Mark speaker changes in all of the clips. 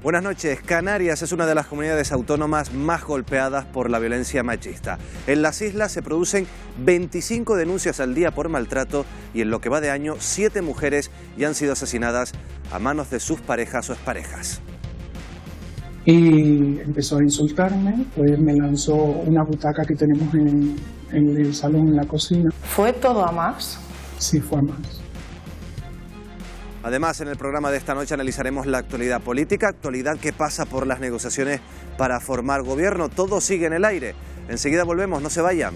Speaker 1: Buenas noches. Canarias es una de las comunidades autónomas más golpeadas por la violencia machista. En las islas se producen 25 denuncias al día por maltrato y en lo que va de año 7 mujeres ya han sido asesinadas a manos de sus parejas o exparejas.
Speaker 2: Y empezó a insultarme, pues me lanzó una butaca que tenemos en el salón, en la cocina.
Speaker 3: ¿Fue todo a más?
Speaker 2: Sí, fue a más.
Speaker 1: Además, en el programa de esta noche analizaremos la actualidad política, actualidad que pasa por las negociaciones para formar gobierno. Todo sigue en el aire. Enseguida volvemos, no se vayan.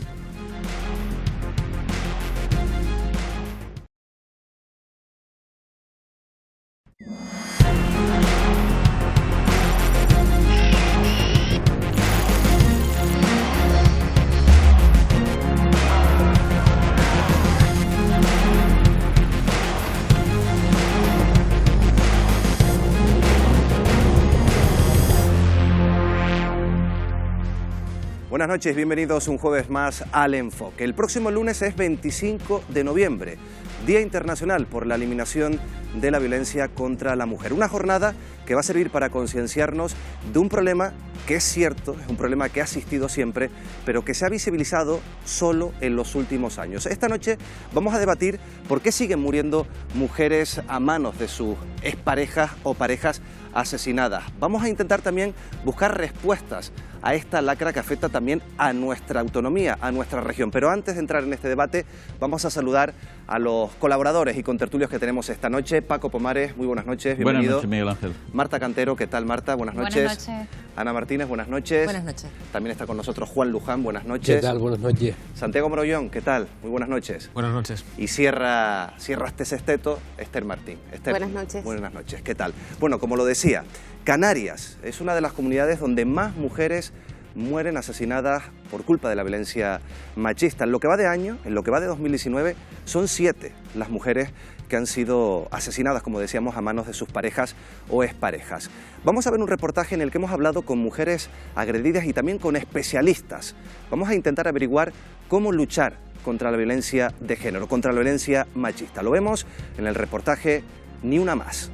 Speaker 1: Buenas noches, bienvenidos un jueves más al Enfoque. El próximo lunes es 25 de noviembre, Día Internacional por la Eliminación de la Violencia contra la Mujer. Una jornada que va a servir para concienciarnos de un problema que es cierto, es un problema que ha existido siempre, pero que se ha visibilizado solo en los últimos años. Esta noche vamos a debatir por qué siguen muriendo mujeres a manos de sus exparejas o parejas asesinadas. Vamos a intentar también buscar respuestas a esta lacra que afecta también a nuestra autonomía, a nuestra región. Pero antes de entrar en este debate, vamos a saludar a los colaboradores y contertulios que tenemos esta noche. Paco Pomares, muy buenas noches, bienvenido.
Speaker 4: Buenas noches, Miguel Ángel.
Speaker 1: Marta Cantero, ¿qué tal, Marta? Buenas noches.
Speaker 5: Buenas noches.
Speaker 1: Ana Martínez, buenas noches.
Speaker 5: Buenas noches.
Speaker 1: También está con nosotros Juan Luján, buenas noches.
Speaker 6: ¿Qué tal? Buenas noches.
Speaker 1: Santiago Morollón, ¿qué tal? Muy buenas noches.
Speaker 4: Buenas noches.
Speaker 1: Y cierra este sexteto, Esther Martín. Esther,
Speaker 5: buenas noches.
Speaker 1: Buenas noches, ¿qué tal? Bueno, como lo decía, Canarias es una de las comunidades donde más mujeres mueren asesinadas por culpa de la violencia machista. En lo que va de año, en lo que va de 2019, son 7 las mujeres que han sido asesinadas, como decíamos, a manos de sus parejas o exparejas. Vamos a ver un reportaje en el que hemos hablado con mujeres agredidas y también con especialistas. Vamos a intentar averiguar cómo luchar contra la violencia de género, contra la violencia machista. Lo vemos en el reportaje Ni una más.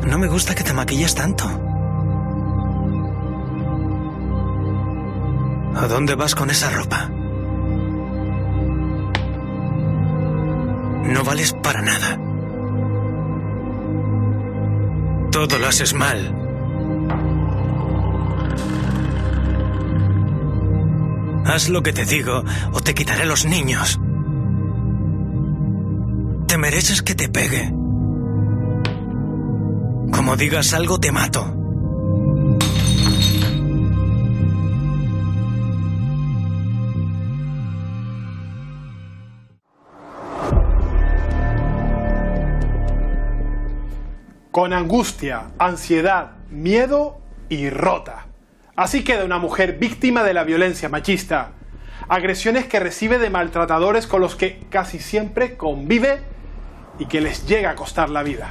Speaker 7: No me gusta que te maquilles tanto. ¿A dónde vas con esa ropa? No vales para nada. Todo lo haces mal. Haz lo que te digo o te quitaré los niños. Te mereces que te pegue. Como digas algo, te mato.
Speaker 8: Con angustia, ansiedad, miedo y rota. Así queda una mujer víctima de la violencia machista. Agresiones que recibe de maltratadores con los que casi siempre convive y que les llega a costar la vida.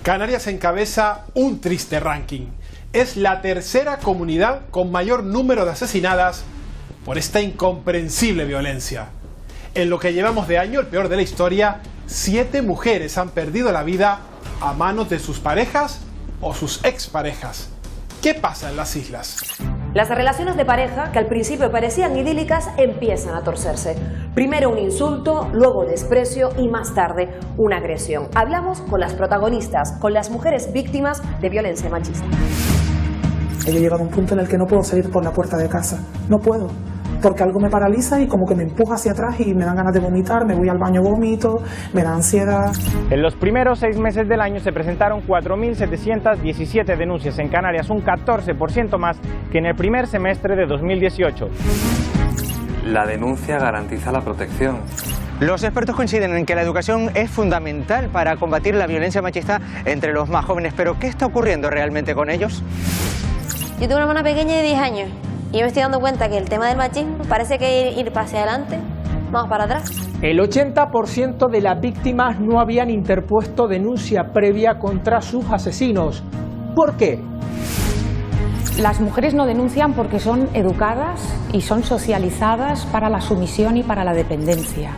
Speaker 8: Canarias encabeza un triste ranking. Es la tercera comunidad con mayor número de asesinadas por esta incomprensible violencia. En lo que llevamos de año, el peor de la historia, 7 mujeres han perdido la vida a manos de sus parejas o sus exparejas. ¿Qué pasa en las islas?
Speaker 9: Las relaciones de pareja, que al principio parecían idílicas, empiezan a torcerse. Primero un insulto, luego desprecio y más tarde una agresión. Hablamos con las protagonistas, con las mujeres víctimas de violencia machista.
Speaker 2: He llegado a un punto en el que no puedo salir por la puerta de casa. No puedo, porque algo me paraliza y como que me empuja hacia atrás y me dan ganas de vomitar, me voy al baño, vomito, me da ansiedad.
Speaker 10: En los primeros 6 meses del año se presentaron 4.717 denuncias en Canarias, un 14% más que en el primer semestre de 2018.
Speaker 11: La denuncia garantiza la protección.
Speaker 10: Los expertos coinciden en que la educación es fundamental para combatir la violencia machista entre los más jóvenes, pero ¿qué está ocurriendo realmente con ellos?
Speaker 5: Yo tengo una hermana pequeña de 10 años y yo me estoy dando cuenta que el tema del machismo parece que ir hacia adelante, vamos para atrás.
Speaker 12: El 80% de las víctimas no habían interpuesto denuncia previa contra sus asesinos. ¿Por qué?
Speaker 3: Las mujeres no denuncian porque son educadas y son socializadas para la sumisión y para la dependencia.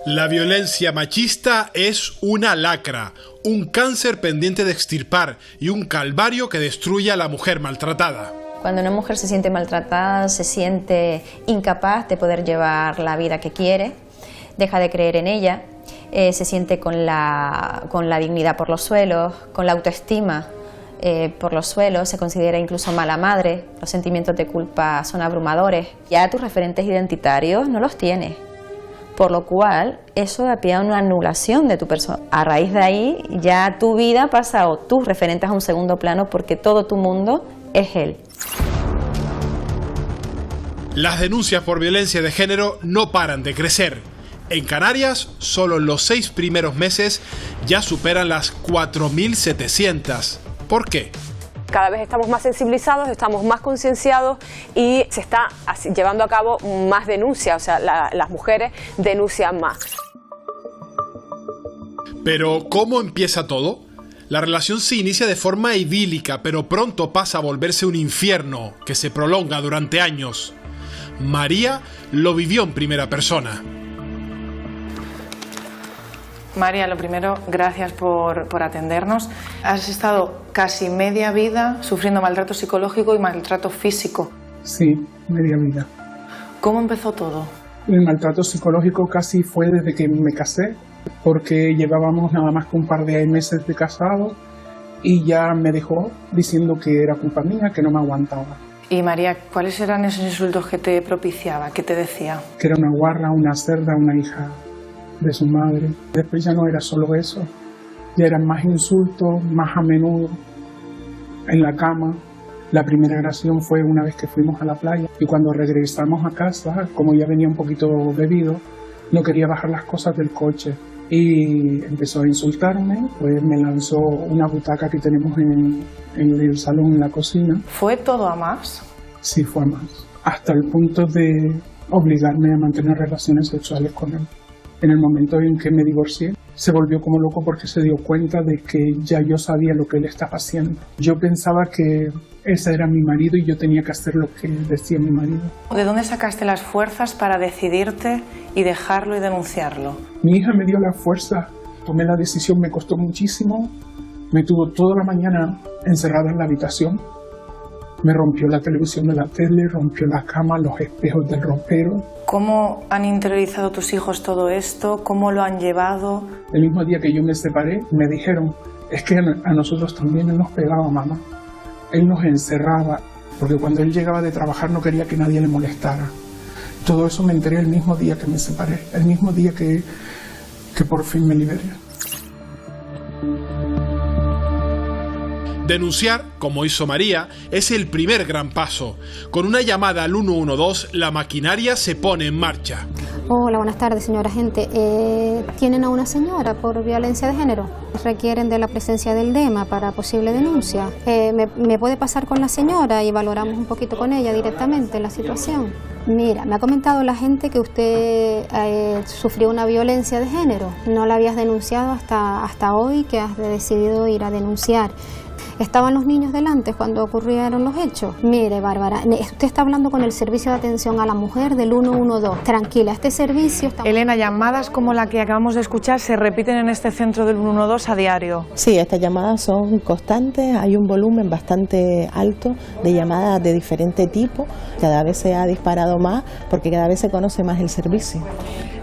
Speaker 8: La violencia machista es una lacra, un cáncer pendiente de extirpar y un calvario que destruye a la mujer maltratada.
Speaker 4: Cuando una mujer se siente maltratada, se siente incapaz de poder llevar la vida que quiere, deja de creer en ella, se siente con la dignidad por los suelos, con la autoestima por los suelos, se considera incluso mala madre, los sentimientos de culpa son abrumadores. Ya tus referentes identitarios no los tienes. Por lo cual, eso da pie a una anulación de tu persona. A raíz de ahí, ya tu vida pasa o tus referentes a un segundo plano porque todo tu mundo es él.
Speaker 8: Las denuncias por violencia de género no paran de crecer. En Canarias, solo en los 6 primeros meses ya superan las 4.700. ¿Por qué?
Speaker 6: Cada vez estamos más sensibilizados, estamos más concienciados y se está llevando a cabo más denuncias, o sea, las mujeres denuncian más.
Speaker 8: Pero, ¿cómo empieza todo? La relación se inicia de forma idílica, pero pronto pasa a volverse un infierno que se prolonga durante años. María lo vivió en primera persona.
Speaker 13: María, lo primero, gracias por atendernos. Has estado casi media vida sufriendo maltrato psicológico y maltrato físico.
Speaker 2: Sí, media vida.
Speaker 13: ¿Cómo empezó todo?
Speaker 2: El maltrato psicológico casi fue desde que me casé, porque llevábamos nada más que un par de meses de casado y ya me dejó diciendo que era culpa mía, que no me aguantaba.
Speaker 13: Y María, ¿cuáles eran esos insultos que te propiciaba? ¿Qué te decía?
Speaker 2: Que era una guarra, una cerda, una hija de su madre. Después ya no era solo eso, ya eran más insultos, más a menudo, en la cama. La primera agresión fue una vez que fuimos a la playa y cuando regresamos a casa, como ya venía un poquito bebido, no quería bajar las cosas del coche y empezó a insultarme, pues me lanzó una butaca que tenemos en el salón, en la cocina.
Speaker 13: ¿Fue todo a más?
Speaker 2: Sí, fue a más, hasta el punto de obligarme a mantener relaciones sexuales con él. En el momento en que me divorcié, se volvió como loco porque se dio cuenta de que ya yo sabía lo que él estaba haciendo. Yo pensaba que ese era mi marido y yo tenía que hacer lo que decía mi marido.
Speaker 13: ¿De dónde sacaste las fuerzas para decidirte y dejarlo y denunciarlo?
Speaker 2: Mi hija me dio la fuerza, tomé la decisión, me costó muchísimo. Me tuvo toda la mañana encerrada en la habitación. Me rompió la televisión de la tele, rompió la cama, los espejos del ropero.
Speaker 13: ¿Cómo han interiorizado tus hijos todo esto? ¿Cómo lo han llevado?
Speaker 2: El mismo día que yo me separé, me dijeron, es que a nosotros también él nos pegaba, mamá. Él nos encerraba, porque cuando él llegaba de trabajar no quería que nadie le molestara. Todo eso me enteré el mismo día que me separé, el mismo día que por fin me liberé.
Speaker 8: Denunciar, como hizo María, es el primer gran paso. Con una llamada al 112, la maquinaria se pone en marcha.
Speaker 14: Hola, buenas tardes, señora agente. ¿Tienen a una señora por violencia de género? Requieren de la presencia del DEMA para posible denuncia. ¿Me puede pasar con la señora y valoramos un poquito con ella directamente la situación? Mira, me ha comentado la gente que usted sufrió una violencia de género. No la habías denunciado hasta hoy que has decidido ir a denunciar. ¿Estaban los niños delante cuando ocurrieron los hechos? Mire, Bárbara, usted está hablando con el Servicio de Atención a la Mujer del 112. Tranquila, este servicio está...
Speaker 13: Elena, llamadas como la que acabamos de escuchar se repiten en este centro del 112 a diario.
Speaker 15: Sí, estas llamadas son constantes, hay un volumen bastante alto de llamadas de diferente tipo. Cada vez se ha disparado más porque cada vez se conoce más el servicio.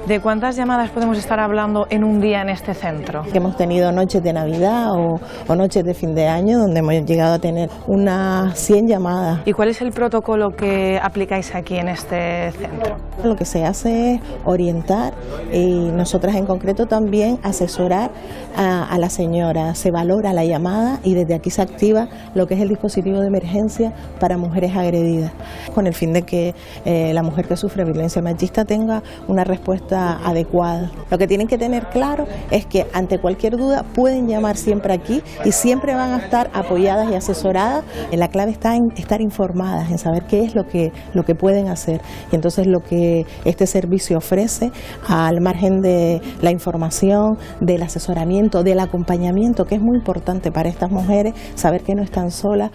Speaker 13: ¿De cuántas llamadas podemos estar hablando en un día en este centro?
Speaker 15: Hemos tenido noches de Navidad o noches de fin de año donde hemos llegado a tener unas 100 llamadas.
Speaker 13: ¿Y cuál es el protocolo que aplicáis aquí en este centro?
Speaker 15: Lo que se hace es orientar y nosotras en concreto también asesorar a la señora. Se valora la llamada y desde aquí se activa lo que es el dispositivo de emergencia para mujeres agredidas, con el fin de que la mujer que sufre violencia machista tenga una respuesta conducta adecuada. Lo que tienen que tener claro es que ante cualquier duda pueden llamar siempre aquí y siempre van a estar apoyadas y asesoradas. La clave está en estar informadas, en saber qué es lo que pueden hacer. Y entonces lo que este servicio ofrece, al margen de la información, del asesoramiento, del acompañamiento, que es muy importante para estas mujeres, saber que no están solas.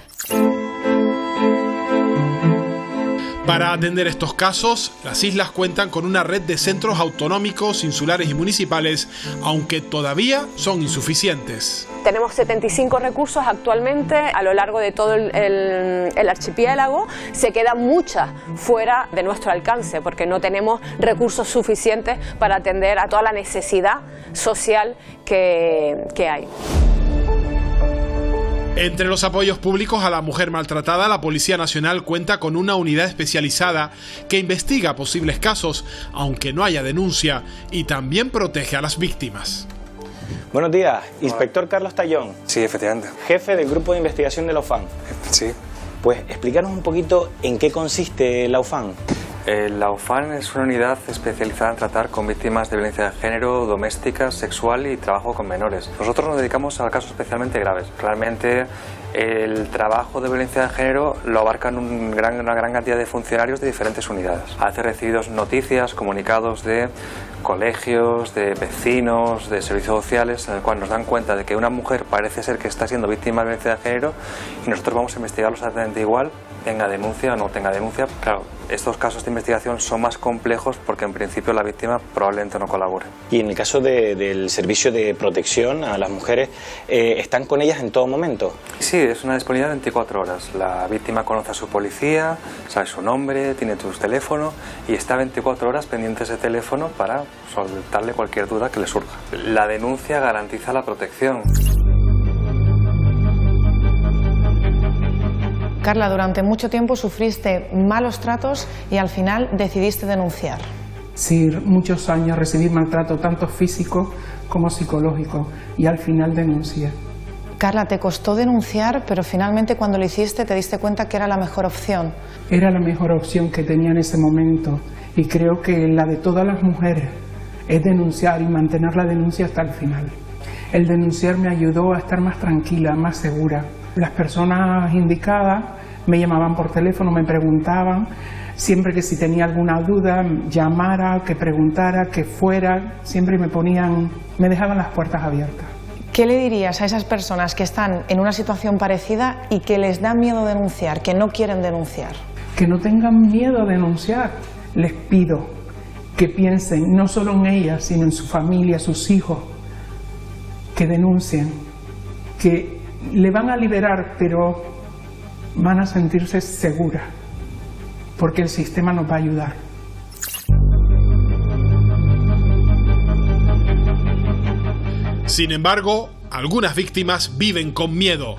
Speaker 8: Para atender estos casos, las islas cuentan con una red de centros autonómicos, insulares y municipales, aunque todavía son insuficientes.
Speaker 6: Tenemos 75 recursos actualmente a lo largo de todo el archipiélago. Se quedan muchas fuera de nuestro alcance porque no tenemos recursos suficientes para atender a toda la necesidad social que hay.
Speaker 8: Entre los apoyos públicos a la mujer maltratada, la Policía Nacional cuenta con una unidad especializada que investiga posibles casos, aunque no haya denuncia, y también protege a las víctimas.
Speaker 16: Buenos días, inspector Carlos Tallón.
Speaker 11: Sí, efectivamente.
Speaker 16: Jefe del grupo de investigación de la UFAN.
Speaker 11: Sí.
Speaker 16: Pues explícanos un poquito en qué consiste la UFAN.
Speaker 11: La UFAN es una unidad especializada en tratar con víctimas de violencia de género, doméstica, sexual y trabajo con menores. Nosotros nos dedicamos a casos especialmente graves. Realmente el trabajo de violencia de género lo abarcan una gran cantidad de funcionarios de diferentes unidades. A veces recibidos noticias, comunicados de colegios, de vecinos, de servicios sociales, en el cual nos dan cuenta de que una mujer parece ser que está siendo víctima de violencia de género y nosotros vamos a investigarlo exactamente igual, tenga denuncia o no tenga denuncia. Claro, estos casos de investigación son más complejos porque en principio la víctima probablemente no colabore.
Speaker 16: Y en el caso del servicio de protección a las mujeres, ¿están con ellas en todo momento?
Speaker 11: Sí, es una disponibilidad de 24 horas. La víctima conoce a su policía, sabe su nombre, tiene su teléfono y está 24 horas pendiente de ese teléfono para soltarle cualquier duda que le surja. La denuncia garantiza la protección.
Speaker 13: Carla, durante mucho tiempo sufriste malos tratos y al final decidiste denunciar.
Speaker 2: Sí, muchos años recibí maltrato tanto físico como psicológico y al final denuncié.
Speaker 13: Carla, te costó denunciar, pero finalmente cuando lo hiciste te diste cuenta que era la mejor opción.
Speaker 2: Era la mejor opción que tenía en ese momento y creo que la de todas las mujeres es denunciar y mantener la denuncia hasta el final. El denunciar me ayudó a estar más tranquila, más segura. Las personas indicadas me llamaban por teléfono, me preguntaban, siempre que si tenía alguna duda, llamara, que preguntara, que fuera, siempre me dejaban las puertas abiertas.
Speaker 13: ¿Qué le dirías a esas personas que están en una situación parecida y que les da miedo denunciar, que no quieren denunciar?
Speaker 2: Que no tengan miedo a denunciar. Les pido que piensen no solo en ellas, sino en su familia, sus hijos, que denuncien, que le van a liberar, pero van a sentirse seguras, porque el sistema nos va a ayudar.
Speaker 8: Sin embargo, algunas víctimas viven con miedo.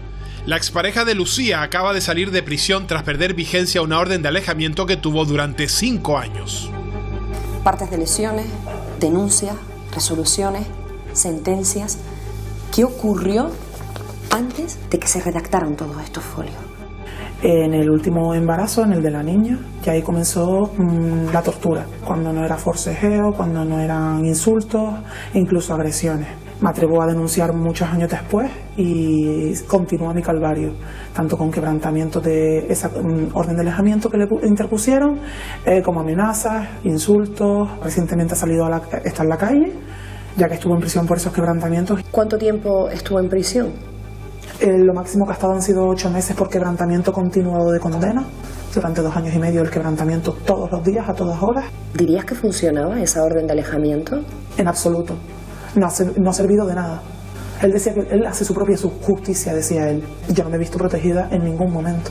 Speaker 8: La expareja de Lucía acaba de salir de prisión tras perder vigencia una orden de alejamiento que tuvo durante 5 años.
Speaker 9: Partes de lesiones, denuncias, resoluciones, sentencias. ¿Qué ocurrió antes de que se redactaran todos estos folios?
Speaker 17: En el último embarazo, en el de la niña, que ahí comenzó la tortura, cuando no era forcejeo, cuando no eran insultos, incluso agresiones. Me atrevo a denunciar muchos años después y continúa mi calvario, tanto con quebrantamiento de esa orden de alejamiento que le interpusieron, como amenazas, insultos. Recientemente está en la calle, ya que estuvo en prisión por esos quebrantamientos.
Speaker 9: ¿Cuánto tiempo estuvo en prisión?
Speaker 17: Lo máximo que ha estado han sido 8 meses por quebrantamiento continuado de condena. Durante 2 años y medio el quebrantamiento todos los días, a todas horas.
Speaker 9: ¿Dirías que funcionaba esa orden de alejamiento?
Speaker 17: En absoluto. No ha servido de nada. Él decía que él hace su propia justicia, decía él. Yo no me he visto protegida en ningún momento.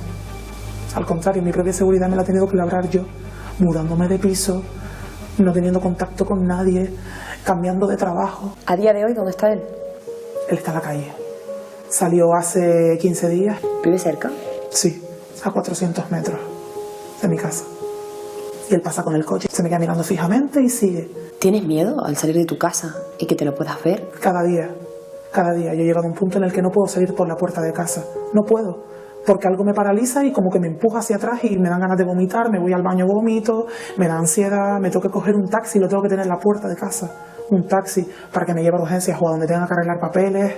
Speaker 17: Al contrario, mi propia seguridad me la he tenido que labrar yo, mudándome de piso, no teniendo contacto con nadie, cambiando de trabajo.
Speaker 9: ¿A día de hoy dónde está él?
Speaker 17: Él está en la calle. Salió hace 15 días.
Speaker 9: ¿Vive cerca?
Speaker 17: Sí, a 400 metros de mi casa. Y él pasa con el coche, se me queda mirando fijamente y sigue.
Speaker 9: ¿Tienes miedo al salir de tu casa y que te lo puedas ver?
Speaker 17: Cada día. Yo he llegado a un punto en el que no puedo salir por la puerta de casa. No puedo. porque algo me paraliza y como que me empuja hacia atrás y me dan ganas de vomitar, me voy al baño, vomito, me da ansiedad, me tengo que coger un taxi, lo tengo que tener en la puerta de casa, un taxi para que me lleve a urgencias o a donde tenga que arreglar papeles.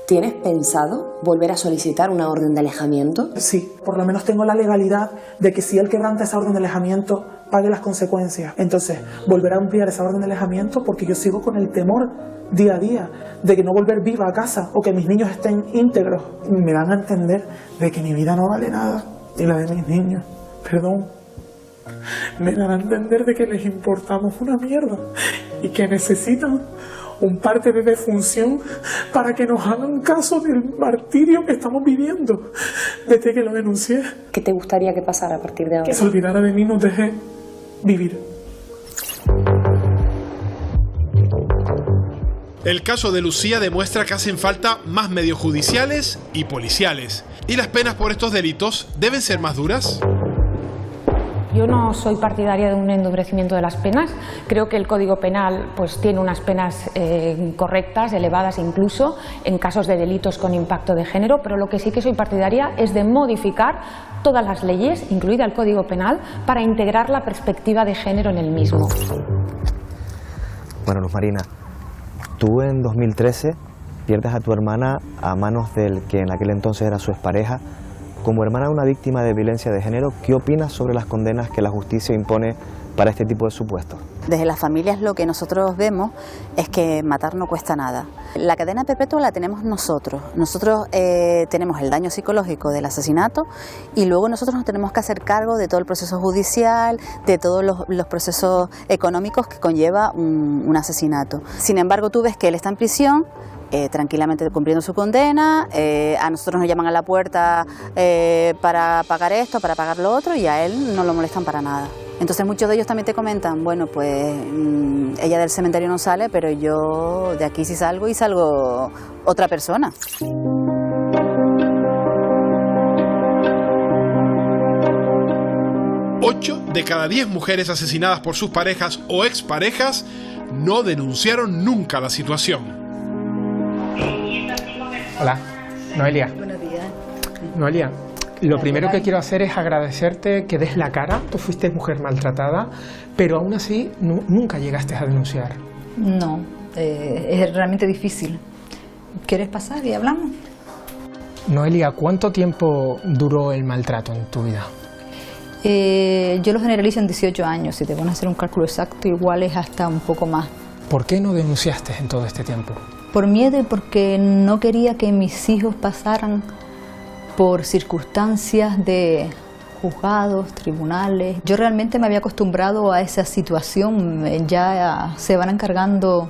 Speaker 9: ¿Tienes pensado volver a solicitar una orden de alejamiento?
Speaker 17: Sí, por lo menos tengo la legalidad de que si él quebranta esa orden de alejamiento, pague las consecuencias. Entonces, volver a ampliar esa orden de alejamiento porque yo sigo con el temor día a día de que no volver viva a casa o que mis niños estén íntegros. Me dan a entender de que mi vida no vale nada y la de mis niños. Perdón. Me dan a entender de que les importamos una mierda y que necesitan un parte de defunción para que nos hagan caso del martirio que estamos viviendo desde que lo denuncié.
Speaker 9: ¿Qué te gustaría que pasara a partir de ahora?
Speaker 17: Que se olvidara de mí, nos deje vivir.
Speaker 8: El caso de Lucía demuestra que hacen falta más medios judiciales y policiales. ¿Y las penas por estos delitos deben ser más duras?
Speaker 3: Yo no soy partidaria de un endurecimiento de las penas. Creo que el Código Penal pues, tiene unas penas correctas, elevadas incluso, en casos de delitos con impacto de género, pero lo que sí que soy partidaria es de modificar todas las leyes, incluida el Código Penal, para integrar la perspectiva de género en el mismo.
Speaker 18: Bueno, Luz Marina, tú en 2013 pierdes a tu hermana a manos del que en aquel entonces era su expareja. Como hermana de una víctima de violencia de género, ¿qué opinas sobre las condenas que la justicia impone para este tipo de supuestos?
Speaker 19: Desde las familias lo que nosotros vemos es que matar no cuesta nada. La cadena perpetua la tenemos nosotros. Nosotros tenemos el daño psicológico del asesinato y luego nosotros nos tenemos que hacer cargo de todo el proceso judicial, de todos los procesos económicos que conlleva un asesinato. Sin embargo, tú ves que él está en prisión, tranquilamente cumpliendo su condena, a nosotros nos llaman a la puerta para pagar esto, para pagar lo otro y a él no lo molestan para nada. Entonces muchos de ellos también te comentan, bueno pues ella del cementerio no sale, pero yo de aquí sí salgo y salgo otra persona.
Speaker 8: 8 de cada 10 mujeres asesinadas por sus parejas o exparejas no denunciaron nunca la situación.
Speaker 12: Hola, Noelia.
Speaker 19: Buenos días.
Speaker 12: Noelia, lo primero que quiero hacer es agradecerte que des la cara. Tú fuiste mujer maltratada, pero aún así nunca llegaste a denunciar.
Speaker 19: No, es realmente difícil. ¿Quieres pasar y hablamos?
Speaker 12: Noelia, ¿cuánto tiempo duró el maltrato en tu vida?
Speaker 19: Yo lo generalizo en 18 años. Si te van a hacer un cálculo exacto, igual es hasta un poco más.
Speaker 12: ¿Por qué no denunciaste en todo este tiempo?
Speaker 19: Por miedo y porque no quería que mis hijos pasaran por circunstancias de juzgados, tribunales. Yo realmente me había acostumbrado a esa situación. Ya se van encargando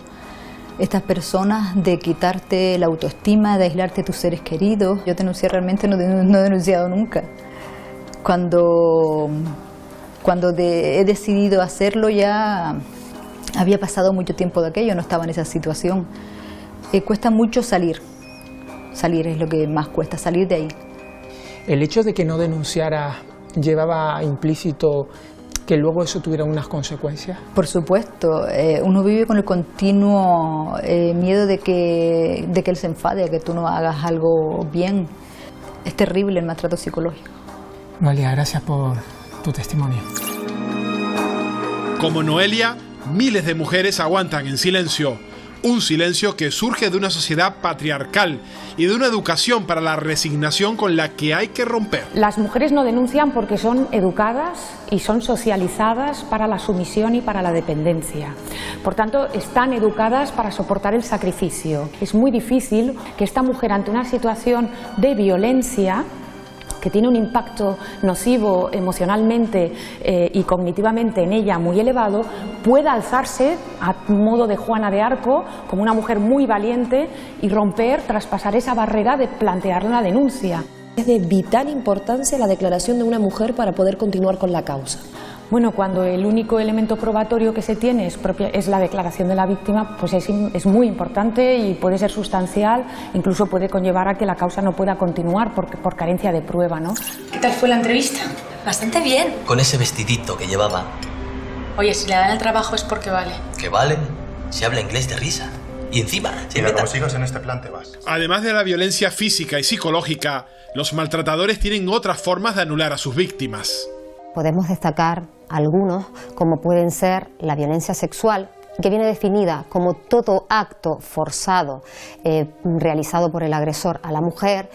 Speaker 19: estas personas de quitarte la autoestima, de aislarte de tus seres queridos. Yo denuncié, realmente no he denunciado nunca. Cuando he decidido hacerlo ya había pasado mucho tiempo de aquello, no estaba en esa situación. Cuesta mucho salir es lo que más cuesta, salir de ahí.
Speaker 12: ¿El hecho de que no denunciara llevaba implícito que luego eso tuviera unas consecuencias?
Speaker 19: Por supuesto, uno vive con el continuo miedo de que él se enfade, de que tú no hagas algo bien. Es terrible el maltrato psicológico.
Speaker 12: Noelia, gracias por tu testimonio.
Speaker 8: Como Noelia, miles de mujeres aguantan en silencio. Un silencio que surge de una sociedad patriarcal y de una educación para la resignación con la que hay que romper.
Speaker 3: Las mujeres no denuncian porque son educadas y son socializadas para la sumisión y para la dependencia. Por tanto, están educadas para soportar el sacrificio. Es muy difícil que esta mujer, ante una situación de violencia que tiene un impacto nocivo emocionalmente y cognitivamente en ella muy elevado, pueda alzarse a modo de Juana de Arco como una mujer muy valiente y romper, traspasar esa barrera de plantear una denuncia.
Speaker 9: Es de vital importancia la declaración de una mujer para poder continuar con la causa.
Speaker 3: Bueno, cuando el único elemento probatorio que se tiene es la declaración de la víctima, pues es muy importante y puede ser sustancial, incluso puede conllevar a que la causa no pueda continuar por carencia de prueba, ¿no?
Speaker 20: ¿Qué tal fue la entrevista?
Speaker 21: Bastante bien.
Speaker 20: Con ese vestidito que llevaba.
Speaker 21: Oye, si le dan el trabajo es porque vale.
Speaker 20: ¿Que vale? Si habla inglés de risa. Y encima,
Speaker 21: si a los hijos en este plan te vas.
Speaker 8: Además de la violencia física y psicológica, los maltratadores tienen otras formas de anular a sus víctimas.
Speaker 22: Podemos destacar algunos, como pueden ser la violencia sexual, que viene definida como todo acto forzado realizado por el agresor a la mujer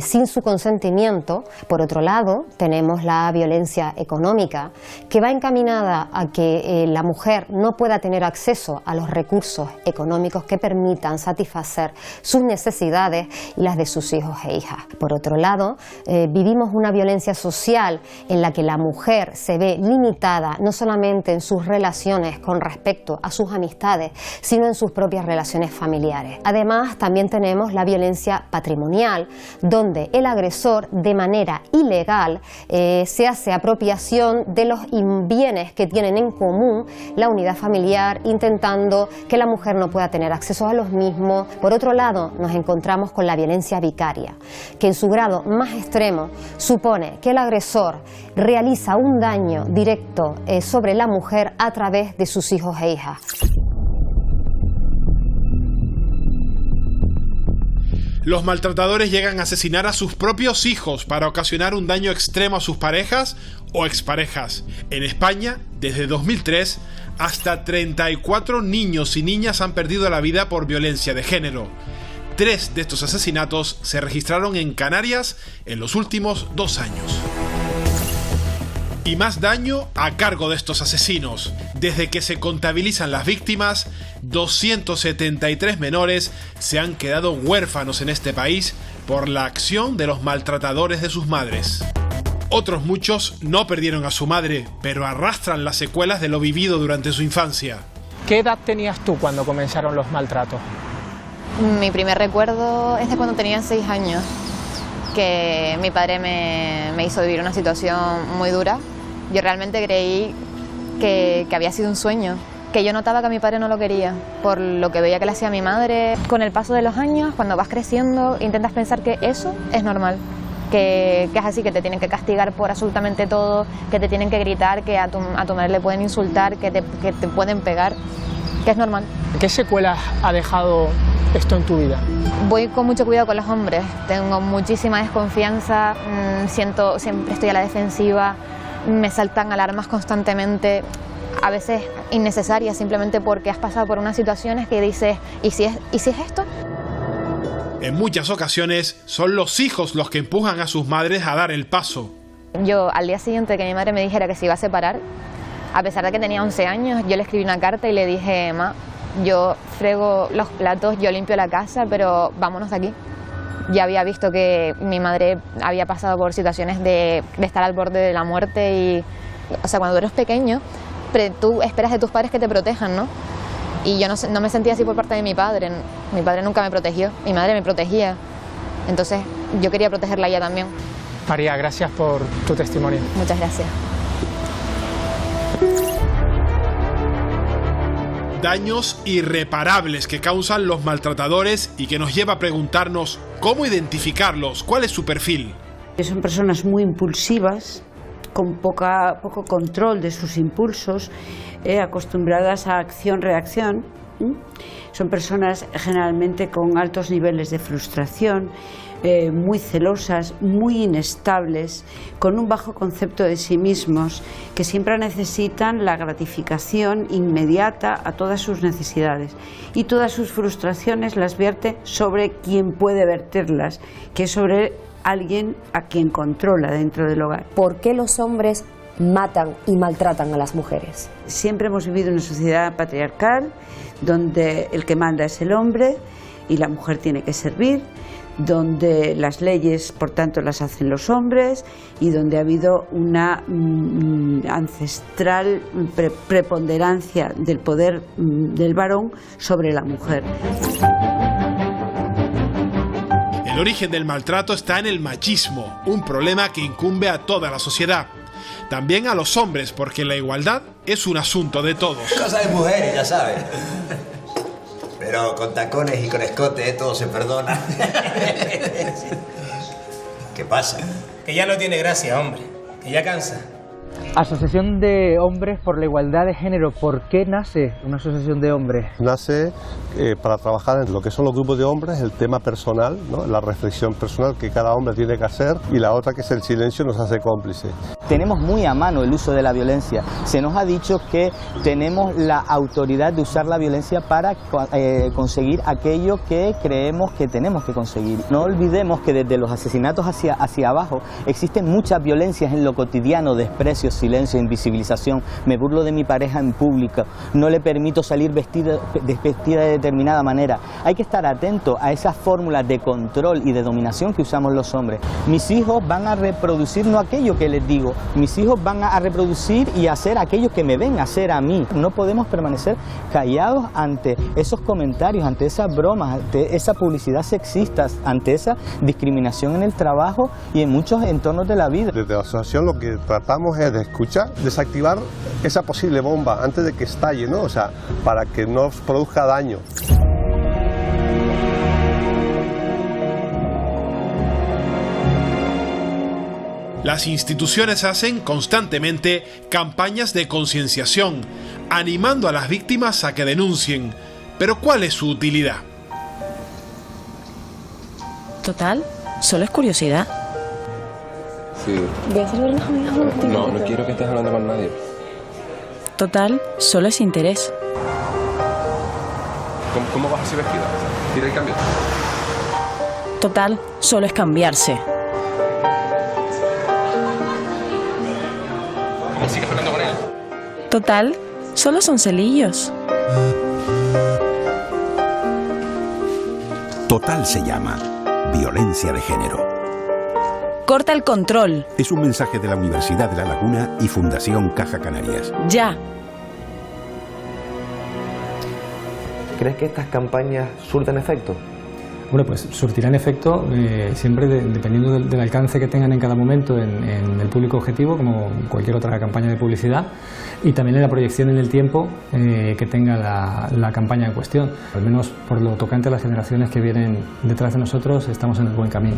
Speaker 22: sin su consentimiento. Por otro lado, tenemos la violencia económica, que va encaminada a que la mujer no pueda tener acceso a los recursos económicos que permitan satisfacer sus necesidades y las de sus hijos e hijas. Por otro lado, vivimos una violencia social en la que la mujer se ve limitada no solamente en sus relaciones con respecto a sus amistades, sino en sus propias relaciones familiares. Además, también tenemos la violencia patrimonial, donde el agresor de manera ilegal se hace apropiación de los bienes que tienen en común la unidad familiar, intentando que la mujer no pueda tener acceso a los mismos. Por otro lado, nos encontramos con la violencia vicaria, que en su grado más extremo supone que el agresor realiza un daño directo sobre la mujer a través de sus hijos e hijas.
Speaker 8: Los maltratadores llegan a asesinar a sus propios hijos para ocasionar un daño extremo a sus parejas o exparejas. En España, desde 2003, hasta 34 niños y niñas han perdido la vida por violencia de género. 3 de estos asesinatos se registraron en Canarias en los últimos 2 años. Y más daño a cargo de estos asesinos. Desde que se contabilizan las víctimas, 273 menores se han quedado huérfanos en este país por la acción de los maltratadores de sus madres. Otros muchos no perdieron a su madre, pero arrastran las secuelas de lo vivido durante su infancia.
Speaker 12: ¿Qué edad tenías tú cuando comenzaron los maltratos?
Speaker 4: Mi primer recuerdo es de cuando tenía 6 años, que mi padre me hizo vivir una situación muy dura. Yo realmente creí que había sido un sueño, que yo notaba que a mi padre no lo quería, por lo que veía que le hacía a mi madre. Con el paso de los años, cuando vas creciendo, intentas pensar que eso es normal, que es así, que te tienen que castigar por absolutamente todo, que te tienen que gritar, que a tu madre le pueden insultar, que te pueden pegar, que es normal.
Speaker 12: ¿Qué secuelas ha dejado esto en tu vida?
Speaker 4: Voy con mucho cuidado con los hombres, tengo muchísima desconfianza, siempre estoy a la defensiva, me saltan alarmas constantemente, a veces innecesarias, simplemente porque has pasado por unas situaciones que dices, ¿y si es esto?
Speaker 8: En muchas ocasiones son los hijos los que empujan a sus madres a dar el paso.
Speaker 4: Yo, al día siguiente de que mi madre me dijera que se iba a separar, a pesar de que tenía 11 años, yo le escribí una carta y le dije, ma, yo frego los platos, yo limpio la casa, pero vámonos de aquí. Ya había visto que mi madre había pasado por situaciones de estar al borde de la muerte y, o sea, cuando tú eres pequeño, tú esperas de tus padres que te protejan, ¿no? Y yo no me sentía así por parte de mi padre. Mi padre nunca me protegió, mi madre me protegía. Entonces yo quería protegerla a ella también.
Speaker 12: María, gracias por tu testimonio.
Speaker 4: Muchas gracias.
Speaker 8: Daños irreparables que causan los maltratadores y que nos lleva a preguntarnos cómo identificarlos, cuál es su perfil.
Speaker 23: Son personas muy impulsivas, con poco control de sus impulsos, acostumbradas a acción-reacción. Son personas generalmente con altos niveles de frustración, muy celosas, muy inestables, con un bajo concepto de sí mismos, que siempre necesitan la gratificación inmediata a todas sus necesidades, y todas sus frustraciones las vierte sobre quien puede verterlas, que es sobre alguien a quien controla dentro del hogar.
Speaker 9: ¿Por qué los hombres matan y maltratan a las mujeres?
Speaker 23: Siempre hemos vivido en una sociedad patriarcal donde el que manda es el hombre y la mujer tiene que servir, donde las leyes, por tanto, las hacen los hombres y donde ha habido una ancestral preponderancia del poder del varón sobre la mujer.
Speaker 8: El origen del maltrato está en el machismo, un problema que incumbe a toda la sociedad. También a los hombres, porque la igualdad es un asunto de todos.
Speaker 20: Cosa de mujeres, ya sabes. Pero con tacones y con escote todo se perdona. ¿Qué pasa?
Speaker 24: Que ya no tiene gracia, hombre. Que ya cansa.
Speaker 1: Asociación de Hombres por la Igualdad de Género. ¿Por qué nace una asociación de hombres?
Speaker 7: Nace para trabajar en lo que son los grupos de hombres, el tema personal, ¿no? La reflexión personal que cada hombre tiene que hacer, y la otra, que es el silencio, nos hace cómplices.
Speaker 10: Tenemos muy a mano el uso de la violencia. Se nos ha dicho que tenemos la autoridad de usar la violencia para conseguir aquello que creemos que tenemos que conseguir. No olvidemos que desde los asesinatos hacia abajo existen muchas violencias en lo cotidiano: desprecio, silencio, invisibilización. Me burlo de mi pareja en público, no le permito salir vestida de determinada manera. Hay que estar atento a esas fórmulas de control y de dominación que usamos los hombres. Mis hijos van a reproducir no aquello que les digo, mis hijos van a reproducir y hacer aquello que me ven hacer a mí. No podemos permanecer callados ante esos comentarios, ante esas bromas, ante esa publicidad sexista, ante esa discriminación en el trabajo y en muchos entornos de la vida.
Speaker 7: Desde la asociación lo que tratamos es de escuchar, desactivar esa posible bomba antes de que estalle, ¿no? O sea, para que no os produzca daño.
Speaker 8: Las instituciones hacen constantemente campañas de concienciación, animando a las víctimas a que denuncien. Pero ¿cuál es su utilidad?
Speaker 24: Total, solo es curiosidad.
Speaker 25: Sí.
Speaker 24: Voy a hacerle unas amigas un momentito.
Speaker 25: No quiero que estés hablando con nadie.
Speaker 24: Total, solo es interés.
Speaker 25: ¿Cómo vas así vestida? Tira el cambio.
Speaker 24: Total, solo es cambiarse.
Speaker 25: ¿Sigues hablando con él?
Speaker 24: Total, solo son celillos.
Speaker 26: Total se llama violencia de género.
Speaker 24: Corta el control.
Speaker 26: Es un mensaje de la Universidad de La Laguna y Fundación Caja Canarias.
Speaker 24: Ya.
Speaker 18: ¿Crees que estas campañas surten efecto?
Speaker 27: Bueno, pues surtirán efecto siempre dependiendo del alcance que tengan en cada momento en el público objetivo, como cualquier otra campaña de publicidad, y también en la proyección en el tiempo que tenga la campaña en cuestión. Al menos por lo tocante a las generaciones que vienen detrás de nosotros, estamos en el buen camino.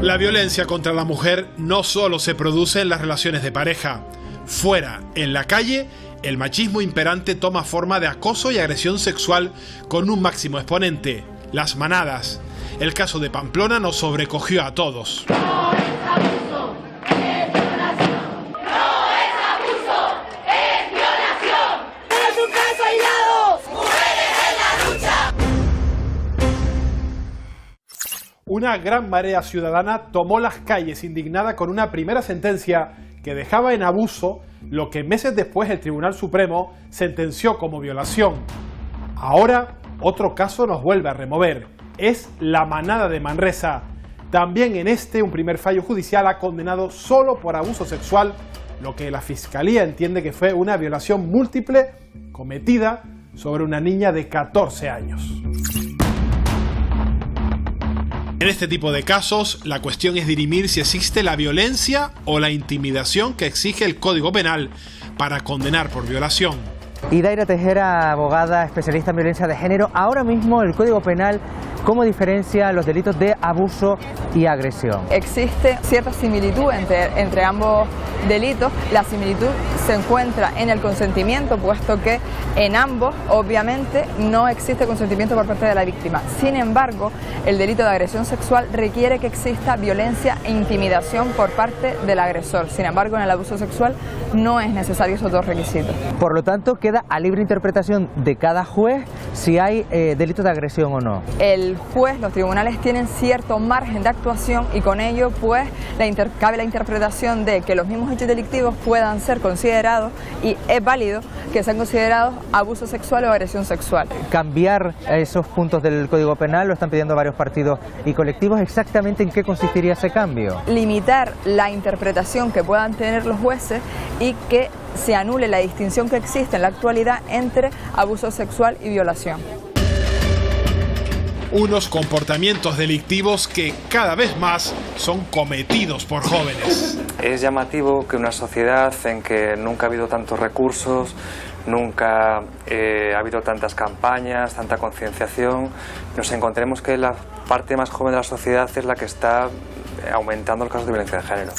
Speaker 8: La violencia contra la mujer no solo se produce en las relaciones de pareja. Fuera, en la calle, el machismo imperante toma forma de acoso y agresión sexual con un máximo exponente: las manadas. El caso de Pamplona nos sobrecogió a todos.
Speaker 28: No es abuso, es violación. No es abuso, es violación. No es un caso aislado. Mujeres en la lucha.
Speaker 8: Una gran marea ciudadana tomó las calles indignada con una primera sentencia que dejaba en abuso lo que meses después el Tribunal Supremo sentenció como violación. Ahora, otro caso nos vuelve a remover. Es la manada de Manresa. También en un primer fallo judicial ha condenado solo por abuso sexual lo que la Fiscalía entiende que fue una violación múltiple cometida sobre una niña de 14 años. En este tipo de casos, la cuestión es dirimir si existe la violencia o la intimidación que exige el Código Penal para condenar por violación.
Speaker 1: Idaira Tejera, abogada especialista en violencia de género. Ahora mismo el Código Penal, ¿cómo diferencia los delitos de abuso y agresión?
Speaker 29: Existe cierta similitud entre ambos delitos. La similitud se encuentra en el consentimiento, puesto que en ambos, obviamente, no existe consentimiento por parte de la víctima. Sin embargo, el delito de agresión sexual requiere que exista violencia e intimidación por parte del agresor. Sin embargo, en el abuso sexual no es necesario esos dos requisitos.
Speaker 1: Por lo tanto, queda a libre interpretación de cada juez si hay delitos de agresión o no.
Speaker 29: El juez, los tribunales tienen cierto margen de actuación y con ello pues cabe la interpretación de que los mismos hechos delictivos puedan ser considerados, y es válido que sean considerados abuso sexual o agresión sexual.
Speaker 1: Cambiar esos puntos del Código Penal lo están pidiendo varios partidos y colectivos. ¿Exactamente en qué consistiría ese cambio?
Speaker 29: Limitar la interpretación que puedan tener los jueces y que se anule la distinción que existe en la actualidad entre abuso sexual y violación.
Speaker 8: Unos comportamientos delictivos que cada vez más son cometidos por jóvenes.
Speaker 11: Es llamativo que una sociedad en que nunca ha habido tantos recursos, nunca ha habido tantas campañas, tanta concienciación, nos encontremos que la parte más joven de la sociedad es la que está aumentando los casos de violencia de género.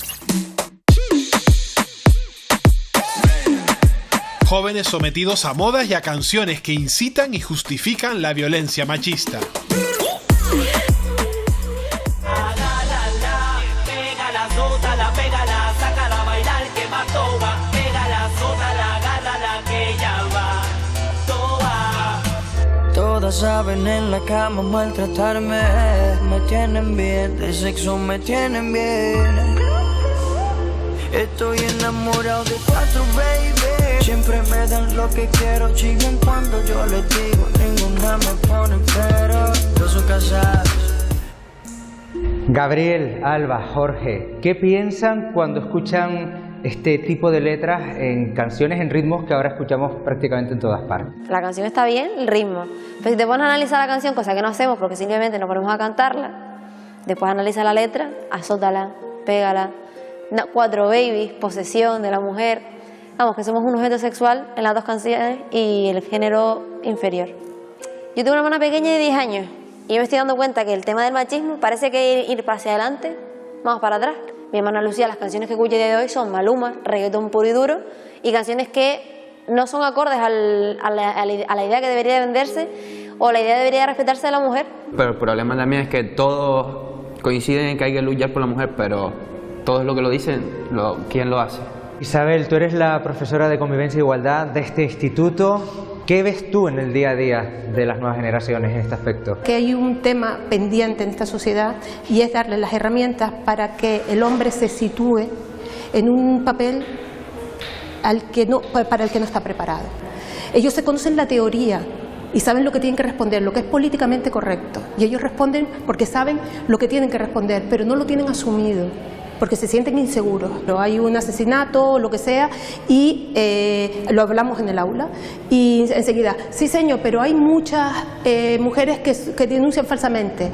Speaker 8: Jóvenes sometidos a modas y a canciones que incitan y justifican la violencia machista.
Speaker 2: Todas saben en la cama maltratarme, me tienen bien, de sexo me tienen bien. Estoy enamorado de 4, baby. Siempre me dan lo que quiero, chillan cuando yo les digo, ninguna me pone pero, todos son casados.
Speaker 1: Gabriel, Alba, Jorge, ¿qué piensan cuando escuchan este tipo de letras en canciones, en ritmos que ahora escuchamos prácticamente en todas partes?
Speaker 5: La canción está bien, el ritmo. Pero si te pones a analizar la canción, cosa que no hacemos porque simplemente nos ponemos a cantarla, después analiza la letra, azótala, pégala. 4 babies, posesión de la mujer. Vamos, que somos un objeto sexual en las dos canciones y el género inferior. Yo tengo una hermana pequeña de 10 años y yo me estoy dando cuenta que el tema del machismo parece que ir hacia adelante, vamos para atrás. Mi hermana Lucía, las canciones que escucha de hoy son Maluma, reggaetón puro y duro, y canciones que no son acordes a la idea que debería de venderse o la idea que debería respetarse de la mujer.
Speaker 6: Pero el problema también es que todos coinciden en que hay que luchar por la mujer, pero todos lo que lo dicen, ¿quién lo hace?
Speaker 1: Isabel, tú eres la profesora de Convivencia e Igualdad de este instituto. ¿Qué ves tú en el día a día de las nuevas generaciones en este aspecto?
Speaker 13: Que hay un tema pendiente en esta sociedad y es darle las herramientas para que el hombre se sitúe en un papel para el que no está preparado. Ellos se conocen la teoría y saben lo que tienen que responder, lo que es políticamente correcto. Y ellos responden porque saben lo que tienen que responder, pero no lo tienen asumido, porque se sienten inseguros. Hay un asesinato, lo que sea, y lo hablamos en el aula, y enseguida, sí señor, pero hay muchas mujeres que denuncian falsamente.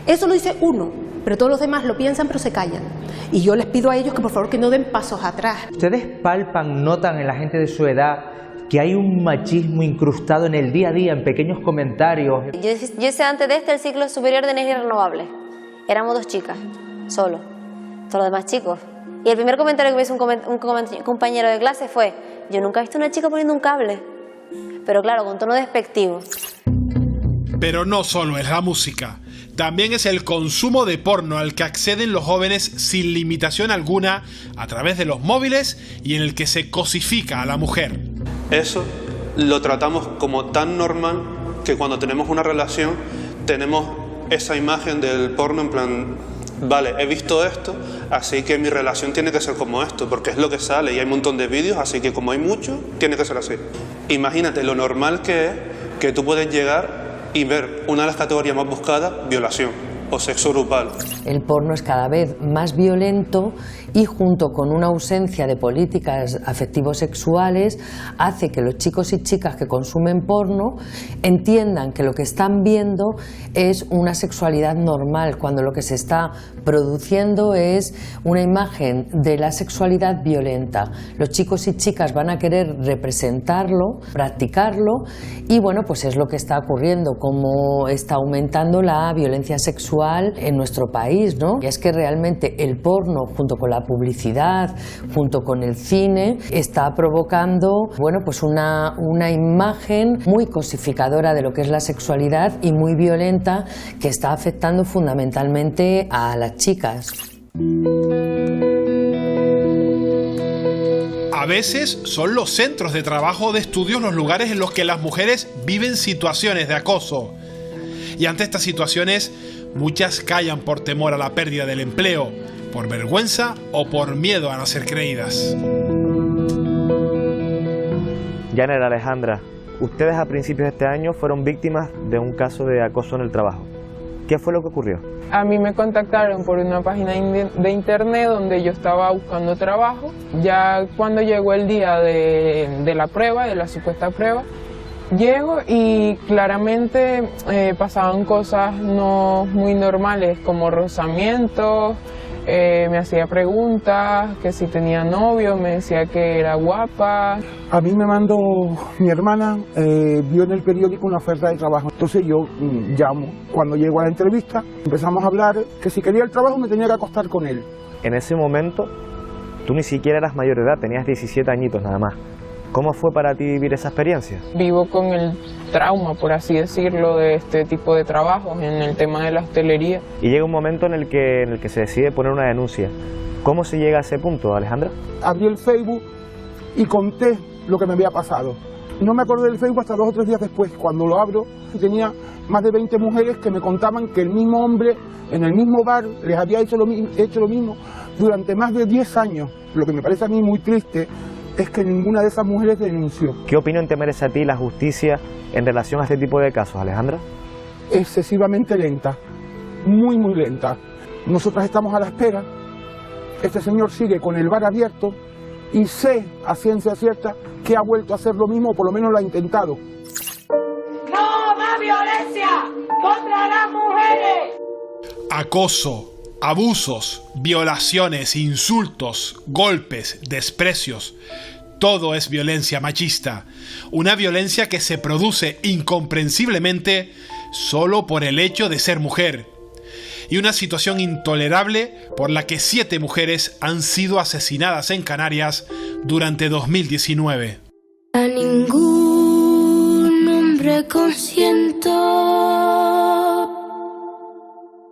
Speaker 13: Eso lo dice uno, pero todos los demás lo piensan pero se callan. Y yo les pido a ellos que por favor que no den pasos atrás.
Speaker 1: ¿Ustedes palpan, notan en la gente de su edad que hay un machismo incrustado en el día a día, en pequeños comentarios?
Speaker 5: Yo hice antes de el ciclo superior de energía renovable. Éramos 2 chicas, solo. Todos los demás chicos. Y el primer comentario que me hizo un compañero de clase fue: yo nunca he visto una chica poniendo un cable. Pero claro, con tono despectivo.
Speaker 8: Pero no solo es la música, también es el consumo de porno al que acceden los jóvenes sin limitación alguna a través de los móviles y en el que se cosifica a la mujer.
Speaker 14: Eso lo tratamos como tan normal que cuando tenemos una relación tenemos esa imagen del porno en plan: vale, he visto esto, así que mi relación tiene que ser como esto, porque es lo que sale y hay un montón de vídeos, así que como hay mucho, tiene que ser así. Imagínate lo normal que es que tú puedes llegar y ver una de las categorías más buscadas, violación o sexo grupal.
Speaker 15: El porno es cada vez más violento y junto con una ausencia de políticas afectivo-sexuales hace que los chicos y chicas que consumen porno entiendan que lo que están viendo es una sexualidad normal, cuando lo que se está produciendo es una imagen de la sexualidad violenta. Los chicos y chicas van a querer representarlo, practicarlo, y bueno, pues es lo que está ocurriendo, como está aumentando la violencia sexual en nuestro país, ¿no? Y es que realmente el porno, junto con la publicidad, junto con el cine, está provocando, bueno, pues una imagen muy cosificadora de lo que es la sexualidad y muy violenta, que está afectando fundamentalmente a las chicas.
Speaker 8: A veces son los centros de trabajo o de estudios los lugares en los que las mujeres viven situaciones de acoso. Y ante estas situaciones, muchas callan por temor a la pérdida del empleo, por vergüenza o por miedo a no ser creídas.
Speaker 18: Janer, Alejandra, ustedes a principios de este año fueron víctimas de un caso de acoso en el trabajo. ¿Qué fue lo que ocurrió?
Speaker 16: A mí me contactaron por una página de internet donde yo estaba buscando trabajo. Ya cuando llegó el día de la prueba, de la supuesta prueba, llego y claramente pasaban cosas no muy normales como rozamientos, Me hacía preguntas, que si tenía novio, me decía que era guapa.
Speaker 3: A mí me mandó mi hermana, vio en el periódico una oferta de trabajo. Entonces yo llamo. Cuando llego a la entrevista, empezamos a hablar que si quería el trabajo me tenía que acostar con él.
Speaker 18: En ese momento, tú ni siquiera eras mayor de edad, tenías 17 añitos nada más. ¿Cómo fue para ti vivir esa experiencia?
Speaker 16: Vivo con el trauma, por así decirlo, de este tipo de trabajos en el tema de la hostelería.
Speaker 18: Y llega un momento en el que se decide poner una denuncia. ¿Cómo se llega a ese punto, Alejandra?
Speaker 3: Abrí el Facebook y conté lo que me había pasado. No me acordé del Facebook hasta 2 o 3 días después. Cuando lo abro, tenía más de 20 mujeres que me contaban que el mismo hombre en el mismo bar les había hecho lo mismo durante más de 10 años. Lo que me parece a mí muy triste es que ninguna de esas mujeres denunció.
Speaker 18: ¿Qué opinión te merece a ti la justicia en relación a este tipo de casos, Alejandra?
Speaker 3: Excesivamente lenta, muy lenta. Nosotras estamos a la espera. Este señor sigue con el bar abierto y sé a ciencia cierta que ha vuelto a hacer lo mismo, o por lo menos lo ha intentado.
Speaker 28: ¡No más violencia contra las mujeres!
Speaker 8: Acoso, abusos, violaciones, insultos, golpes, desprecios. Todo es violencia machista. Una violencia que se produce incomprensiblemente solo por el hecho de ser mujer. Y una situación intolerable por la que 7 mujeres han sido asesinadas en Canarias durante 2019.
Speaker 28: A ningún hombre consiento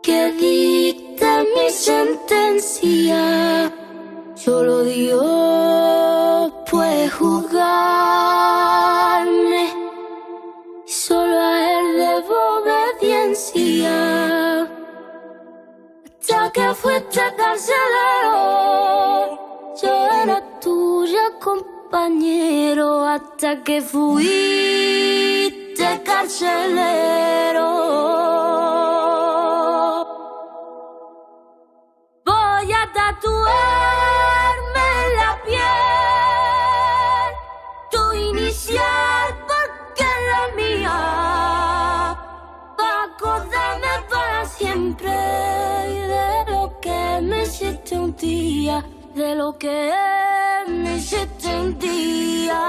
Speaker 28: que dicta mi sentencia. Solo Dios puede juzgarme. Solo a Él debo obediencia. Hasta que fuiste carcelero, yo era tuya, compañero. Hasta que fuiste carcelero, voy a tatuarme en la piel tu inicial porque es la mía, para acordarme para siempre de lo que me hiciste un día, de lo que me hiciste un día.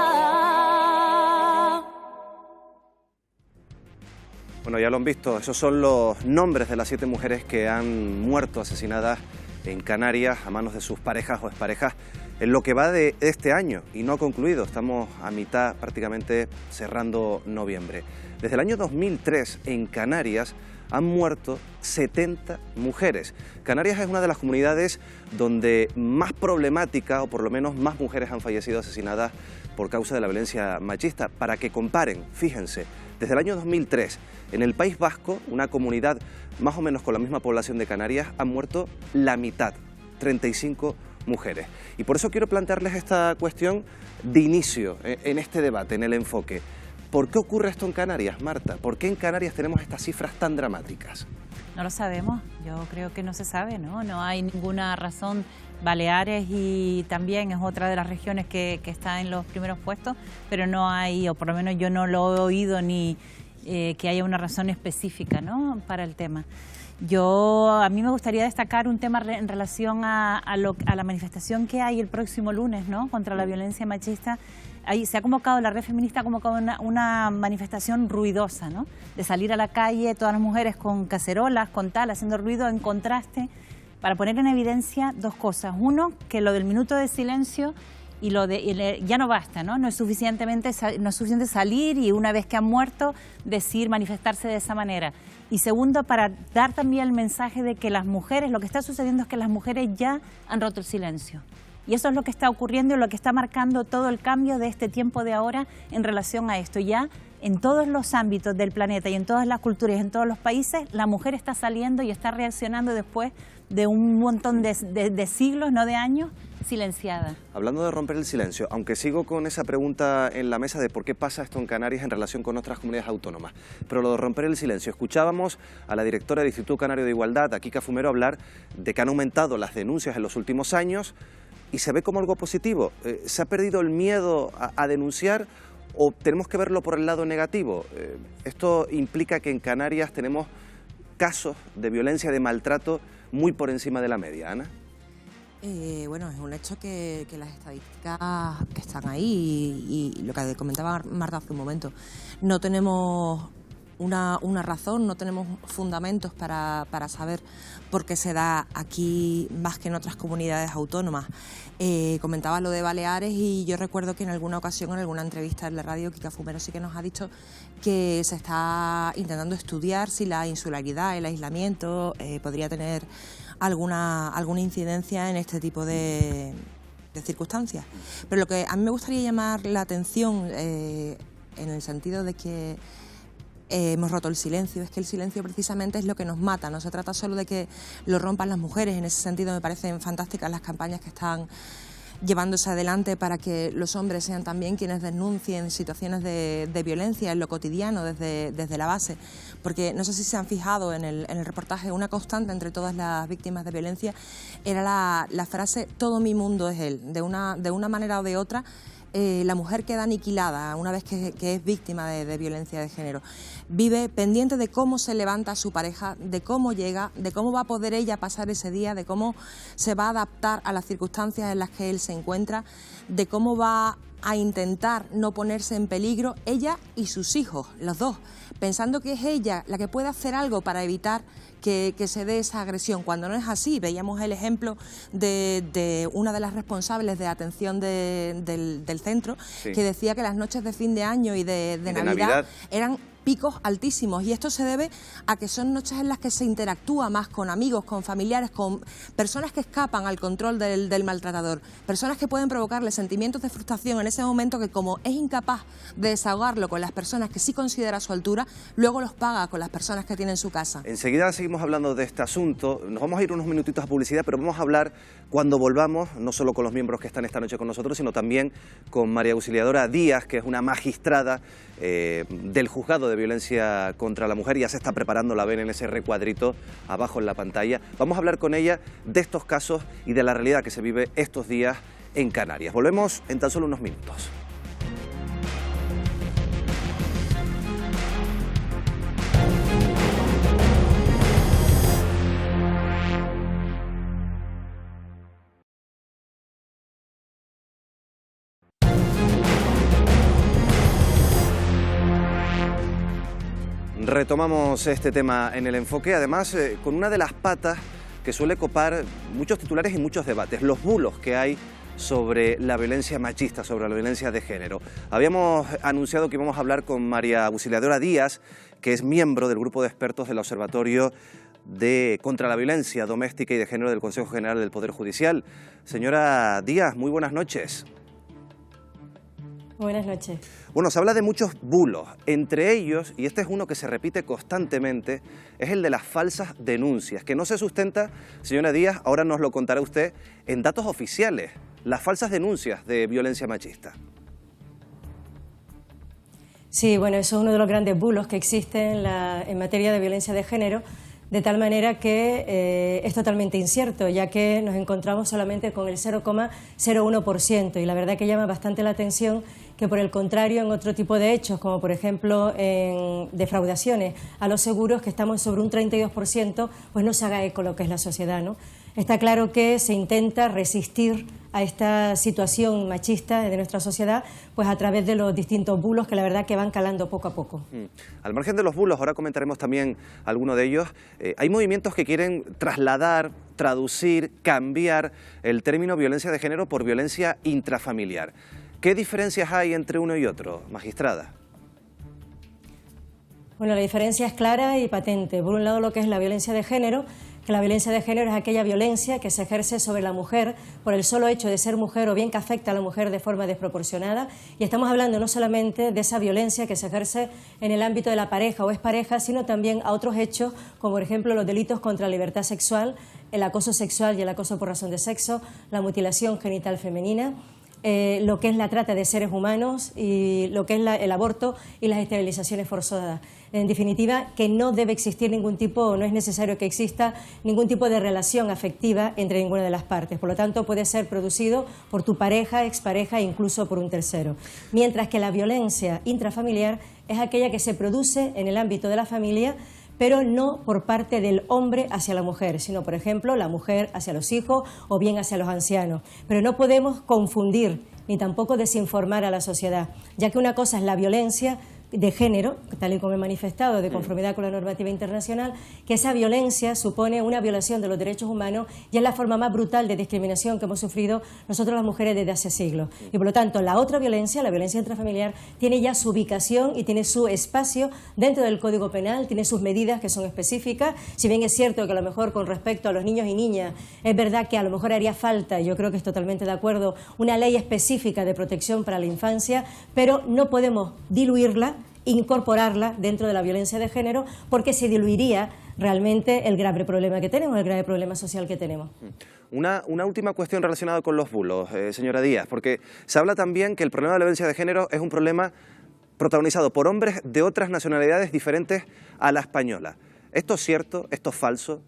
Speaker 4: Bueno, ya lo han visto, esos son los nombres de las 7 mujeres que han muerto asesinadas en Canarias a manos de sus parejas o exparejas en lo que va de este año y no ha concluido. Estamos a mitad, prácticamente cerrando noviembre. Desde el año 2003 en Canarias han muerto 70 mujeres. Canarias es una de las comunidades donde más problemática, o por lo menos más mujeres han fallecido asesinadas por causa de la violencia machista. Para que comparen, fíjense, desde el año 2003, en el País Vasco, una comunidad más o menos con la misma población de Canarias, han muerto la mitad, 35 mujeres. Y por eso quiero plantearles esta cuestión de inicio en este debate, en el enfoque. ¿Por qué ocurre esto en Canarias, Marta? ¿Por qué en Canarias tenemos estas cifras tan dramáticas?
Speaker 9: No lo sabemos, yo creo que no se sabe, ¿no? No hay ninguna razón. Baleares y también es otra de las regiones que está en los primeros puestos, pero no hay, o por lo menos yo no lo he oído ni que haya una razón específica, ¿no?, para el tema. A mí me gustaría destacar un tema en relación a la manifestación que hay el próximo lunes, ¿no?, contra la violencia machista. Ahí se ha convocado, la Red Feminista ha convocado una manifestación ruidosa, ¿no?, de salir a la calle, todas las mujeres con cacerolas, con tal, haciendo ruido en contraste, para poner en evidencia 2 cosas. Uno, que lo del minuto de silencio y ya no basta, ¿no? No es suficiente salir y una vez que han muerto decir, manifestarse de esa manera. Y segundo, para dar también el mensaje de que las mujeres, lo que está sucediendo es que las mujeres ya han roto el silencio. Y eso es lo que está ocurriendo y lo que está marcando todo el cambio de este tiempo de ahora en relación a esto. Ya en todos los ámbitos del planeta y en todas las culturas y en todos los países, la mujer está saliendo y está reaccionando después de un montón de siglos, no de años, silenciada.
Speaker 4: Hablando de romper el silencio, aunque sigo con esa pregunta en la mesa de por qué pasa esto en Canarias en relación con otras comunidades autónomas, pero lo de romper el silencio, escuchábamos a la directora del Instituto Canario de Igualdad, a Kika Fumero, hablar de que han aumentado las denuncias en los últimos años y se ve como algo positivo. ¿Se ha perdido el miedo a denunciar o tenemos que verlo por el lado negativo? Esto implica que en Canarias tenemos casos de violencia, de maltrato muy por encima de la media, Ana.
Speaker 7: Bueno, es un hecho que las estadísticas que están ahí y lo que comentaba Marta hace un momento, no tenemos una razón, no tenemos fundamentos para saber por qué se da aquí más que en otras comunidades autónomas. Comentaba lo de Baleares y yo recuerdo que en alguna ocasión, en alguna entrevista en la radio, Kika Fumero sí que nos ha dicho que se está intentando estudiar si la insularidad, el aislamiento podría tener alguna incidencia en este tipo de circunstancias. Pero lo que a mí me gustaría llamar la atención en el sentido de que hemos roto el silencio, es que el silencio precisamente es lo que nos mata, no se trata solo de que lo rompan las mujeres. En ese sentido me parecen fantásticas las campañas que están llevándose adelante para que los hombres sean también quienes denuncien situaciones de violencia en lo cotidiano desde la base, porque no sé si se han fijado en el reportaje, una constante entre todas las víctimas de violencia era la frase "todo mi mundo es él". De una manera o de otra la mujer queda aniquilada una vez que es víctima de violencia de género. Vive pendiente de cómo se levanta su pareja, de cómo llega, de cómo va a poder ella pasar ese día, de cómo se va a adaptar a las circunstancias en las que él se encuentra, de cómo va a intentar no ponerse en peligro ella y sus hijos, los dos, pensando que es ella la que puede hacer algo para evitar que se dé esa agresión, cuando no es así. Veíamos el ejemplo de una de las responsables de atención del centro, sí, que decía que las noches de fin de año y de Navidad eran picos altísimos, y esto se debe a que son noches en las que se interactúa más con amigos, con familiares, con personas que escapan al control del maltratador, personas que pueden provocarle sentimientos de frustración en ese momento, que como es incapaz de desahogarlo con las personas que sí considera a su altura, luego los paga con las personas que tiene en su casa.
Speaker 4: Enseguida seguimos hablando de este asunto, nos vamos a ir unos minutitos a publicidad, pero vamos a hablar cuando volvamos, no solo con los miembros que están esta noche con nosotros, sino también con María Auxiliadora Díaz, que es una magistrada del juzgado de violencia contra la mujer. Ya se está preparando, la ven en ese recuadrito abajo en la pantalla. Vamos a hablar con ella de estos casos y de la realidad que se vive estos días en Canarias. Volvemos en tan solo unos minutos. Retomamos este tema en el enfoque, además con una de las patas que suele copar muchos titulares y muchos debates, los bulos que hay sobre la violencia machista, sobre la violencia de género. Habíamos anunciado que íbamos a hablar con María Auxiliadora Díaz, que es miembro del grupo de expertos del Observatorio contra la Violencia Doméstica y de Género del Consejo General del Poder Judicial. Señora Díaz, muy buenas noches.
Speaker 10: Buenas noches.
Speaker 4: Bueno, se habla de muchos bulos, entre ellos, y este es uno que se repite constantemente, es el de las falsas denuncias, que no se sustenta, señora Díaz, ahora nos lo contará usted, en datos oficiales, las falsas denuncias de violencia machista.
Speaker 10: Sí, bueno, eso es uno de los grandes bulos que existen en materia de violencia de género, de tal manera que es totalmente incierto, ya que nos encontramos solamente con el 0,01%, y la verdad que llama bastante la atención que, por el contrario, en otro tipo de hechos, como por ejemplo en defraudaciones a los seguros, que estamos sobre un 32%, pues no se haga eco lo que es la sociedad, ¿no? Está claro que se intenta resistir a esta situación machista de nuestra sociedad, pues a través de los distintos bulos que la verdad que van calando poco a poco.
Speaker 4: Al margen de los bulos, ahora comentaremos también alguno de ellos, hay movimientos que quieren trasladar, traducir, cambiar el término violencia de género por violencia intrafamiliar. ¿Qué diferencias hay entre uno y otro, magistrada?
Speaker 10: Bueno, la diferencia es clara y patente. Por un lado, lo que es la violencia de género, que la violencia de género es aquella violencia que se ejerce sobre la mujer por el solo hecho de ser mujer, o bien que afecta a la mujer de forma desproporcionada. Y estamos hablando no solamente de esa violencia que se ejerce en el ámbito de la pareja o expareja, sino también a otros hechos, como por ejemplo los delitos contra la libertad sexual, el acoso sexual y el acoso por razón de sexo, la mutilación genital femenina, lo que es la trata de seres humanos y lo que es el aborto y las esterilizaciones forzadas. En definitiva, que no debe existir ningún tipo, no es necesario que exista ningún tipo de relación afectiva entre ninguna de las partes. Por lo tanto, puede ser producido por tu pareja, expareja e incluso por un tercero. Mientras que la violencia intrafamiliar es aquella que se produce en el ámbito de la familia, pero no por parte del hombre hacia la mujer, sino, por ejemplo, la mujer hacia los hijos o bien hacia los ancianos. Pero no podemos confundir ni tampoco desinformar a la sociedad, ya que una cosa es la violencia de género, tal y como he manifestado, de conformidad con la normativa internacional, que esa violencia supone una violación de los derechos humanos y es la forma más brutal de discriminación que hemos sufrido nosotros las mujeres desde hace siglos. Y por lo tanto, la otra violencia, la violencia intrafamiliar, tiene ya su ubicación y tiene su espacio dentro del Código Penal, tiene sus medidas que son específicas. Si bien es cierto que a lo mejor con respecto a los niños y niñas, es verdad que a lo mejor haría falta, y yo creo que es totalmente de acuerdo, una ley específica de protección para la infancia, pero no podemos diluirla, incorporarla dentro de la violencia de género, porque se diluiría realmente el grave problema que tenemos, el grave problema social que tenemos.
Speaker 4: Una última cuestión relacionada con los bulos, señora Díaz, porque se habla también que el problema de la violencia de género es un problema protagonizado por hombres de otras nacionalidades diferentes a la española. ¿Esto es cierto? ¿Esto es falso?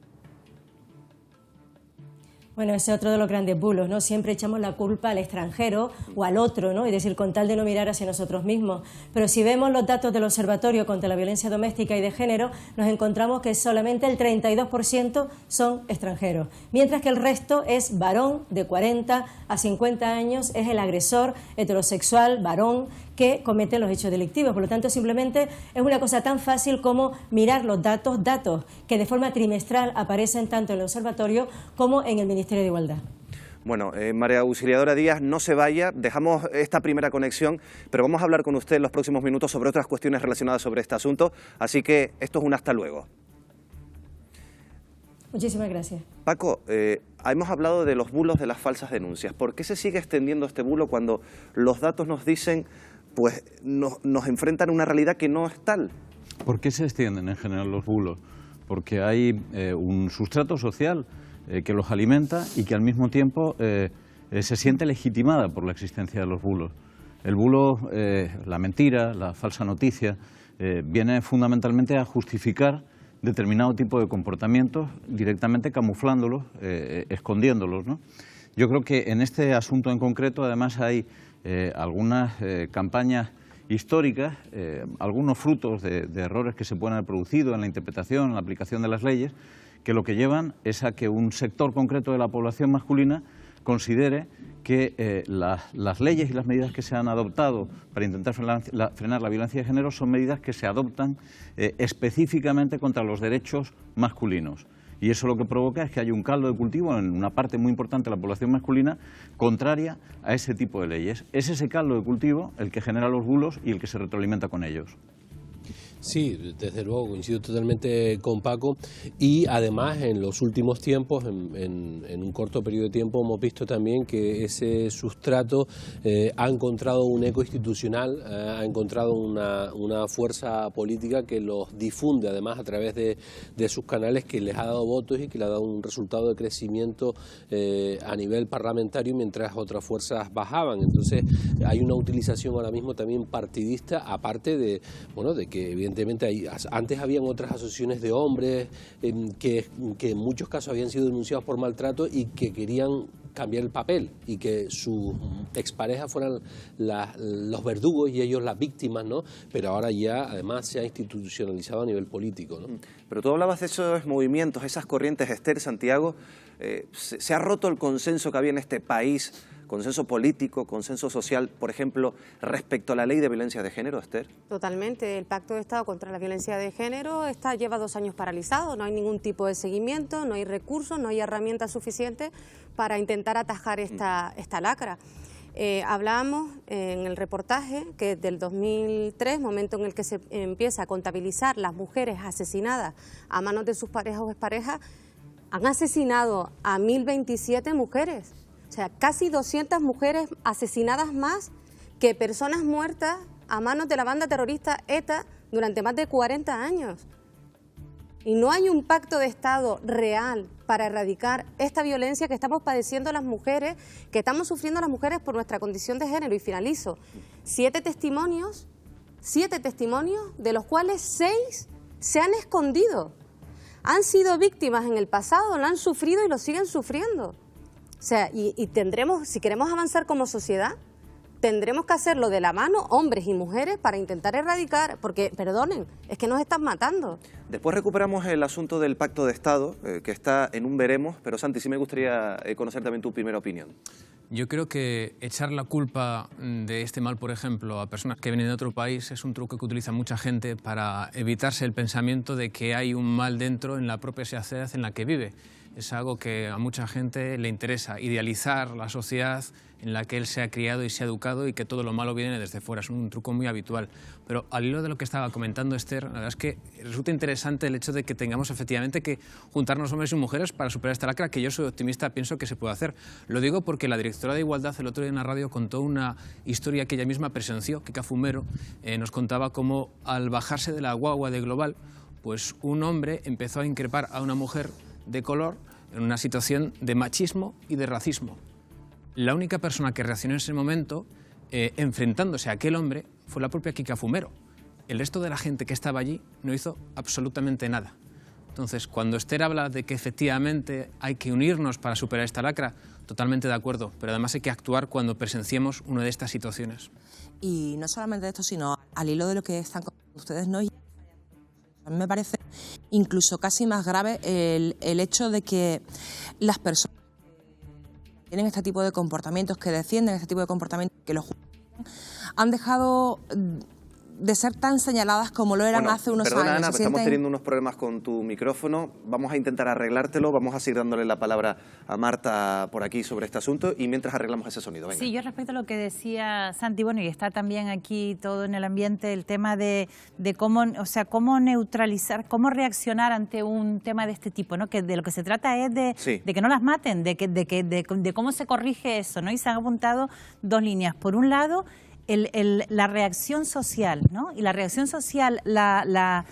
Speaker 10: Bueno, ese es otro de los grandes bulos, ¿no? Siempre echamos la culpa al extranjero o al otro, ¿no? Es decir, con tal de no mirar hacia nosotros mismos. Pero si vemos los datos del Observatorio contra la Violencia Doméstica y de Género, nos encontramos que solamente el 32% son extranjeros, mientras que el resto es varón de 40 a 50 años, es el agresor heterosexual, varón, que comete los hechos delictivos. Por lo tanto, simplemente es una cosa tan fácil como mirar los datos que de forma trimestral aparecen tanto en el Observatorio como en el Ministerio de Igualdad.
Speaker 4: Bueno, María Auxiliadora Díaz, no se vaya, dejamos esta primera conexión, pero vamos a hablar con usted en los próximos minutos sobre otras cuestiones relacionadas sobre este asunto, así que esto es un hasta luego.
Speaker 10: Muchísimas gracias.
Speaker 4: Paco, hemos hablado de los bulos de las falsas denuncias. ¿Por qué se sigue extendiendo este bulo cuando los datos nos dicen, pues nos enfrentan a una realidad que no es tal?
Speaker 12: ¿Por qué se extienden en general los bulos? Porque hay un sustrato social que los alimenta y que al mismo tiempo se siente legitimada por la existencia de los bulos. El bulo, la mentira, la falsa noticia, viene fundamentalmente a justificar determinado tipo de comportamientos, directamente camuflándolos, escondiéndolos, ¿no? Yo creo que en este asunto en concreto, además, hay algunas campañas históricas, algunos frutos de errores que se pueden haber producido en la interpretación, en la aplicación de las leyes, que lo que llevan es a que un sector concreto de la población masculina considere que las leyes y las medidas que se han adoptado para intentar frenar la violencia de género son medidas que se adoptan específicamente contra los derechos masculinos. Y eso lo que provoca es que hay un caldo de cultivo en una parte muy importante de la población masculina contraria a ese tipo de leyes. Es ese caldo de cultivo el que genera los bulos y el que se retroalimenta con ellos.
Speaker 17: Sí, desde luego, coincido totalmente con Paco, y además en los últimos tiempos, en un corto periodo de tiempo, hemos visto también que ese sustrato ha encontrado un eco institucional, ha encontrado una fuerza política que los difunde además a través de sus canales, que les ha dado votos y que le ha dado un resultado de crecimiento a nivel parlamentario mientras otras fuerzas bajaban. Entonces hay una utilización ahora mismo también partidista, aparte de, bueno, de que evidentemente antes habían otras asociaciones de hombres que en muchos casos habían sido denunciados por maltrato y que querían cambiar el papel y que sus exparejas fueran los verdugos y ellos las víctimas, ¿no? Pero ahora ya además se ha institucionalizado a nivel político, ¿no?
Speaker 4: Pero tú hablabas de esos movimientos, esas corrientes, Esther, Santiago, se ha roto el consenso que había en este país, consenso político, consenso social, por ejemplo, respecto a la ley de violencia de género, Esther.
Speaker 19: Totalmente. El Pacto de Estado contra la Violencia de Género lleva 2 años paralizado, no hay ningún tipo de seguimiento, no hay recursos, no hay herramientas suficientes para intentar atajar esta lacra. Hablábamos en el reportaje que desde el 2003, momento en el que se empieza a contabilizar las mujeres asesinadas a manos de sus parejas o exparejas, han asesinado a 1.027 mujeres. O sea, casi 200 mujeres asesinadas más que personas muertas a manos de la banda terrorista ETA durante más de 40 años. Y no hay un pacto de Estado real para erradicar esta violencia que estamos padeciendo las mujeres, que estamos sufriendo las mujeres por nuestra condición de género. Y finalizo. 7 testimonios, de los cuales 6 se han escondido. Han sido víctimas en el pasado, lo han sufrido y lo siguen sufriendo. O sea, y tendremos, si queremos avanzar como sociedad, tendremos que hacerlo de la mano, hombres y mujeres, para intentar erradicar, porque, perdonen, es que nos están matando.
Speaker 4: Después recuperamos el asunto del Pacto de Estado, que está en un veremos, pero Santi, sí me gustaría conocer también tu primera opinión.
Speaker 20: Yo creo que echar la culpa de este mal, por ejemplo, a personas que vienen de otro país es un truco que utiliza mucha gente para evitarse el pensamiento de que hay un mal dentro en la propia sociedad en la que vive. Es algo que a mucha gente le interesa, idealizar la sociedad en la que él se ha criado y se ha educado y que todo lo malo viene desde fuera. Es un truco muy habitual. Pero al hilo de lo que estaba comentando Esther, la verdad es que resulta interesante el hecho de que tengamos efectivamente que juntarnos hombres y mujeres para superar esta lacra, que yo soy optimista, pienso que se puede hacer. Lo digo porque la directora de Igualdad el otro día en la radio contó una historia que ella misma presenció, Kika Fumero, nos contaba cómo al bajarse de la guagua de Global, pues un hombre empezó a increpar a una mujer de color en una situación de machismo y de racismo. La única persona que reaccionó en ese momento, enfrentándose a aquel hombre, fue la propia Kika Fumero. El resto de la gente que estaba allí no hizo absolutamente nada. Entonces, cuando Esther habla de que efectivamente hay que unirnos para superar esta lacra, totalmente de acuerdo, pero además hay que actuar cuando presenciemos una de estas situaciones.
Speaker 7: Y no solamente esto, sino al hilo de lo que están contando ustedes, ¿no? A mí me parece incluso casi más grave el hecho de que las personas que tienen este tipo de comportamientos, que defienden este tipo de comportamientos, que los justifican, han dejado de ser tan señaladas como lo eran hace unos
Speaker 4: perdona,
Speaker 7: años.
Speaker 4: Ana, estamos teniendo unos problemas con tu micrófono. Vamos a intentar arreglártelo. Vamos a seguir dándole la palabra a Marta por aquí sobre este asunto y mientras arreglamos ese sonido. Venga.
Speaker 9: Sí, yo respecto a lo que decía Santi, bueno, y está también aquí todo en el ambiente, el tema de cómo, o sea, cómo neutralizar, cómo reaccionar ante un tema de este tipo, ¿no? Que de lo que se trata es de que no las maten, de cómo se corrige eso, ¿no? Y se han apuntado dos líneas. Por un lado, la reacción social, ¿no? Y la reacción social, la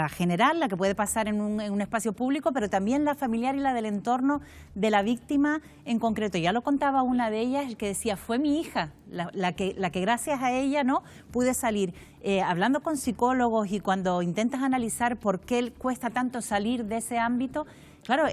Speaker 9: general, la que puede pasar en un espacio público, pero también la familiar y la del entorno de la víctima en concreto. Ya lo contaba una de ellas, que decía, fue mi hija, la que gracias a ella, ¿no?, pude salir. Hablando con psicólogos y cuando intentas analizar por qué cuesta tanto salir de ese ámbito, claro,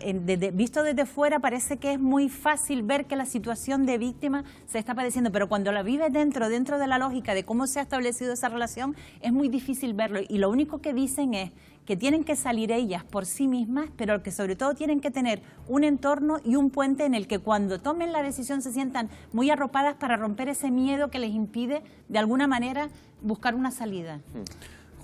Speaker 9: visto desde fuera parece que es muy fácil ver que la situación de víctima se está padeciendo, pero cuando la vives dentro de la lógica de cómo se ha establecido esa relación, es muy difícil verlo. Y lo único que dicen es que tienen que salir ellas por sí mismas, pero que sobre todo tienen que tener un entorno y un puente en el que cuando tomen la decisión se sientan muy arropadas para romper ese miedo que les impide, de alguna manera, buscar una salida.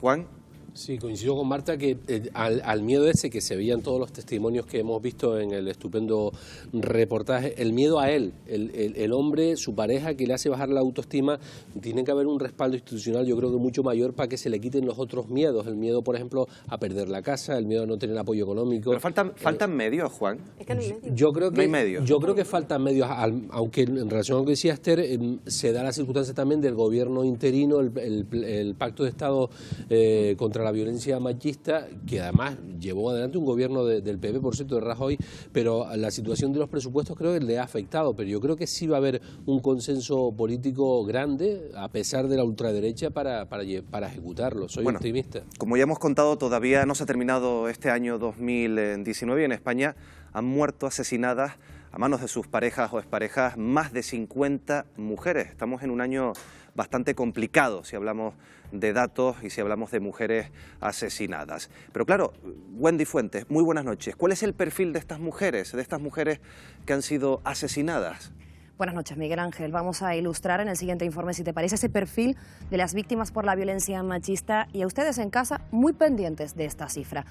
Speaker 4: Juan.
Speaker 17: Sí, coincido con Marta que al miedo ese que se veía en todos los testimonios que hemos visto en el estupendo reportaje, el miedo a él, el hombre, su pareja, que le hace bajar la autoestima, tiene que haber un respaldo institucional, yo creo que mucho mayor, para que se le quiten los otros miedos, el miedo, por ejemplo, a perder la casa, el miedo a no tener apoyo económico.
Speaker 4: Pero faltan medios, Juan.
Speaker 19: Es que no hay medios.
Speaker 17: Yo creo que,
Speaker 4: no hay medios.
Speaker 17: Yo creo que faltan medios, aunque en relación a lo que decía Esther, se da la circunstancia también del gobierno interino, el Pacto de Estado contra la violencia machista, que además llevó adelante un gobierno del PP, por cierto, de Rajoy, pero la situación de los presupuestos creo que le ha afectado, pero yo creo que sí va a haber un consenso político grande, a pesar de la ultraderecha, para ejecutarlo. Soy optimista.
Speaker 4: Como ya hemos contado, todavía no se ha terminado este año 2019 y en España han muerto asesinadas a manos de sus parejas o exparejas más de 50 mujeres. Estamos en un año bastante complicado si hablamos de datos y si hablamos de mujeres asesinadas. Pero claro, Wendy Fuentes, muy buenas noches. ¿Cuál es el perfil de estas mujeres que han sido asesinadas?
Speaker 21: Buenas noches, Miguel Ángel. Vamos a ilustrar en el siguiente informe, si te parece, ese perfil de las víctimas por la violencia machista y a ustedes en casa muy pendientes de esta cifra.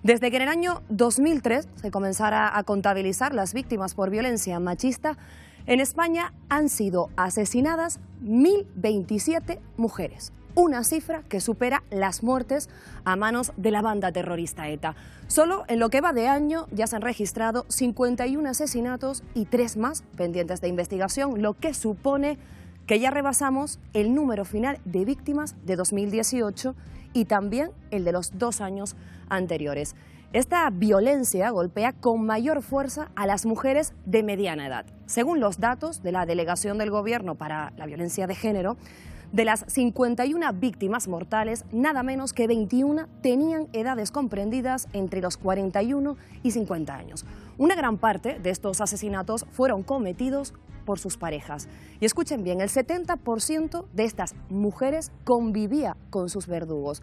Speaker 21: Desde que en el año 2003 se comenzara a contabilizar las víctimas por violencia machista, en España han sido asesinadas 1.027 mujeres. Una cifra que supera las muertes a manos de la banda terrorista ETA. Solo en lo que va de año ya se han registrado 51 asesinatos y 3 más pendientes de investigación, lo que supone que ya rebasamos el número final de víctimas de 2018 y también el de los 2 años anteriores. Esta violencia golpea con mayor fuerza a las mujeres de mediana edad. Según los datos de la Delegación del Gobierno para la Violencia de Género, De las 51 víctimas mortales, nada menos que 21 tenían edades comprendidas entre los 41 y 50 años. Una gran parte de estos asesinatos fueron cometidos por sus parejas. Y escuchen bien, el 70% de estas mujeres convivía con sus verdugos,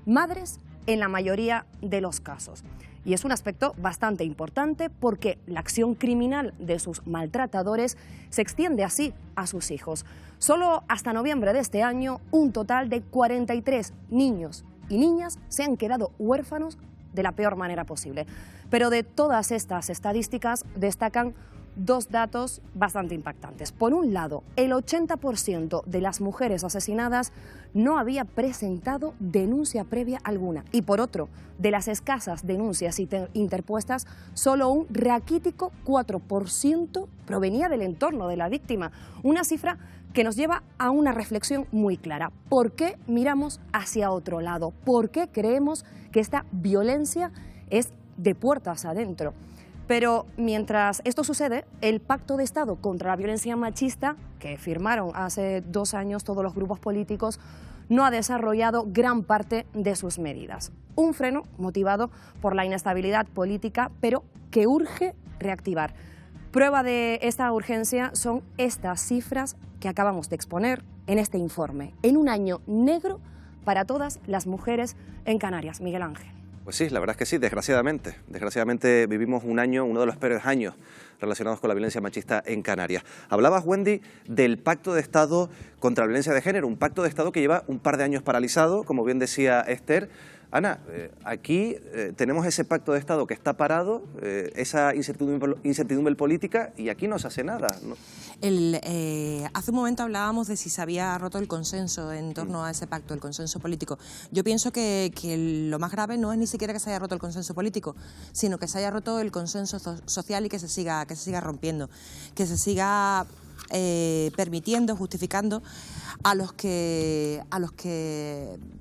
Speaker 21: madres en la mayoría de los casos. Y es un aspecto bastante importante porque la acción criminal de sus maltratadores se extiende así a sus hijos. Solo hasta noviembre de este año, un total de 43 niños y niñas se han quedado huérfanos de la peor manera posible. Pero de todas estas estadísticas destacan dos datos bastante impactantes. Por un lado, el 80% de las mujeres asesinadas no había presentado denuncia previa alguna. Y por otro, de las escasas denuncias interpuestas, solo un raquítico 4% provenía del entorno de la víctima. Una cifra que nos lleva a una reflexión muy clara. ¿Por qué miramos hacia otro lado? ¿Por qué creemos que esta violencia es de puertas adentro? Pero mientras esto sucede, el Pacto de Estado contra la Violencia Machista, que firmaron hace 2 años todos los grupos políticos, no ha desarrollado gran parte de sus medidas. Un freno motivado por la inestabilidad política, pero que urge reactivar. Prueba de esta urgencia son estas cifras que acabamos de exponer en este informe, en un año negro para todas las mujeres en Canarias. Miguel Ángel.
Speaker 4: Pues sí, la verdad es que sí, desgraciadamente. Desgraciadamente vivimos un año, uno de los peores años relacionados con la violencia machista en Canarias. Hablabas, Wendy, del Pacto de Estado contra la Violencia de Género, un Pacto de Estado que lleva un par de años paralizado, como bien decía Esther. Ana, aquí tenemos ese Pacto de Estado que está parado, esa incertidumbre política, y aquí no se hace nada, ¿no?
Speaker 7: Hace un momento hablábamos de si se había roto el consenso en torno a ese pacto, el consenso político. Yo pienso que lo más grave no es ni siquiera que se haya roto el consenso político, sino que se haya roto el consenso social y que se siga rompiendo, que se siga permitiendo, justificando a los que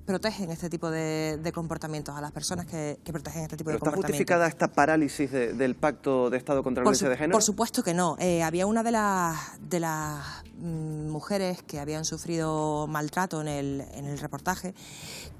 Speaker 7: protegen este tipo de comportamientos, a las personas que protegen este tipo de comportamientos.
Speaker 4: ¿Está justificada esta parálisis del Pacto de Estado contra la Violencia de Género?
Speaker 7: Por supuesto que no. Había una de las mujeres que habían sufrido maltrato en el reportaje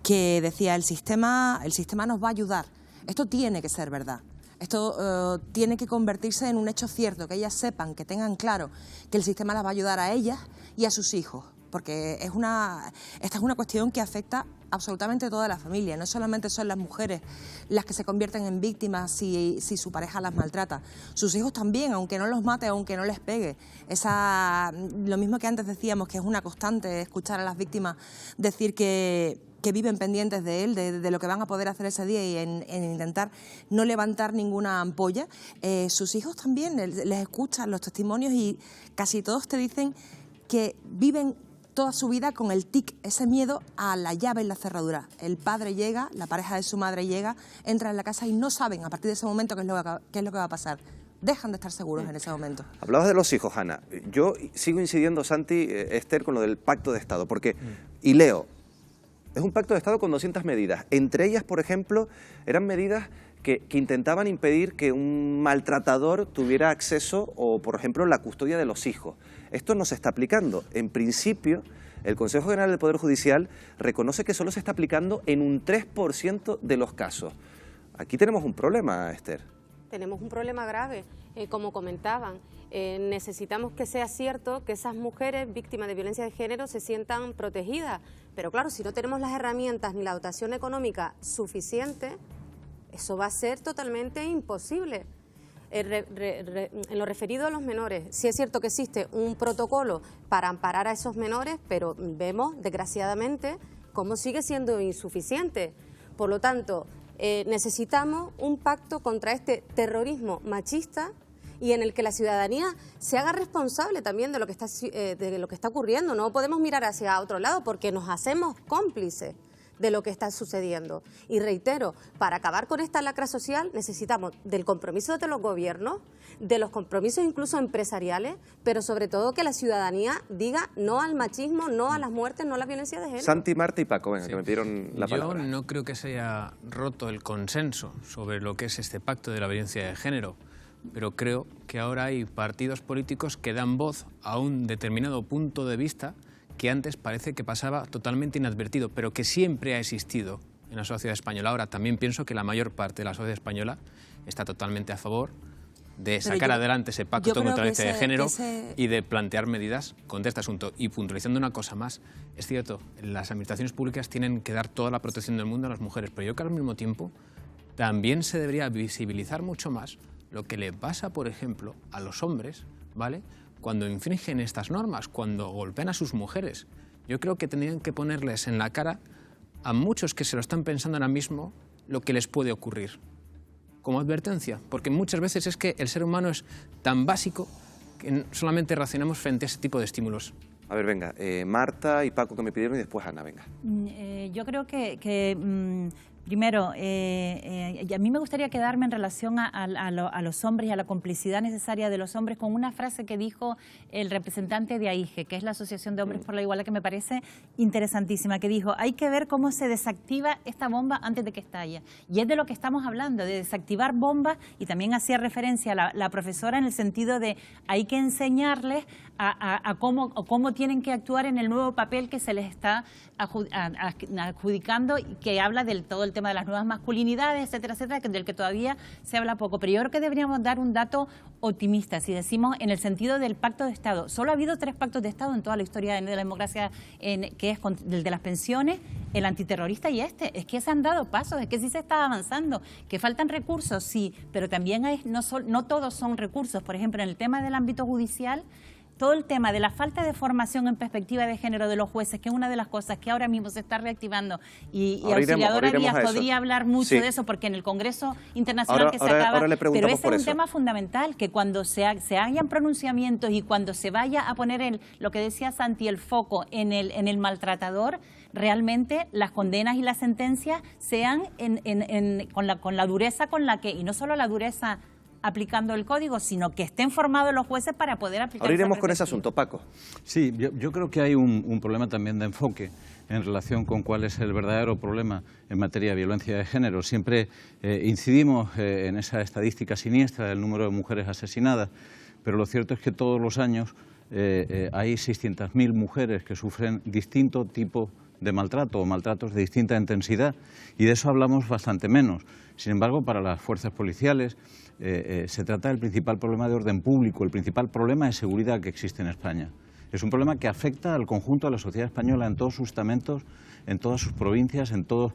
Speaker 7: que decía: el sistema nos va a ayudar. Esto tiene que ser verdad. Esto tiene que convertirse en un hecho cierto, que ellas sepan, que tengan claro que el sistema las va a ayudar a ellas y a sus hijos, porque esta es una cuestión que afecta absolutamente a toda la familia. No solamente son las mujeres las que se convierten en víctimas si su pareja las maltrata. Sus hijos también, aunque no los mate, aunque no les pegue. Lo mismo que antes decíamos, que es una constante escuchar a las víctimas decir que viven pendientes de él, de lo que van a poder hacer ese día y en intentar no levantar ninguna ampolla. Sus hijos también les escuchan los testimonios y casi todos te dicen que viven toda su vida con el tic, ese miedo a la llave en la cerradura. El padre llega, la pareja de su madre llega, entra en la casa y no saben a partir de ese momento qué es lo que va a pasar. Dejan de estar seguros en ese momento.
Speaker 4: Hablabas de los hijos, Ana. Yo sigo incidiendo, Santi, Esther, con lo del Pacto de Estado, porque, y leo, es un pacto de Estado con 200 medidas. Entre ellas, por ejemplo, eran medidas que intentaban impedir que un maltratador tuviera acceso o, por ejemplo, la custodia de los hijos. Esto no se está aplicando. En principio, el Consejo General del Poder Judicial reconoce que solo se está aplicando en un 3% de los casos. Aquí tenemos un problema, Esther.
Speaker 19: Tenemos un problema grave, como comentaban. Necesitamos que sea cierto que esas mujeres víctimas de violencia de género se sientan protegidas. Pero claro, si no tenemos las herramientas ni la dotación económica suficiente, eso va a ser totalmente imposible. En lo referido a los menores, sí es cierto que existe un protocolo para amparar a esos menores, pero vemos, desgraciadamente, cómo sigue siendo insuficiente. Por lo tanto, necesitamos un pacto contra este terrorismo machista y en el que la ciudadanía se haga responsable también de lo que está ocurriendo. No podemos mirar hacia otro lado porque nos hacemos cómplices de lo que está sucediendo. Y reitero, para acabar con esta lacra social necesitamos del compromiso de los gobiernos, de los compromisos incluso empresariales, pero sobre todo que la ciudadanía diga no al machismo, no a las muertes, no a la violencia de género.
Speaker 4: Santi, Marta y Paco, venga, que me pidieron la palabra.
Speaker 20: Yo no creo que se haya roto el consenso sobre lo que es este pacto de la violencia de género, pero creo que ahora hay partidos políticos que dan voz a un determinado punto de vista que antes parece que pasaba totalmente inadvertido, pero que siempre ha existido en la sociedad española. Ahora, también pienso que la mayor parte de la sociedad española está totalmente a favor de sacar adelante ese pacto contra la violencia de género y de plantear medidas contra este asunto. Y puntualizando una cosa más, es cierto, las administraciones públicas tienen que dar toda la protección del mundo a las mujeres, pero yo creo que al mismo tiempo también se debería visibilizar mucho más lo que le pasa, por ejemplo, a los hombres, ¿vale?, cuando infringen estas normas, cuando golpean a sus mujeres. Yo creo que tendrían que ponerles en la cara a muchos que se lo están pensando ahora mismo lo que les puede ocurrir, como advertencia, porque muchas veces es que el ser humano es tan básico que solamente reaccionamos frente a ese tipo de estímulos.
Speaker 4: A ver, venga, Marta y Paco que me pidieron y después Ana, venga.
Speaker 9: Yo creo que primero, a mí me gustaría quedarme en relación a los hombres y a la complicidad necesaria de los hombres con una frase que dijo el representante de AIGE, que es la Asociación de Hombres por la Igualdad, que me parece interesantísima, que dijo, hay que ver cómo se desactiva esta bomba antes de que estalle. Y es de lo que estamos hablando, de desactivar bombas, y también hacía referencia a la profesora en el sentido de hay que enseñarles a cómo tienen que actuar en el nuevo papel que se les está adjudicando, y que habla del todo el tema de las nuevas masculinidades, etcétera, etcétera, del que todavía se habla poco. Pero yo creo que deberíamos dar un dato optimista, si decimos en el sentido del pacto de Estado. Solo ha habido 3 pactos de Estado en toda la historia de la democracia, que es el de las pensiones, el antiterrorista y este. Es que se han dado pasos, es que sí se está avanzando. Que faltan recursos, sí, pero también no todos son recursos. Por ejemplo, en el tema del ámbito judicial, todo el tema de la falta de formación en perspectiva de género de los jueces, que es una de las cosas que ahora mismo se está reactivando, y Auxiliadora Díaz podría hablar mucho de eso, porque en el Congreso Internacional se acaba, pero ese es un tema fundamental, que cuando se hayan pronunciamientos y cuando se vaya a poner lo que decía Santi, el foco en el maltratador, realmente las condenas y las sentencias sean con la dureza con la que, y no solo la dureza aplicando el código, sino que estén formados los jueces para poder aplicar.
Speaker 4: Ahora iremos con ese asunto, Paco.
Speaker 12: Sí, yo creo que hay un problema también de enfoque en relación con cuál es el verdadero problema en materia de violencia de género. Siempre incidimos en esa estadística siniestra del número de mujeres asesinadas, pero lo cierto es que todos los años hay 600.000 mujeres que sufren distinto tipo de maltrato o maltratos de distinta intensidad, y de eso hablamos bastante menos. Sin embargo, para las fuerzas policiales se trata del principal problema de orden público, el principal problema de seguridad que existe en España. Es un problema que afecta al conjunto de la sociedad española en todos sus estamentos, en todas sus provincias, en todos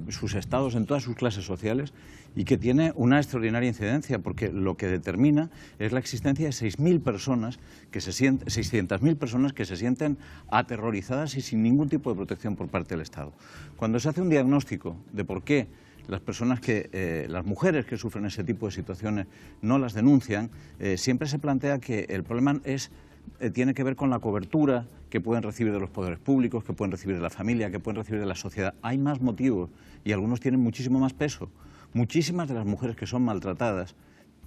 Speaker 12: sus estados, en todas sus clases sociales, y que tiene una extraordinaria incidencia, porque lo que determina es la existencia de 6.000 personas, 600.000 personas que se sienten aterrorizadas y sin ningún tipo de protección por parte del Estado. Cuando se hace un diagnóstico de por qué las mujeres que sufren ese tipo de situaciones no las denuncian, siempre se plantea que el problema tiene que ver con la cobertura que pueden recibir de los poderes públicos, que pueden recibir de la familia, que pueden recibir de la sociedad. Hay más motivos y algunos tienen muchísimo más peso. Muchísimas de las mujeres que son maltratadas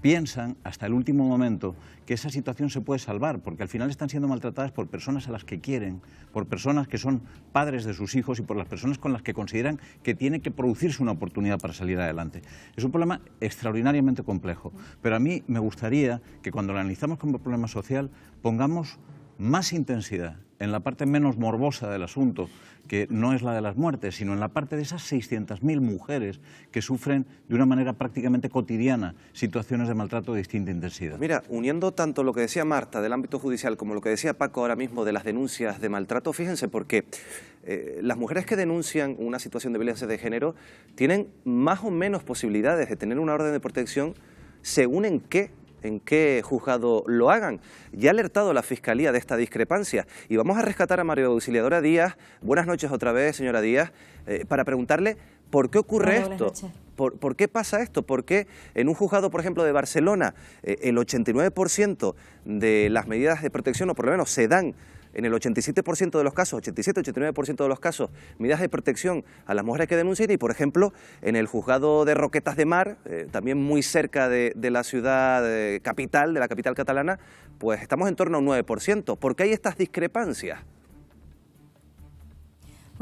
Speaker 12: piensan hasta el último momento que esa situación se puede salvar, porque al final están siendo maltratadas por personas a las que quieren, por personas que son padres de sus hijos y por las personas con las que consideran que tiene que producirse una oportunidad para salir adelante. Es un problema extraordinariamente complejo, pero a mí me gustaría que cuando lo analizamos como problema social pongamos más intensidad en la parte menos morbosa del asunto, que no es la de las muertes, sino en la parte de esas 600.000 mujeres que sufren de una manera prácticamente cotidiana situaciones de maltrato de distinta intensidad.
Speaker 4: Mira, uniendo tanto lo que decía Marta del ámbito judicial como lo que decía Paco ahora mismo de las denuncias de maltrato, fíjense, porque las mujeres que denuncian una situación de violencia de género tienen más o menos posibilidades de tener una orden de protección según en qué juzgado lo hagan. Ya ha alertado la Fiscalía de esta discrepancia y vamos a rescatar a María Auxiliadora Díaz. Buenas noches otra vez, señora Díaz, para preguntarle por qué ocurre esto. ¿Por qué pasa esto? ¿Por qué en un juzgado, por ejemplo, de Barcelona, el 89% de las medidas de protección, o por lo menos se dan en el 87% de los casos, 87-89% de los casos, medidas de protección a las mujeres que denuncian, y por ejemplo en el juzgado de Roquetas de Mar, también muy cerca de la ciudad capital, de la capital catalana, pues estamos en torno a un 9%. ¿Por qué hay estas discrepancias?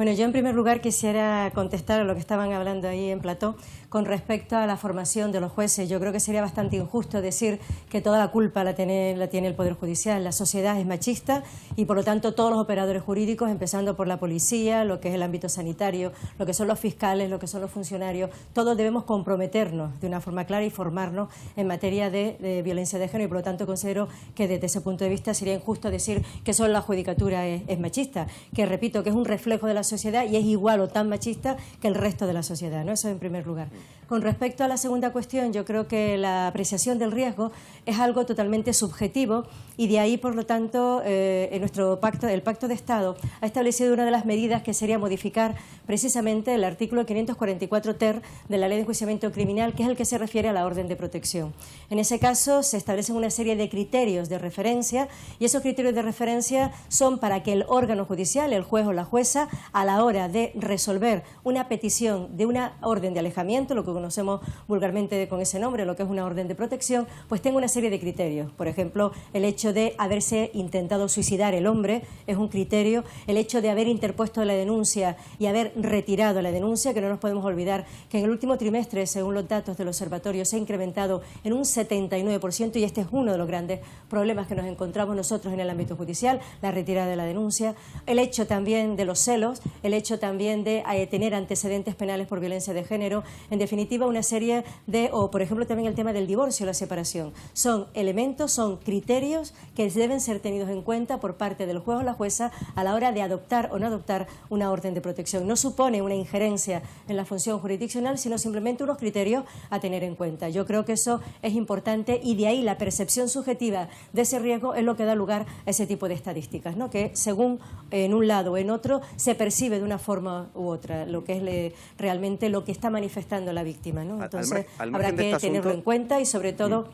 Speaker 10: Bueno, yo en primer lugar quisiera contestar a lo que estaban hablando ahí en plató con respecto a la formación de los jueces. Yo creo que sería bastante injusto decir que toda la culpa la tiene el Poder Judicial. La sociedad es machista y, por lo tanto, todos los operadores jurídicos, empezando por la policía, lo que es el ámbito sanitario, lo que son los fiscales, lo que son los funcionarios, todos debemos comprometernos de una forma clara y formarnos en materia de violencia de género, y por lo tanto considero que desde ese punto de vista sería injusto decir que solo la judicatura es machista, que repito que es un reflejo de la sociedad y es igual o tan machista que el resto de la sociedad, ¿no? Eso en primer lugar. Con respecto a la segunda cuestión, yo creo que la apreciación del riesgo es algo totalmente subjetivo y de ahí, por lo tanto, en nuestro pacto, el Pacto de Estado ha establecido una de las medidas que sería modificar precisamente el artículo 544 ter de la Ley de Enjuiciamiento Criminal, que es el que se refiere a la orden de protección. En ese caso se establecen una serie de criterios de referencia y esos criterios de referencia son para que el órgano judicial, el juez o la jueza, a la hora de resolver una petición de una orden de alejamiento, lo que conocemos vulgarmente con ese nombre, lo que es una orden de protección, pues tenga una serie de criterios. Por ejemplo, el hecho de haberse intentado suicidar el hombre es un criterio, el hecho de haber interpuesto la denuncia y haber retirado la denuncia, que no nos podemos olvidar que en el último trimestre, según los datos del observatorio, se ha incrementado en un 79% y este es uno de los grandes problemas que nos encontramos nosotros en el ámbito judicial, la retirada de la denuncia, el hecho también de los celos, el hecho también de tener antecedentes penales por violencia de género, en definitiva una serie de, o por ejemplo también el tema del divorcio o la separación. Son elementos, son criterios que deben ser tenidos en cuenta por parte del juez o la jueza a la hora de adoptar o no adoptar una orden de protección. No supone una injerencia en la función jurisdiccional, sino simplemente unos criterios a tener en cuenta. Yo creo que eso es importante y de ahí la percepción subjetiva de ese riesgo es lo que da lugar a ese tipo de estadísticas, ¿no? Que según en un lado o en otro se percibe de una forma u otra lo que es realmente lo que está manifestando la víctima, ¿no? Entonces habrá que tenerlo en cuenta y sobre todo...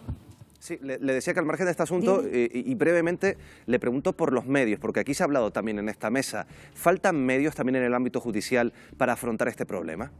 Speaker 4: Sí, le decía que al margen de este asunto, y brevemente le pregunto por los medios, porque aquí se ha hablado también en esta mesa, ¿faltan medios también en el ámbito judicial para afrontar este problema?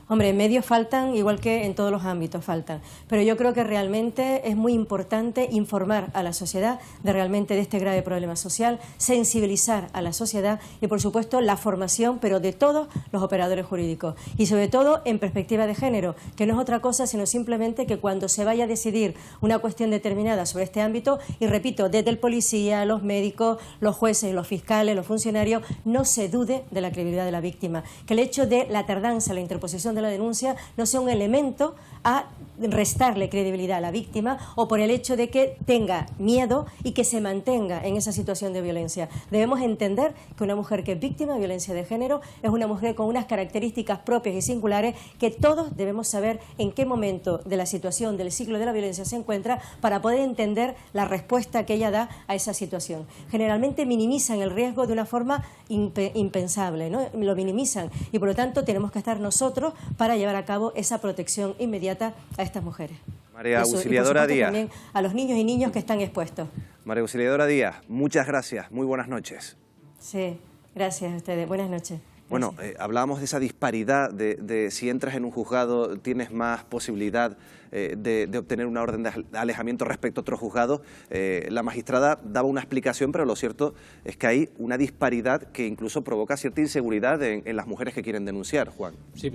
Speaker 10: Hombre, medios faltan, igual que en todos los ámbitos faltan, pero yo creo que realmente es muy importante informar a la sociedad de este grave problema social, sensibilizar a la sociedad y, por supuesto, la formación, pero de todos los operadores jurídicos y, sobre todo, en perspectiva de género, que no es otra cosa sino simplemente que cuando se vaya a decidir una cuestión determinada sobre este ámbito, y repito, desde el policía, los médicos, los jueces, los fiscales, los funcionarios, no se dude de la credibilidad de la víctima, que el hecho de la tardanza, la interposición de la denuncia no sea un elemento a restarle credibilidad a la víctima o por el hecho de que tenga miedo y que se mantenga en esa situación de violencia. Debemos entender que una mujer que es víctima de violencia de género es una mujer con unas características propias y singulares que todos debemos saber en qué momento de la situación, del ciclo de la violencia se encuentra para poder entender la respuesta que ella da a esa situación. Generalmente minimizan el riesgo de una forma impensable, ¿no? Lo minimizan y por lo tanto tenemos que estar nosotros para llevar a cabo esa protección inmediata a estas mujeres.
Speaker 4: María Auxiliadora Díaz.
Speaker 10: También a los niños y niños que están expuestos.
Speaker 4: María Auxiliadora Díaz, muchas gracias, muy buenas noches.
Speaker 10: Sí, gracias a ustedes, buenas noches.
Speaker 4: Bueno, hablábamos de esa disparidad de si entras en un juzgado tienes más posibilidad de obtener una orden de alejamiento respecto a otro juzgado. La magistrada daba una explicación, pero lo cierto es que hay una disparidad que incluso provoca cierta inseguridad en las mujeres que quieren denunciar, Juan.
Speaker 17: Sí,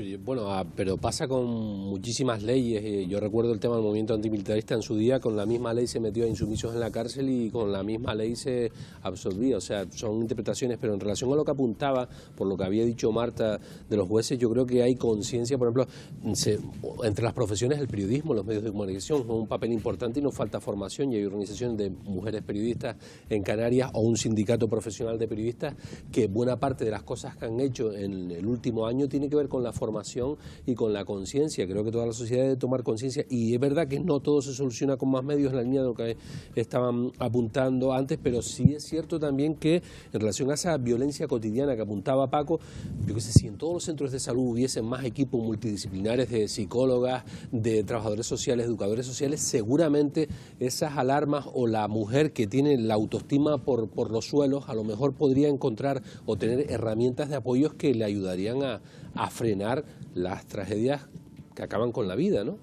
Speaker 17: pero pasa con muchísimas leyes. Yo recuerdo el tema del movimiento antimilitarista en su día, con la misma ley se metió a insumisos en la cárcel y con la misma ley se absolvía. O sea, son interpretaciones, pero en relación a lo que apuntaba, por lo que había dicho Marta de los jueces, yo creo que hay conciencia, por ejemplo, entre las profesiones del periodismo, los medios de comunicación juegan un papel importante y nos falta formación, y hay organizaciones de mujeres periodistas en Canarias o un sindicato profesional de periodistas que buena parte de las cosas que han hecho en el último año tiene que ver con la formación y con la conciencia. Creo que toda la sociedad debe tomar conciencia y es verdad que no todo se soluciona con más medios en la línea de lo que estaban apuntando antes, pero sí es cierto también que en relación a esa violencia cotidiana que apuntaba Paco, yo qué sé, si en todos los centros de salud hubiesen más equipos multidisciplinares de psicólogas, de trabajadores sociales, educadores sociales, seguramente esas alarmas o la mujer que tiene la autoestima por los suelos a lo mejor podría encontrar o tener herramientas de apoyos que le ayudarían a frenar las tragedias que acaban con la vida, ¿no?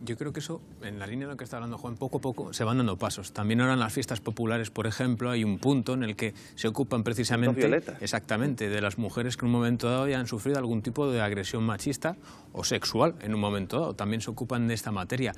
Speaker 20: Yo creo que eso, en la línea de lo que está hablando Juan, poco a poco se van dando pasos. También ahora en las fiestas populares, por ejemplo, hay un punto en el que se ocupan precisamente exactamente de las mujeres que en un momento dado ya han sufrido algún tipo de agresión machista o sexual en un momento dado. También se ocupan de esta materia.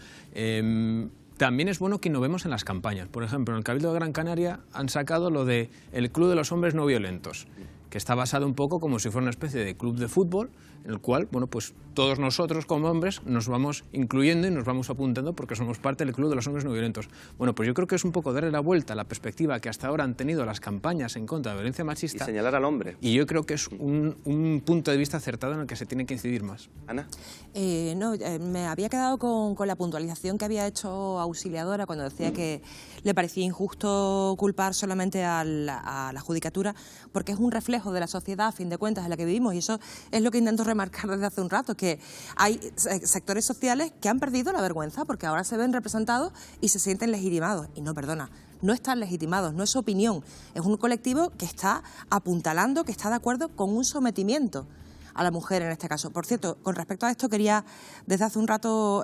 Speaker 20: También es bueno que innovemos en las campañas. Por ejemplo, en el Cabildo de Gran Canaria han sacado lo de el Club de los Hombres No Violentos, que está basado un poco como si fuera una especie de club de fútbol, en el cual, bueno, pues todos nosotros como hombres nos vamos incluyendo y nos vamos apuntando porque somos parte del Club de los Hombres No Violentos. Bueno, pues yo creo que es un poco darle la vuelta a la perspectiva que hasta ahora han tenido las campañas en contra de la violencia machista.
Speaker 4: Y señalar al hombre.
Speaker 20: Y yo creo que es un punto de vista acertado en el que se tiene que incidir más.
Speaker 4: Ana.
Speaker 7: Me había quedado con la puntualización que había hecho Auxiliadora cuando decía que le parecía injusto culpar solamente a la judicatura, porque es un reflejo de la sociedad, a fin de cuentas, en la que vivimos, y eso es lo que intento remarcar desde hace un rato, que hay sectores sociales que han perdido la vergüenza porque ahora se ven representados y se sienten legitimados. Y no, perdona, no están legitimados, no es su opinión, es un colectivo que está apuntalando, que está de acuerdo con un sometimiento a la mujer en este caso. Por cierto, con respecto a esto quería desde hace un rato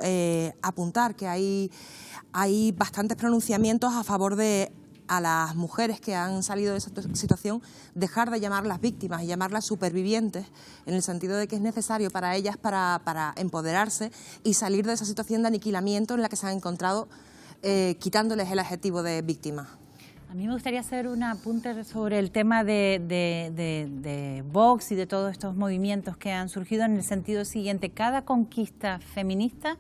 Speaker 7: apuntar que hay bastantes pronunciamientos a favor de a las mujeres que han salido de esa situación dejar de llamarlas víctimas y llamarlas supervivientes, en el sentido de que es necesario para ellas para empoderarse y salir de esa situación de aniquilamiento en la que se han encontrado, quitándoles el adjetivo de víctima.
Speaker 9: A mí me gustaría hacer un apunte sobre el tema de Vox y de todos estos movimientos que han surgido en el sentido siguiente. Cada conquista feminista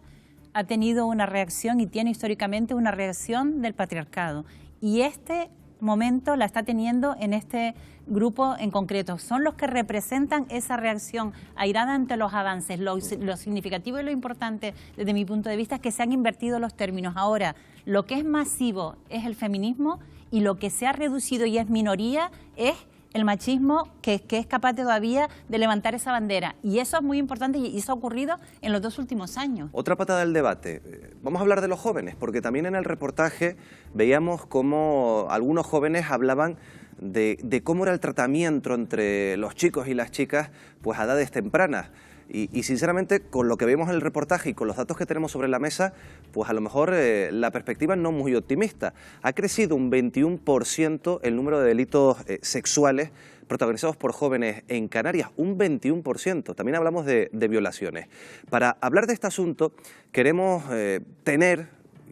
Speaker 9: ha tenido una reacción y tiene históricamente una reacción del patriarcado. Y este momento la está teniendo en este grupo en concreto. Son los que representan esa reacción airada ante los avances. Lo significativo y lo importante desde mi punto de vista es que se han invertido los términos. Ahora, lo que es masivo es el feminismo y lo que se ha reducido y es minoría es el machismo que es capaz todavía de levantar esa bandera. Y eso es muy importante y eso ha ocurrido en los 2 últimos años.
Speaker 4: Otra pata del debate. Vamos a hablar de los jóvenes, porque también en el reportaje veíamos cómo algunos jóvenes hablaban de cómo era el tratamiento entre los chicos y las chicas pues a edades tempranas. Y sinceramente, con lo que vemos en el reportaje y con los datos que tenemos sobre la mesa, pues a lo mejor la perspectiva no es muy optimista. Ha crecido un 21% el número de delitos sexuales protagonizados por jóvenes en Canarias, un 21%. También hablamos de violaciones. Para hablar de este asunto queremos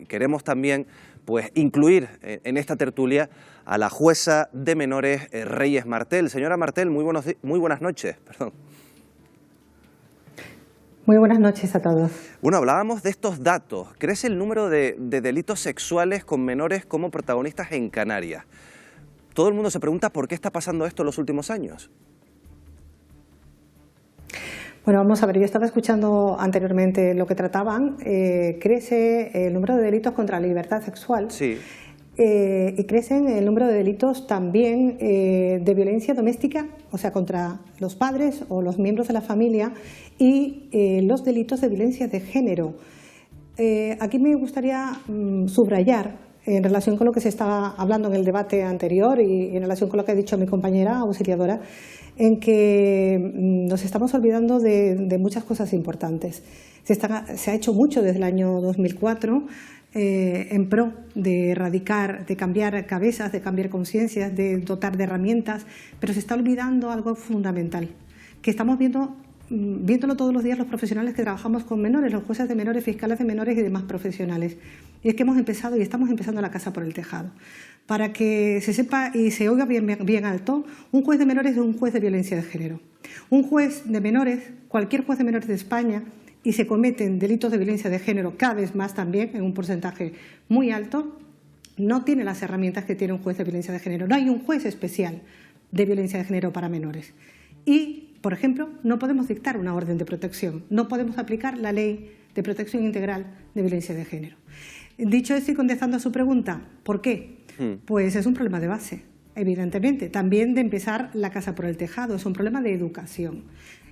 Speaker 4: queremos también pues incluir en esta tertulia a la jueza de menores Reyes Martel. Señora Martel, muy buenas noches. Perdón.
Speaker 2: Muy buenas noches a todos.
Speaker 4: Bueno, hablábamos de estos datos. Crece el número de delitos sexuales con menores como protagonistas en Canarias. Todo el mundo se pregunta por qué está pasando esto en los últimos años.
Speaker 2: Bueno, vamos a ver, yo estaba escuchando anteriormente lo que trataban. Crece el número de delitos contra la libertad sexual.
Speaker 4: Sí.
Speaker 2: Y crecen el número de delitos también de violencia doméstica, o sea, contra los padres o los miembros de la familia, y los delitos de violencia de género. Aquí me gustaría subrayar, en relación con lo que se estaba hablando en el debate anterior y en relación con lo que ha dicho mi compañera Auxiliadora, en que nos estamos olvidando de muchas cosas importantes. Se ha hecho mucho desde el año 2004 en pro de erradicar, de cambiar cabezas, de cambiar conciencias, de dotar de herramientas, pero se está olvidando algo fundamental, que estamos viéndolo todos los días los profesionales que trabajamos con menores, los jueces de menores, fiscales de menores y demás profesionales. Y es que estamos empezando la casa por el tejado. Para que se sepa y se oiga bien alto, un juez de menores es un juez de violencia de género. Un juez de menores, cualquier juez de menores de España, y se cometen delitos de violencia de género cada vez más también, en un porcentaje muy alto, no tiene las herramientas que tiene un juez de violencia de género. No hay un juez especial de violencia de género para menores. Y, por ejemplo, no podemos dictar una orden de protección, no podemos aplicar la ley de protección integral de violencia de género. Dicho esto y contestando a su pregunta, ¿por qué? Pues es un problema de base, evidentemente. También de empezar la casa por el tejado, es un problema de educación.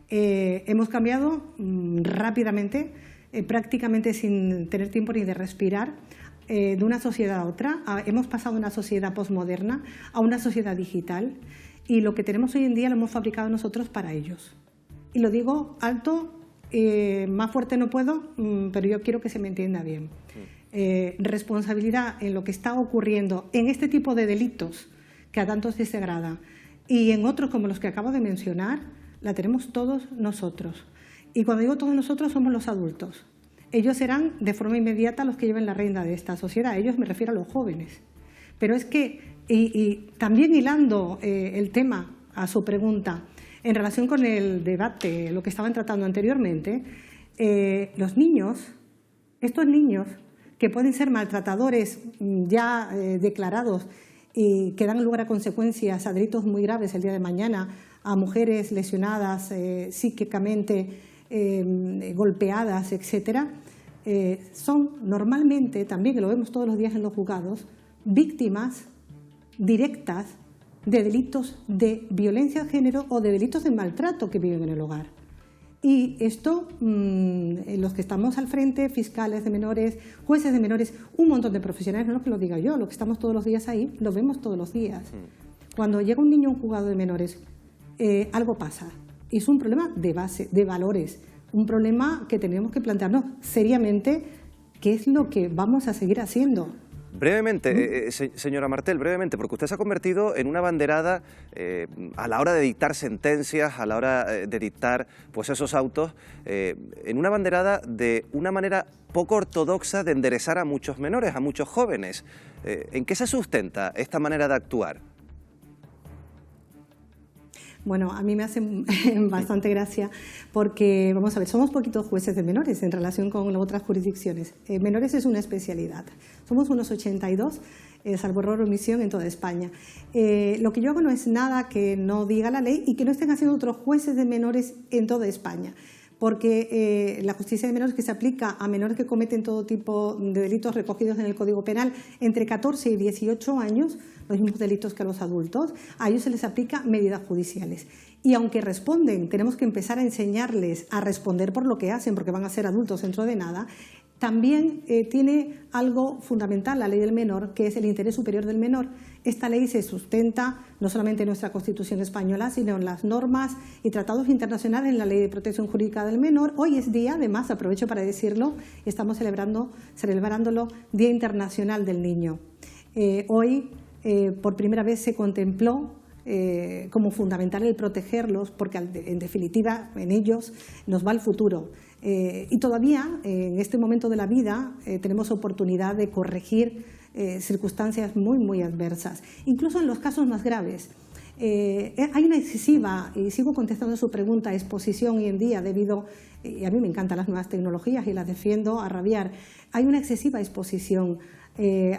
Speaker 2: Hemos cambiado rápidamente, prácticamente sin tener tiempo ni de respirar, de una sociedad a otra. Hemos pasado de una sociedad posmoderna a una sociedad digital y lo que tenemos hoy en día lo hemos fabricado nosotros para ellos. Y lo digo alto Más fuerte no puedo, pero yo quiero que se me entienda bien. Responsabilidad en lo que está ocurriendo en este tipo de delitos que a tantos desagrada y en otros como los que acabo de mencionar, la tenemos todos nosotros. Y cuando digo todos nosotros, somos los adultos. Ellos serán de forma inmediata los que lleven la rienda de esta sociedad. Ellos me refiero a los jóvenes. Pero es que, y también hilando el tema a su pregunta, en relación con el debate, lo que estaban tratando anteriormente, los niños, estos niños que pueden ser maltratadores ya declarados y que dan lugar a consecuencias, a delitos muy graves el día de mañana, a mujeres lesionadas psíquicamente, golpeadas, etcétera, son normalmente, también que lo vemos todos los días en los juzgados, víctimas directas de delitos de violencia de género o de delitos de maltrato que viven en el hogar. Y esto, los que estamos al frente, fiscales de menores, jueces de menores, un montón de profesionales, no es que lo diga yo, lo que estamos todos los días ahí, lo vemos todos los días. Cuando llega un niño a un juzgado de menores, algo pasa. Y es un problema de base, de valores, un problema que tenemos que plantearnos seriamente qué es lo que vamos a seguir haciendo.
Speaker 4: Brevemente, señora Martel, brevemente, porque usted se ha convertido en una banderada a la hora de dictar sentencias, a la hora de dictar pues esos autos, en una banderada de una manera poco ortodoxa de enderezar a muchos menores, a muchos jóvenes. ¿En qué se sustenta esta manera de actuar?
Speaker 2: Bueno, a mí me hace bastante gracia porque, vamos a ver, somos poquitos jueces de menores en relación con las otras jurisdicciones. Menores es una especialidad. Somos unos 82, salvo error o omisión, en toda España. Lo que yo hago no es nada que no diga la ley y que no estén haciendo otros jueces de menores en toda España. Porque la justicia de menores que se aplica a menores que cometen todo tipo de delitos recogidos en el Código Penal entre 14 y 18 años, los mismos delitos que a los adultos, a ellos se les aplica medidas judiciales. Y aunque responden, tenemos que empezar a enseñarles a responder por lo que hacen, porque van a ser adultos dentro de nada. También tiene algo fundamental la ley del menor, que es el interés superior del menor. Esta ley se sustenta no solamente en nuestra Constitución española, sino en las normas y tratados internacionales, en la Ley de Protección Jurídica del Menor. Hoy es día, además, aprovecho para decirlo, estamos celebrándolo Día Internacional del Niño. Hoy, por primera vez, se contempló como fundamental el protegerlos, porque en definitiva en ellos nos va el futuro. Y todavía en este momento de la vida tenemos oportunidad de corregir circunstancias muy, muy adversas, incluso en los casos más graves. Hay una excesiva, y sigo contestando a su pregunta, exposición hoy en día debido, y a mí me encantan las nuevas tecnologías y las defiendo a rabiar, hay una excesiva exposición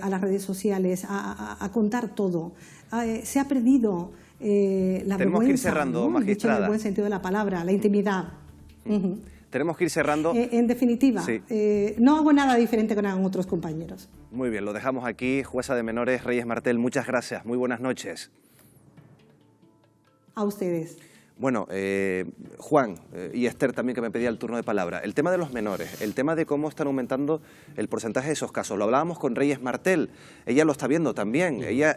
Speaker 2: a las redes sociales, a contar todo. Se ha perdido la
Speaker 4: Tenemos
Speaker 2: vergüenza,
Speaker 4: que ir cerrando,
Speaker 2: ¿no?
Speaker 4: magistrada.
Speaker 2: Dicho en el buen sentido de la palabra, la intimidad.
Speaker 4: Tenemos que ir cerrando.
Speaker 2: En definitiva,
Speaker 4: Sí.
Speaker 2: no hago nada diferente que hagan otros compañeros.
Speaker 4: Muy bien, lo dejamos aquí. Jueza de menores, Reyes Martel, muchas gracias. Muy buenas noches.
Speaker 2: A ustedes.
Speaker 4: Bueno, Juan y Esther también, que me pedía el turno de palabra. El tema de los menores, el tema de cómo están aumentando el porcentaje de esos casos. Lo hablábamos con Reyes Martel, ella lo está viendo también, ella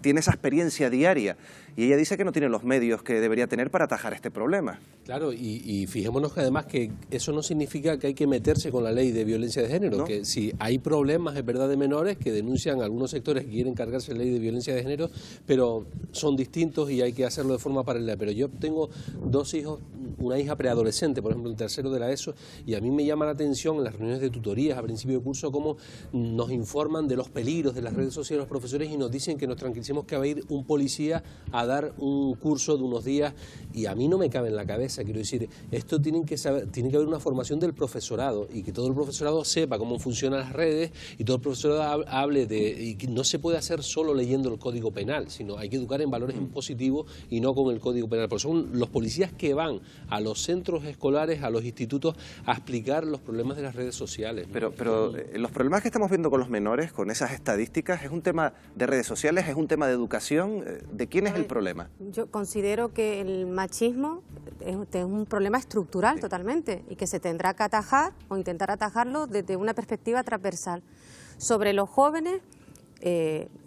Speaker 4: tiene esa experiencia diaria y ella dice que no tiene los medios que debería tener para atajar este problema.
Speaker 17: Claro, y fijémonos que además que eso no significa que hay que meterse con la ley de violencia de género, ¿no? Que si hay problemas, es verdad, de menores que denuncian algunos sectores que quieren cargarse la ley de violencia de género, pero son distintos y hay que hacerlo de forma paralela. Pero yo tengo dos hijos, una hija preadolescente, por ejemplo, en tercero de la ESO, y a mí me llama la atención en las reuniones de tutorías a principio de curso cómo nos informan de los peligros de las redes sociales los profesores y nos dicen que nos tranquilicemos, que va a ir un policía a dar un curso de unos días, y a mí no me cabe en la cabeza. Quiero decir, esto tiene que haber una formación del profesorado y que todo el profesorado sepa cómo funcionan las redes y todo el profesorado hable y que no se puede hacer solo leyendo el Código Penal, sino hay que educar en valores impositivos y no con el Código Penal. Porque son los policías que van a los centros escolares, a los institutos, a explicar los problemas de las redes sociales, ¿no?
Speaker 4: Pero los problemas que estamos viendo con los menores, con esas estadísticas, ¿es un tema de redes sociales, es un tema de educación? ¿De quién es el problema?
Speaker 19: Yo considero que el machismo es un problema estructural totalmente y que se tendrá que atajar o intentar atajarlo desde una perspectiva transversal. Sobre los jóvenes,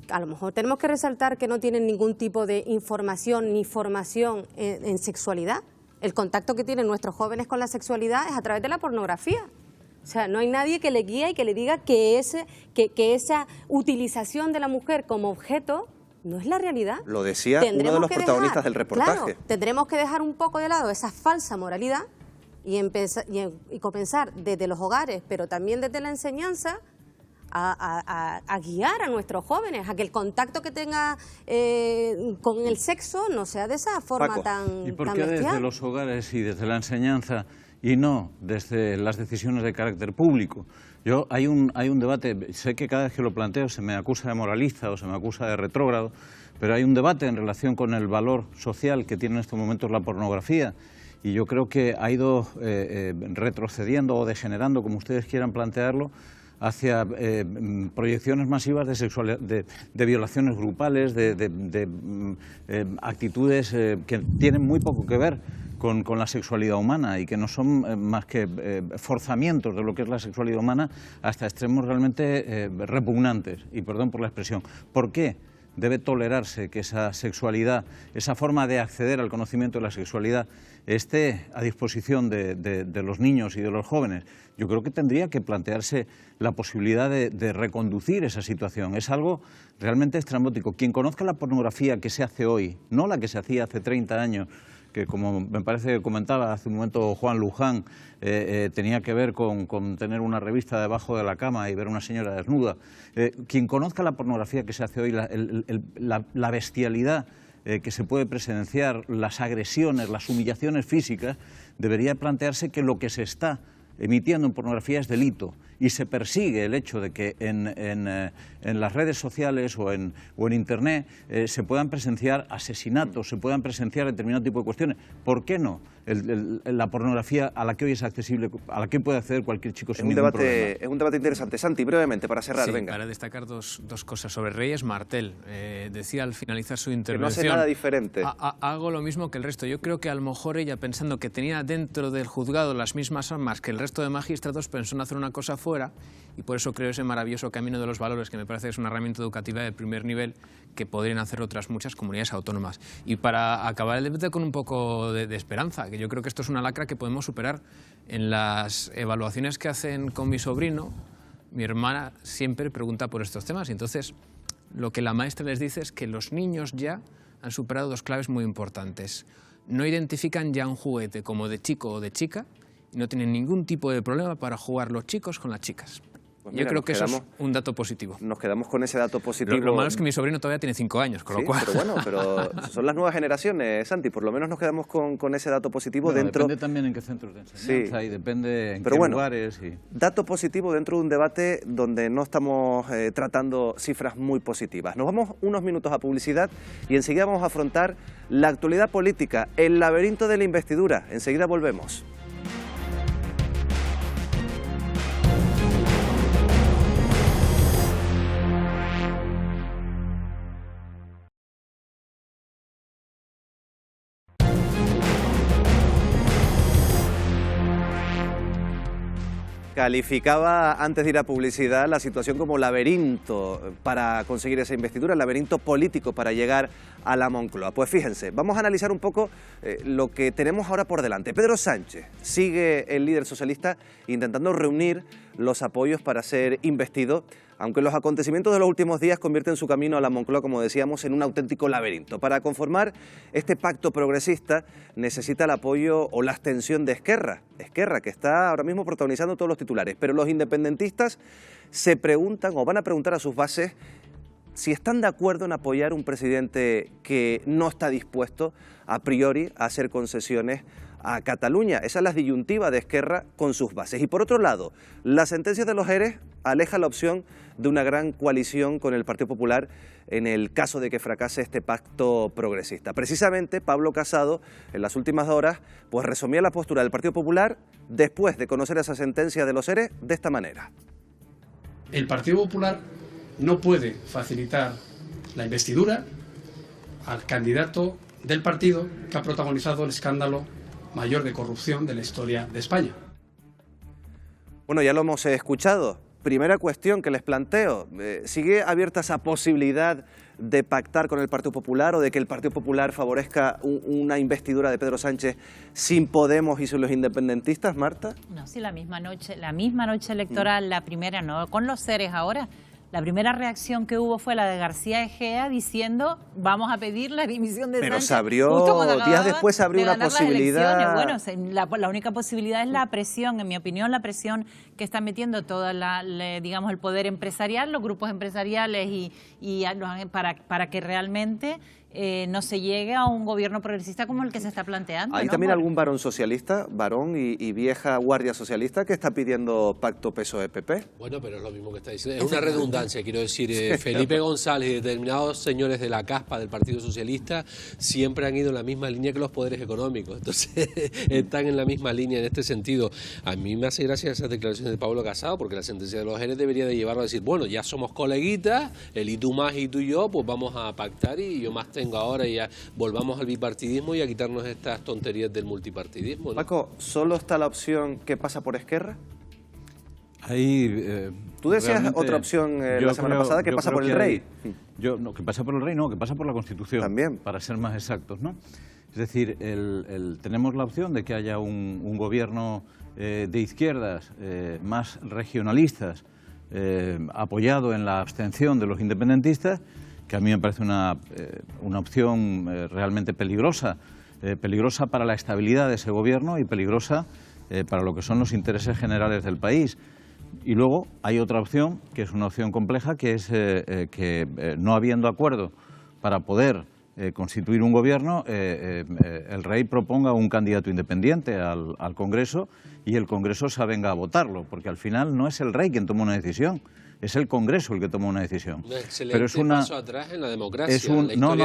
Speaker 19: a lo mejor tenemos que resaltar que no tienen ningún tipo de información ni formación en sexualidad, El contacto que tienen nuestros jóvenes con la sexualidad es a través de la pornografía. O sea, no hay nadie que le guíe y que le diga que esa utilización de la mujer como objeto no es la realidad.
Speaker 4: Lo decía uno de los protagonistas del reportaje.
Speaker 19: Claro, tendremos que dejar un poco de lado esa falsa moralidad y comenzar desde los hogares, pero también desde la enseñanza, a guiar a nuestros jóvenes, a que el contacto que tenga con el sexo no sea de esa forma tan
Speaker 12: ¿Y por qué
Speaker 19: bestial?
Speaker 12: desde los hogares y desde la enseñanza y no desde las decisiones de carácter público? Hay un debate, sé que cada vez que lo planteo se me acusa de moralista o se me acusa de retrógrado, pero hay un debate en relación con el valor social que tiene en estos momentos la pornografía, y yo creo que ha ido retrocediendo o degenerando, como ustedes quieran plantearlo, hacia proyecciones masivas de violaciones grupales, de actitudes que tienen muy poco que ver con la sexualidad humana y que no son más que forzamientos de lo que es la sexualidad humana hasta extremos realmente repugnantes, y perdón por la expresión. ¿Por qué debe tolerarse que esa sexualidad, esa forma de acceder al conocimiento de la sexualidad esté a disposición de los niños y de los jóvenes? Yo creo que tendría que plantearse la posibilidad de reconducir esa situación. Es algo realmente estrambótico. Quien conozca la pornografía que se hace hoy, no la que se hacía hace 30 años, que como me parece que comentaba hace un momento Juan Luján, tenía que ver con tener una revista debajo de la cama y ver a una señora desnuda. Quien conozca la pornografía que se hace hoy, la bestialidad que se puede presenciar, las agresiones, las humillaciones físicas, debería plantearse que lo que se está emitiendo en pornografía es delito, y se persigue el hecho de que en las redes sociales o en Internet se puedan presenciar asesinatos, se puedan presenciar determinado tipo de cuestiones. ¿Por qué no la pornografía a la que hoy es accesible, a la que puede acceder cualquier chico sin ningún problema?
Speaker 4: Es un debate interesante. Santi, brevemente, para cerrar,
Speaker 20: Sí,
Speaker 4: venga.
Speaker 20: para destacar dos cosas. Sobre Reyes Martel, decía al finalizar su intervención...
Speaker 4: Que no hace nada diferente.
Speaker 20: Hago lo mismo que el resto. Yo creo que a lo mejor ella, pensando que tenía dentro del juzgado las mismas armas que el resto de magistrados, pensó en hacer una cosa fuera, y por eso creo ese maravilloso camino de los valores, que me parece que es una herramienta educativa de primer nivel que podrían hacer otras muchas comunidades autónomas. Y para acabar el debate con un poco de esperanza, que yo creo que esto es una lacra que podemos superar. En las evaluaciones que hacen con mi sobrino, mi hermana siempre pregunta por estos temas, y entonces lo que la maestra les dice es que los niños ya han superado dos claves muy importantes. No identifican ya un juguete como de chico o de chica, y no tienen ningún tipo de problema para jugar los chicos con las chicas.
Speaker 4: Pues mira,
Speaker 20: yo creo que eso es
Speaker 4: quedamos-
Speaker 20: un dato positivo.
Speaker 4: Nos quedamos con ese dato positivo.
Speaker 20: Lo malo es que mi sobrino todavía tiene 5 años, con
Speaker 4: Sí,
Speaker 20: lo cual...
Speaker 4: pero bueno, pero son las nuevas generaciones, Santi, por lo menos nos quedamos con ese dato positivo
Speaker 12: Bueno,
Speaker 4: dentro...
Speaker 12: depende también en qué centros de enseñanza y depende en
Speaker 4: Pero
Speaker 12: qué
Speaker 4: bueno,
Speaker 12: lugares. Y...
Speaker 4: dato positivo dentro de un debate donde no estamos tratando cifras muy positivas. Nos vamos unos minutos a publicidad y enseguida vamos a afrontar la actualidad política, el laberinto de la investidura. Enseguida volvemos. Calificaba antes de ir a publicidad la situación como laberinto para conseguir esa investidura, laberinto político para llegar a la Moncloa. Pues fíjense, vamos a analizar un poco lo que tenemos ahora por delante. Pedro Sánchez sigue el líder socialista intentando reunir los apoyos para ser investido, aunque los acontecimientos de los últimos días convierten su camino a la Moncloa, como decíamos, en un auténtico laberinto. Para conformar este pacto progresista necesita el apoyo o la abstención de Esquerra, que está ahora mismo protagonizando todos los titulares. Pero los independentistas se preguntan o van a preguntar a sus bases si están de acuerdo en apoyar un presidente que no está dispuesto a priori a hacer concesiones a Cataluña. Esa es la disyuntiva de Esquerra con sus bases. Y por otro lado, la sentencia de los ERE aleja la opción de una gran coalición con el Partido Popular en el caso de que fracase este pacto progresista. Precisamente Pablo Casado, en las últimas horas, pues resumía la postura del Partido Popular después de conocer esa sentencia de los ERE de esta manera.
Speaker 6: El Partido Popular no puede facilitar la investidura al candidato del partido que ha protagonizado el escándalo mayor de corrupción de la historia de España.
Speaker 4: Bueno, ya lo hemos escuchado. primera cuestión que les planteo, ¿sigue abierta esa posibilidad de pactar con el Partido Popular o de que el Partido Popular favorezca una investidura de Pedro Sánchez sin Podemos y sin los independentistas, Marta?
Speaker 9: No, sí, la misma noche electoral, la primera, no con los seres ahora. La primera reacción que hubo fue la de García Egea diciendo vamos a pedir la dimisión de Sánchez.
Speaker 4: Pero se abrió, días después se abrió una posibilidad.
Speaker 9: Bueno, la única posibilidad es la presión, en mi opinión, la presión que está metiendo todo digamos, el poder empresarial, los grupos empresariales para que realmente no se llegue a un gobierno progresista como el que se está planteando.
Speaker 4: ¿Hay también algún varón socialista, varón y vieja guardia socialista que está pidiendo pacto PSOE-PP?
Speaker 17: Bueno, pero es lo mismo que está diciendo. Es una redundancia, quiero decir. Felipe González y determinados señores de la caspa del Partido Socialista siempre han ido en la misma línea que los poderes económicos. Entonces, están en la misma línea en este sentido. A mí me hace gracia esas declaraciones de Pablo Casado, porque la sentencia de los Jerez debería de llevarlo a decir, bueno, ya somos coleguitas, él y tú más y tú y yo, pues vamos a pactar y yo más tengo ahora y ya volvamos al bipartidismo y a quitarnos estas tonterías del multipartidismo, ¿no?
Speaker 4: Paco, ¿solo está la opción que pasa por Esquerra?
Speaker 12: Ahí,
Speaker 4: Tú decías otra opción la semana pasada, que pasa por el rey.
Speaker 12: Que pasa por el rey, no, que pasa por la Constitución. También. Para ser más exactos, ¿no? Es decir, tenemos la opción de que haya un gobierno de izquierdas más regionalistas, apoyado en la abstención de los independentistas, que a mí me parece una opción realmente peligrosa, peligrosa para la estabilidad de ese gobierno y peligrosa para lo que son los intereses generales del país. Y luego hay otra opción, que es una opción compleja, que es que no habiendo acuerdo para poder constituir un gobierno, el rey proponga un candidato independiente al Congreso y el Congreso se avenga a votarlo, porque al final no es el rey quien toma una decisión, es el Congreso el que toma una decisión.
Speaker 17: Un excelente paso atrás en la democracia.
Speaker 12: No.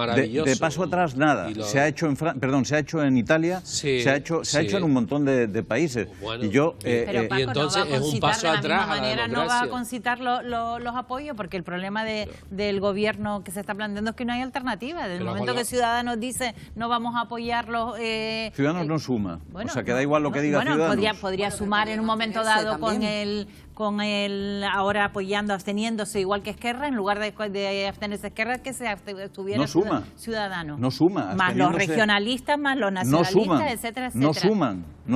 Speaker 12: De paso atrás nada. Se ha hecho en Italia, se ha hecho en un montón de países.
Speaker 17: Bueno,
Speaker 12: y yo
Speaker 9: pero Paco,
Speaker 17: y entonces
Speaker 9: no va a
Speaker 17: es un paso atrás a la
Speaker 9: manera,
Speaker 17: democracia.
Speaker 9: no va a concitar los apoyos, porque el problema del gobierno que se está planteando es que no hay alternativa. Desde el momento que Ciudadanos dice no vamos a apoyarlos...
Speaker 12: Ciudadanos no suma. O sea, que da igual lo que diga Ciudadanos.
Speaker 9: Podría sumar en un momento dado con el ahora apoyando, absteniéndose igual que Esquerra, en lugar de abstenerse Esquerra, que se abstuviera Ciudadanos.
Speaker 12: No suma.
Speaker 9: Más los regionalistas, más los nacionalistas, etcétera.
Speaker 12: No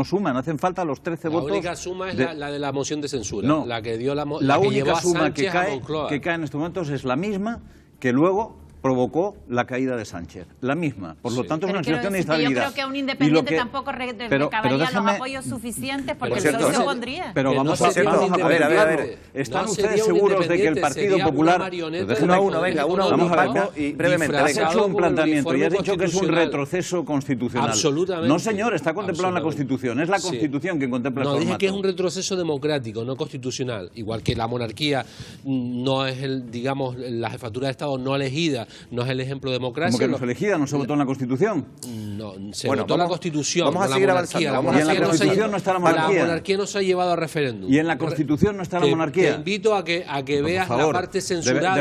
Speaker 12: suman. Hacen falta los 13 votos.
Speaker 17: La única suma es la de la moción de censura.
Speaker 12: No,
Speaker 17: la que dio
Speaker 12: la única suma que cae en estos momentos es la misma que luego provocó la caída de Sánchez. La misma. Por lo tanto, es una situación de inestabilidad.
Speaker 9: Yo creo que un independiente tampoco recabaría los apoyos suficientes porque el PSOE se opondría.
Speaker 12: Pero vamos a ver. ¿Están ustedes seguros de que el Partido Popular...
Speaker 4: Uno, Paco, y brevemente.
Speaker 12: Has hecho un planteamiento y has dicho que es un retroceso constitucional.
Speaker 17: Absolutamente.
Speaker 12: No, señor, está contemplado en la Constitución. Es la Constitución quien contempla el formato.
Speaker 17: No, dije que es un retroceso democrático, no constitucional. Igual que la monarquía no es, digamos, la jefatura de Estado no elegida, no es el ejemplo de democracia.
Speaker 12: ¿Cómo que no se elegida? ¿No se votó en la Constitución?
Speaker 17: No, se votó la Constitución.
Speaker 4: Vamos a seguir avanzando.
Speaker 12: Y en la Constitución no está la monarquía.
Speaker 17: La monarquía no se ha llevado a referéndum.
Speaker 12: Y en la Constitución no está la monarquía.
Speaker 17: Te invito a que veas la parte censurada.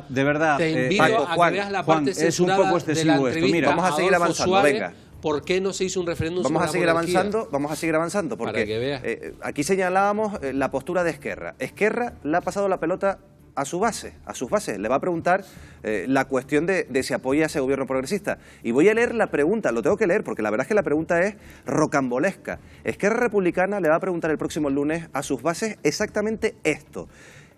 Speaker 12: De verdad.
Speaker 17: Te invito a que veas la parte censurada de la entrevista.
Speaker 4: Vamos a seguir avanzando, venga.
Speaker 17: ¿Por qué no se hizo un referéndum sobre la monarquía?
Speaker 4: Vamos a seguir avanzando, porque aquí señalábamos la postura de Esquerra. Esquerra le ha pasado la pelota a sus bases. Le va a preguntar la cuestión de si apoya a ese gobierno progresista. Y voy a leer la pregunta, lo tengo que leer, porque la verdad es que la pregunta es rocambolesca. Esquerra Republicana le va a preguntar el próximo lunes a sus bases exactamente esto.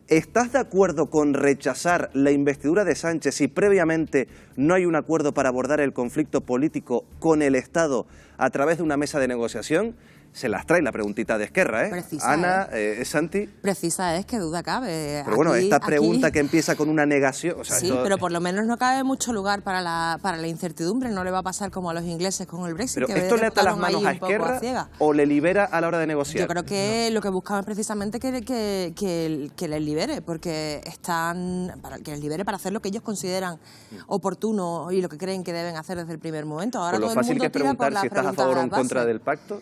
Speaker 4: ¿Estás de acuerdo con rechazar la investidura de Sánchez si previamente no hay un acuerdo para abordar el conflicto político con el Estado a través de una mesa de negociación? Se las trae la preguntita de Esquerra, ¿eh?
Speaker 7: Precisa,
Speaker 4: Ana, Santi.
Speaker 7: Precisa es, que duda cabe.
Speaker 4: Pero bueno, esta pregunta que empieza con una negación... O sea,
Speaker 7: sí, pero por lo menos no cabe mucho lugar para la incertidumbre. No le va a pasar como a los ingleses con el Brexit.
Speaker 4: ¿Pero esto le ata las manos a Esquerra o le libera a la hora de negociar?
Speaker 7: Yo creo que lo que buscaban es precisamente que les libere, porque que les libere para hacer lo que ellos consideran oportuno y lo que creen que deben hacer desde el primer momento. Ahora
Speaker 4: por lo fácil que es preguntar si estás a favor o en contra del pacto...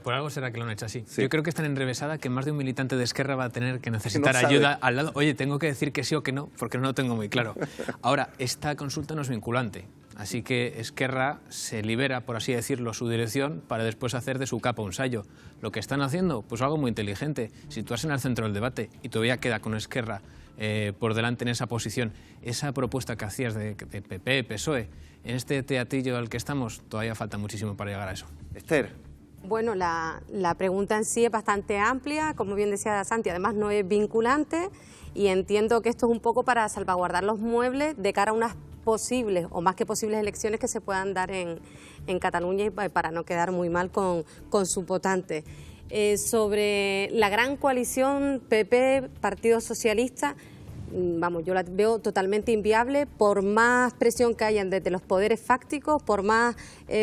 Speaker 20: Por algo será que lo han hecho así. Sí. Yo creo que es tan enrevesada que más de un militante de Esquerra va a tener que necesitar ayuda al lado. Oye, tengo que decir que sí o que no, porque no lo tengo muy claro. Ahora, esta consulta no es vinculante. Así que Esquerra se libera, por así decirlo, su dirección para después hacer de su capa un sayo. Lo que están haciendo, pues algo muy inteligente, situarse en el centro del debate y todavía queda con Esquerra por delante en esa posición. Esa propuesta que hacías de PP, PSOE, en este teatrillo al que estamos, todavía falta muchísimo para llegar a eso.
Speaker 4: Esther.
Speaker 19: Bueno, la pregunta en sí es bastante amplia, como bien decía Santi, además no es vinculante y entiendo que esto es un poco para salvaguardar los muebles de cara a unas posibles o más que posibles elecciones que se puedan dar en Cataluña y para no quedar muy mal con sus votantes. Sobre la gran coalición PP, Partido Socialista, vamos, yo la veo totalmente inviable, por más presión que haya desde los poderes fácticos, por más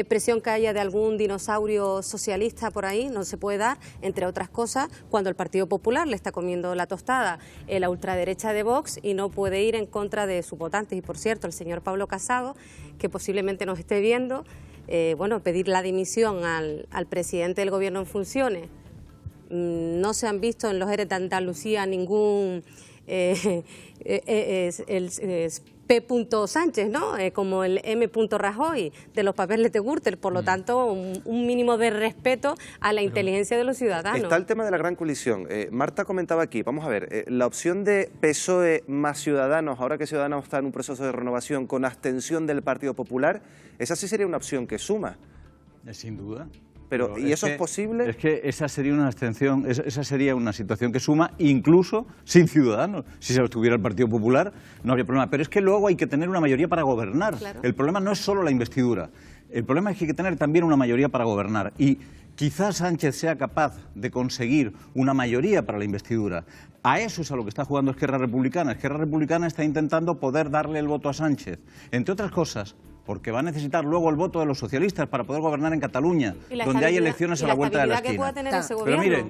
Speaker 19: presión que haya de algún dinosaurio socialista por ahí, no se puede dar, entre otras cosas, cuando el Partido Popular le está comiendo la tostada la ultraderecha de Vox y no puede ir en contra de sus votantes. Y por cierto, el señor Pablo Casado, que posiblemente nos esté viendo, bueno, pedir la dimisión al presidente del Gobierno en funciones. No se han visto en los ERE de Andalucía ningún P. Sánchez, ¿no? Como el M. Rajoy de los papeles de Gürtel, por lo tanto un mínimo de respeto a la inteligencia de los ciudadanos.
Speaker 4: Está el tema de la gran coalición. Marta comentaba aquí, vamos a ver, la opción de PSOE más Ciudadanos, ahora que Ciudadanos está en un proceso de renovación con abstención del Partido Popular, esa sí sería una opción que suma.
Speaker 12: Sin duda.
Speaker 4: Pero ¿y eso es posible?
Speaker 12: Es que esa sería una abstención, esa sería una situación que suma incluso sin Ciudadanos. Si se obtuviera el Partido Popular no habría problema. Pero es que luego hay que tener una mayoría para gobernar. Claro. El problema no es solo la investidura. El problema es que hay que tener también una mayoría para gobernar. Y quizás Sánchez sea capaz de conseguir una mayoría para la investidura. A eso es a lo que está jugando Esquerra Republicana. Esquerra Republicana está intentando poder darle el voto a Sánchez. Entre otras cosas, porque va a necesitar luego el voto de los socialistas para poder gobernar en Cataluña, donde hay elecciones a la vuelta de la esquina. Pero mire,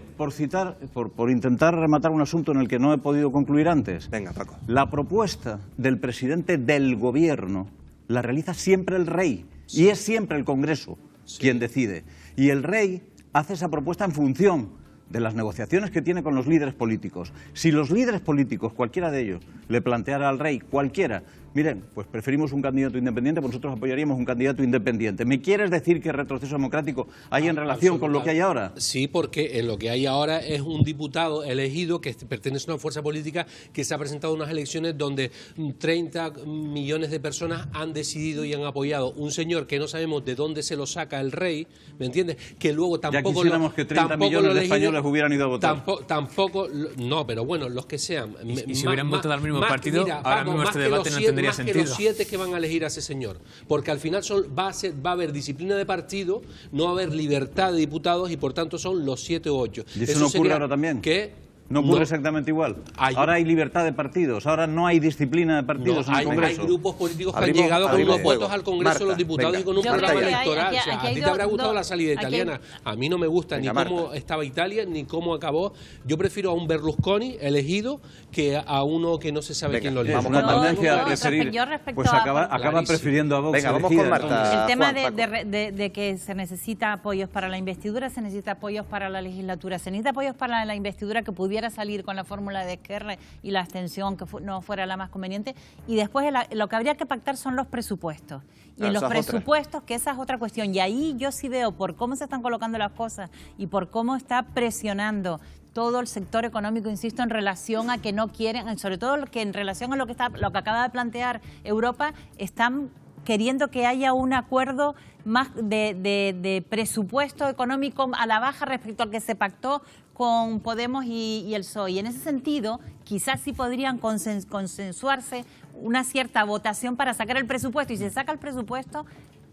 Speaker 12: por intentar rematar un asunto en el que no he podido concluir antes.
Speaker 4: Venga, Paco.
Speaker 12: La propuesta del presidente del gobierno la realiza siempre el rey, y es siempre el Congreso quien decide. Y el rey hace esa propuesta en función de las negociaciones que tiene con los líderes políticos. Si los líderes políticos, cualquiera de ellos, le planteara al rey, cualquiera, miren, pues preferimos un candidato independiente, pues nosotros apoyaríamos un candidato independiente. ¿Me quieres decir que retroceso democrático hay en relación con lo que hay ahora?
Speaker 17: Sí, porque en lo que hay ahora es un diputado elegido que pertenece a una fuerza política que se ha presentado a unas elecciones donde 30 millones de personas han decidido y han apoyado un señor que no sabemos de dónde se lo saca el rey, ¿me entiendes? Que luego tampoco...
Speaker 12: Ya quisiéramos que 30 millones de españoles hubieran ido a votar.
Speaker 17: Tampoco, no, pero bueno, los que sean...
Speaker 20: Y si hubieran votado al mismo partido,
Speaker 17: mira,
Speaker 20: ahora mismo este debate no tendría
Speaker 17: más
Speaker 20: sentido.
Speaker 17: Que los 7 que van a elegir a ese señor, porque al final va a haber disciplina de partido, no va a haber libertad de diputados y por tanto son los 7 o 8.
Speaker 12: ¿Y eso no ocurre ahora también?
Speaker 17: ¿Qué?
Speaker 12: No ocurre exactamente igual. Ahora hay libertad de partidos, ahora no hay disciplina de partidos en el Congreso.
Speaker 17: Hay grupos políticos que han llegado con unos votos al Congreso, los diputados, y con un programa electoral. O sea, a ti te habrá gustado la salida italiana. A mí no me gusta ni cómo estaba Italia, ni cómo acabó. Yo prefiero a un Berlusconi elegido que a uno que no se sabe quién lo elige.
Speaker 12: Es una tendencia a preferir, pues acaba prefiriendo a Vox.
Speaker 4: Venga, vamos con Marta.
Speaker 9: El tema de que se necesita apoyos para la investidura, se necesita apoyos para la legislatura, se necesita apoyos para la investidura que pudiera salir con la fórmula de Esquerra y la abstención que no fuera la más conveniente. Y después lo que habría que pactar son los presupuestos. Y en los presupuestos, que esa es otra cuestión. Y ahí yo sí veo, por cómo se están colocando las cosas y por cómo está presionando todo el sector económico, insisto, en relación a que no quieren, sobre todo que en relación a lo que acaba de plantear Europa, están queriendo que haya un acuerdo más de presupuesto económico a la baja respecto al que se pactó con Podemos y el PSOE. Y en ese sentido, quizás sí podrían consensuarse una cierta votación para sacar el presupuesto. Y si se saca el presupuesto,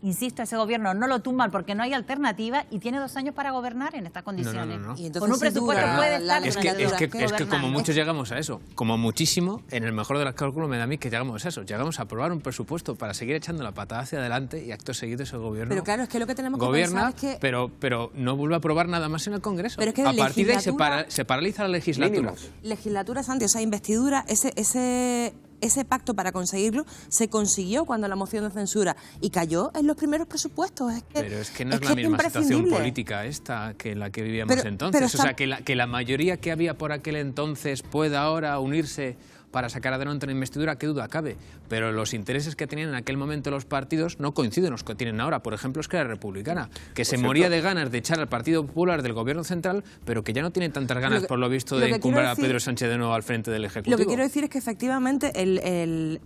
Speaker 9: insisto, ese gobierno no lo tumban porque no hay alternativa y tiene 2 años para gobernar en estas condiciones.
Speaker 20: No.
Speaker 9: Y entonces, con un presupuesto puede estar...
Speaker 20: Es que como muchos llegamos a eso, como muchísimo, en el mejor de los cálculos me da a mí que llegamos a eso. Llegamos a aprobar un presupuesto para seguir echando la patada hacia adelante y acto seguido ese gobierno
Speaker 7: pero claro, es que lo que tenemos que
Speaker 20: gobierna,
Speaker 7: pensar es que...
Speaker 20: pero no vuelve a aprobar nada más en el Congreso.
Speaker 7: Pero es que
Speaker 20: a partir de ahí se paraliza la legislatura.
Speaker 7: Legislatura, Santi, o sea, investidura, ese pacto para conseguirlo se consiguió cuando la moción de censura y cayó en los primeros presupuestos.
Speaker 20: Pero es que no es la misma situación política esta que la que vivíamos entonces. O sea, que la mayoría que había por aquel entonces pueda ahora unirse para sacar adelante una investidura, qué duda cabe. Pero los intereses que tenían en aquel momento los partidos no coinciden los que tienen ahora. Por ejemplo, Esquerra Republicana, que se moría de ganas de echar al Partido Popular del Gobierno Central, pero que ya no tiene tantas ganas, por lo visto, de encumbrar a Pedro Sánchez de nuevo al frente del Ejecutivo.
Speaker 7: Lo que quiero decir es que efectivamente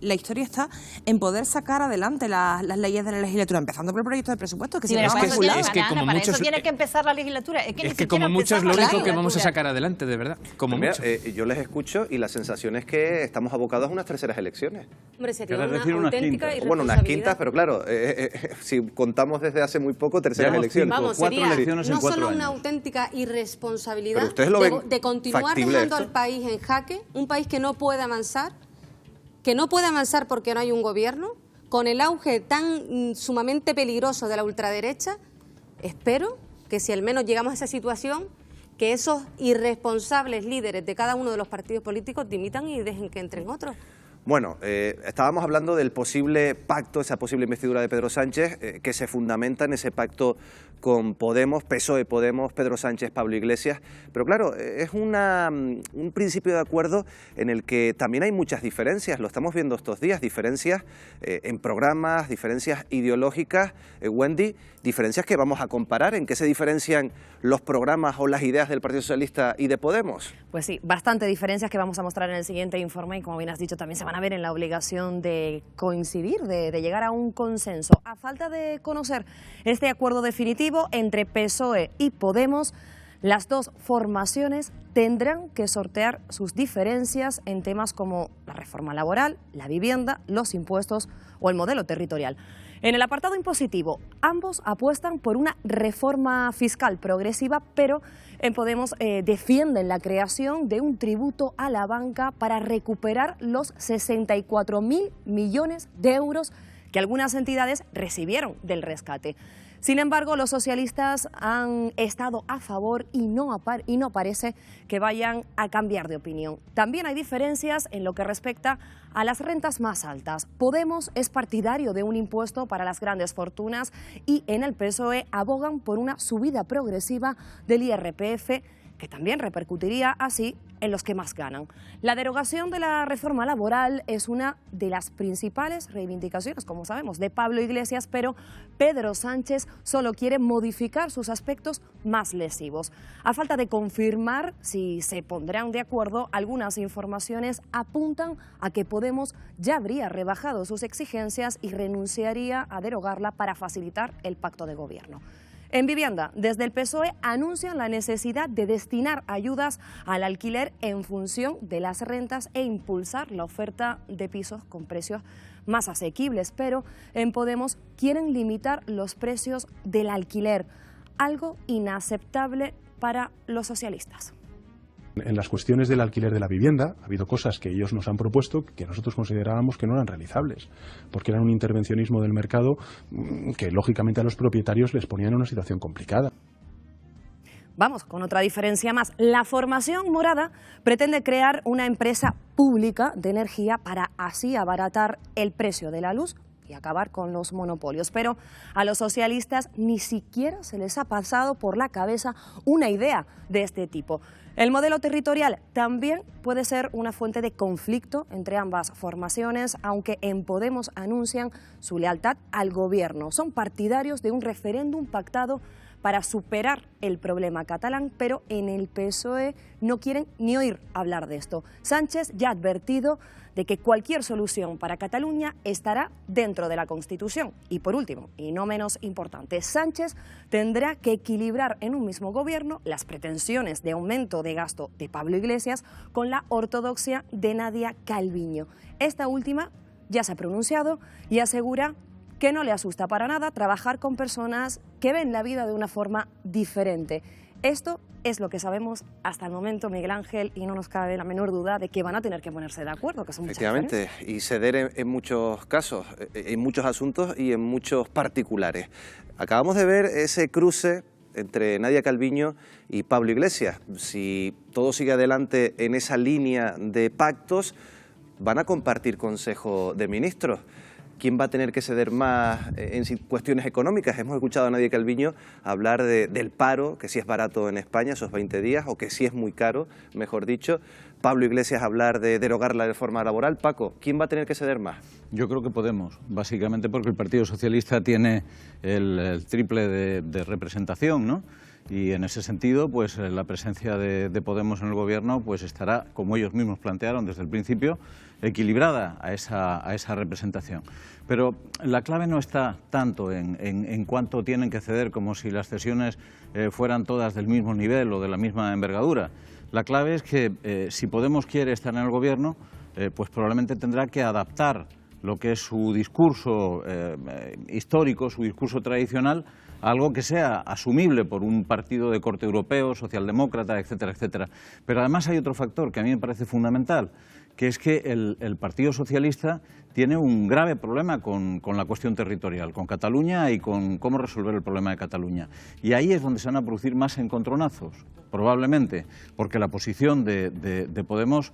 Speaker 7: la historia está en poder sacar adelante las leyes de la legislatura, empezando por el proyecto de presupuesto, que
Speaker 20: como
Speaker 9: para
Speaker 20: muchos,
Speaker 9: eso tiene que empezar la legislatura.
Speaker 20: Es que como muchos es lo único que vamos a sacar adelante, de verdad. Como
Speaker 4: Mira,
Speaker 20: mucho.
Speaker 4: Yo les escucho y la sensación es que estamos abocados a unas terceras elecciones.
Speaker 19: Hombre, sería
Speaker 4: Querrás
Speaker 19: una
Speaker 4: decir unas
Speaker 19: auténtica
Speaker 4: quintas. Bueno, unas quintas,
Speaker 19: irresponsabilidad.
Speaker 4: pero claro, si contamos desde hace muy poco, terceras elecciones.
Speaker 19: Vamos, sería no solo una auténtica irresponsabilidad
Speaker 4: Pero ustedes lo ven
Speaker 19: de continuar
Speaker 4: factible
Speaker 19: dejando
Speaker 4: esto.
Speaker 19: al país en jaque, un país que no puede avanzar porque no hay un gobierno, con el auge tan sumamente peligroso de la ultraderecha. Espero que si al menos llegamos a esa situación, que esos irresponsables líderes de cada uno de los partidos políticos dimitan y dejen que entren otros.
Speaker 4: Bueno, estábamos hablando del posible pacto, esa posible investidura de Pedro Sánchez, que se fundamenta en ese pacto con Podemos, PSOE, Podemos, Pedro Sánchez, Pablo Iglesias. Pero claro, es un principio de acuerdo en el que también hay muchas diferencias, lo estamos viendo estos días, diferencias en programas, diferencias ideológicas. Wendy, diferencias que vamos a comparar, ¿en qué se diferencian los programas o las ideas del Partido Socialista y de Podemos?
Speaker 21: Pues sí, bastante diferencias que vamos a mostrar en el siguiente informe y como bien has dicho también se van a ver en la obligación de coincidir, de llegar a un consenso. A falta de conocer este acuerdo definitivo entre PSOE y Podemos, las dos formaciones tendrán que sortear sus diferencias en temas como la reforma laboral, la vivienda, los impuestos o el modelo territorial. En el apartado impositivo, ambos apuestan por una reforma fiscal progresiva, pero en Podemos defienden la creación de un tributo a la banca para recuperar los 64.000 millones de euros que algunas entidades recibieron del rescate. Sin embargo, los socialistas han estado a favor y no parece que vayan a cambiar de opinión. También hay diferencias en lo que respecta a las rentas más altas. Podemos es partidario de un impuesto para las grandes fortunas y en el PSOE abogan por una subida progresiva del IRPF, que también repercutiría así en los que más ganan. La derogación de la reforma laboral es una de las principales reivindicaciones, como sabemos, de Pablo Iglesias, pero Pedro Sánchez solo quiere modificar sus aspectos más lesivos. A falta de confirmar si se pondrán de acuerdo, algunas informaciones apuntan a que Podemos ya habría rebajado sus exigencias y renunciaría a derogarla para facilitar el pacto de gobierno. En vivienda, desde el PSOE anuncian la necesidad de destinar ayudas al alquiler en función de las rentas e impulsar la oferta de pisos con precios más asequibles, pero en Podemos quieren limitar los precios del alquiler, algo inaceptable para los socialistas.
Speaker 11: En las cuestiones del alquiler de la vivienda ha habido cosas que ellos nos han propuesto que nosotros considerábamos que no eran realizables, porque eran un intervencionismo del mercado que lógicamente a los propietarios les ponía en una situación complicada.
Speaker 21: Vamos, con otra diferencia más. La formación morada pretende crear una empresa pública de energía para así abaratar el precio de la luz y acabar con los monopolios. Pero a los socialistas ni siquiera se les ha pasado por la cabeza una idea de este tipo. El modelo territorial también puede ser una fuente de conflicto entre ambas formaciones, aunque en Podemos anuncian su lealtad al gobierno. Son partidarios de un referéndum pactado para superar el problema catalán, pero en el PSOE no quieren ni oír hablar de esto. Sánchez ya ha advertido de que cualquier solución para Cataluña estará dentro de la Constitución. Y por último, y no menos importante, Sánchez tendrá que equilibrar en un mismo gobierno las pretensiones de aumento de gasto de Pablo Iglesias con la ortodoxia de Nadia Calviño. Esta última ya se ha pronunciado y asegura que no le asusta para nada trabajar con personas que ven la vida de una forma diferente. Esto es lo que sabemos hasta el momento, Miguel Ángel, y no nos cabe la menor duda de que van a tener que ponerse de acuerdo, que son muchas
Speaker 4: Efectivamente, y ceder en muchos casos, en muchos asuntos y en muchos particulares. Acabamos de ver ese cruce entre Nadia Calviño y Pablo Iglesias. Si todo sigue adelante en esa línea de pactos, van a compartir Consejo de Ministros. ¿quién va a tener que ceder más en cuestiones económicas? Hemos escuchado a Nadia Calviño hablar del paro, que si es barato en España, esos 20 días, o que si es muy caro, mejor dicho. Pablo Iglesias hablar de derogar la reforma laboral. Paco, ¿quién va a tener que ceder más?
Speaker 12: Yo creo que Podemos, básicamente porque el Partido Socialista tiene el triple de representación, ¿no? Y en ese sentido, pues la presencia de Podemos en el Gobierno pues estará, como ellos mismos plantearon desde el principio, equilibrada a esa representación. Pero la clave no está tanto en cuánto tienen que ceder, como si las cesiones fueran todas del mismo nivel o de la misma envergadura. La clave es que si Podemos quiere estar en el Gobierno, pues probablemente tendrá que adaptar lo que es su discurso histórico, su discurso tradicional, a algo que sea asumible por un partido de corte europeo, socialdemócrata, etcétera, etcétera. Pero además hay otro factor que a mí me parece fundamental, que es que el Partido Socialista tiene un grave problema con la cuestión territorial, con Cataluña y con cómo resolver el problema de Cataluña. Y ahí es donde se van a producir más encontronazos, probablemente, porque la posición de Podemos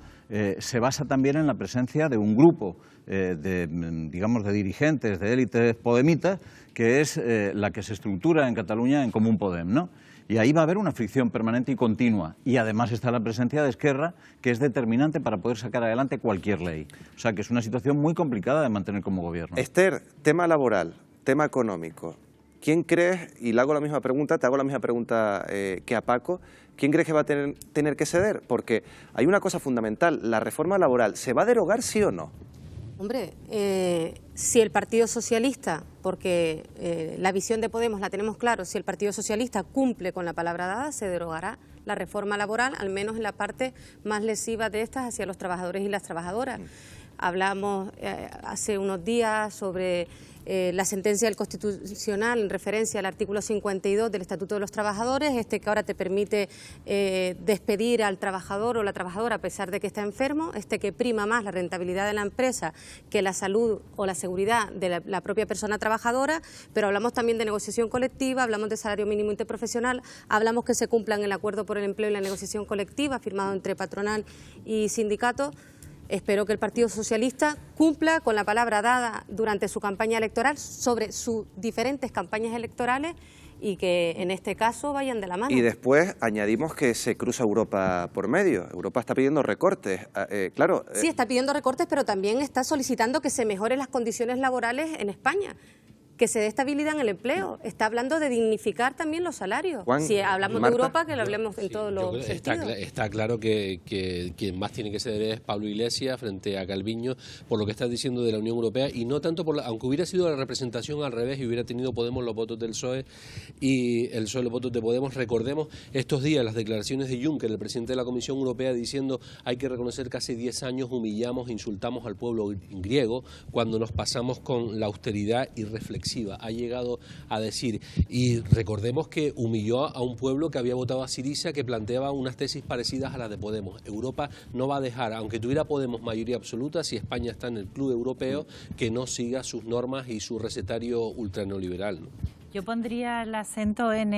Speaker 12: se basa también en la presencia de un grupo digamos, de dirigentes, de élites podemitas, que es la que se estructura en Cataluña en Común Podem, ¿no? Y ahí va a haber una fricción permanente y continua. Y además está la presencia de Esquerra, que es determinante para poder sacar adelante cualquier ley. O sea que es una situación muy complicada de mantener como gobierno.
Speaker 4: Esther, tema laboral, tema económico. ¿Quién crees, y le hago la misma pregunta, te hago la misma pregunta que a Paco, quién crees que va a tener que ceder? Porque hay una cosa fundamental, la reforma laboral, ¿se va a derogar sí o no?
Speaker 19: Hombre, si el Partido Socialista, porque la visión de Podemos la tenemos claro, si el Partido Socialista cumple con la palabra dada, se derogará la reforma laboral, al menos en la parte más lesiva de estas hacia los trabajadores y las trabajadoras. Hablamos hace unos días sobre la sentencia del Constitucional en referencia al artículo 52 del Estatuto de los Trabajadores, que ahora te permite despedir al trabajador o la trabajadora a pesar de que está enfermo, que prima más la rentabilidad de la empresa que la salud o la seguridad de la propia persona trabajadora, pero hablamos también de negociación colectiva, hablamos de salario mínimo interprofesional, hablamos que se cumplan el acuerdo por el empleo y la negociación colectiva firmado entre patronal y sindicatos. Espero que el Partido Socialista cumpla con la palabra dada durante su campaña electoral sobre sus diferentes campañas electorales y que en este caso vayan de la mano.
Speaker 4: Y después añadimos que se cruza Europa por medio. Europa está pidiendo recortes, claro.
Speaker 19: Sí, está pidiendo recortes, pero también está solicitando que se mejoren las condiciones laborales en España, que se dé estabilidad en el empleo. Está hablando de dignificar también los salarios.
Speaker 4: Juan,
Speaker 19: si hablamos
Speaker 4: Marta,
Speaker 19: de Europa, que lo hablemos en todos los sentidos.
Speaker 17: Está claro que quien más tiene que ceder es Pablo Iglesias frente a Calviño por lo que estás diciendo de la Unión Europea, y no tanto aunque hubiera sido la representación al revés y hubiera tenido Podemos los votos del PSOE y el PSOE los votos de Podemos. Recordemos estos días las declaraciones de Juncker, el presidente de la Comisión Europea, diciendo hay que reconocer que hace 10 años humillamos, insultamos al pueblo griego cuando nos pasamos con la austeridad irreflexiva. Ha llegado a decir, y recordemos que humilló a un pueblo que había votado a Syriza, que planteaba unas tesis parecidas a las de Podemos. Europa no va a dejar, aunque tuviera Podemos mayoría absoluta, si España está en el club europeo, que no siga sus normas y su recetario ultraneoliberal, ¿no?
Speaker 9: Yo pondría el acento en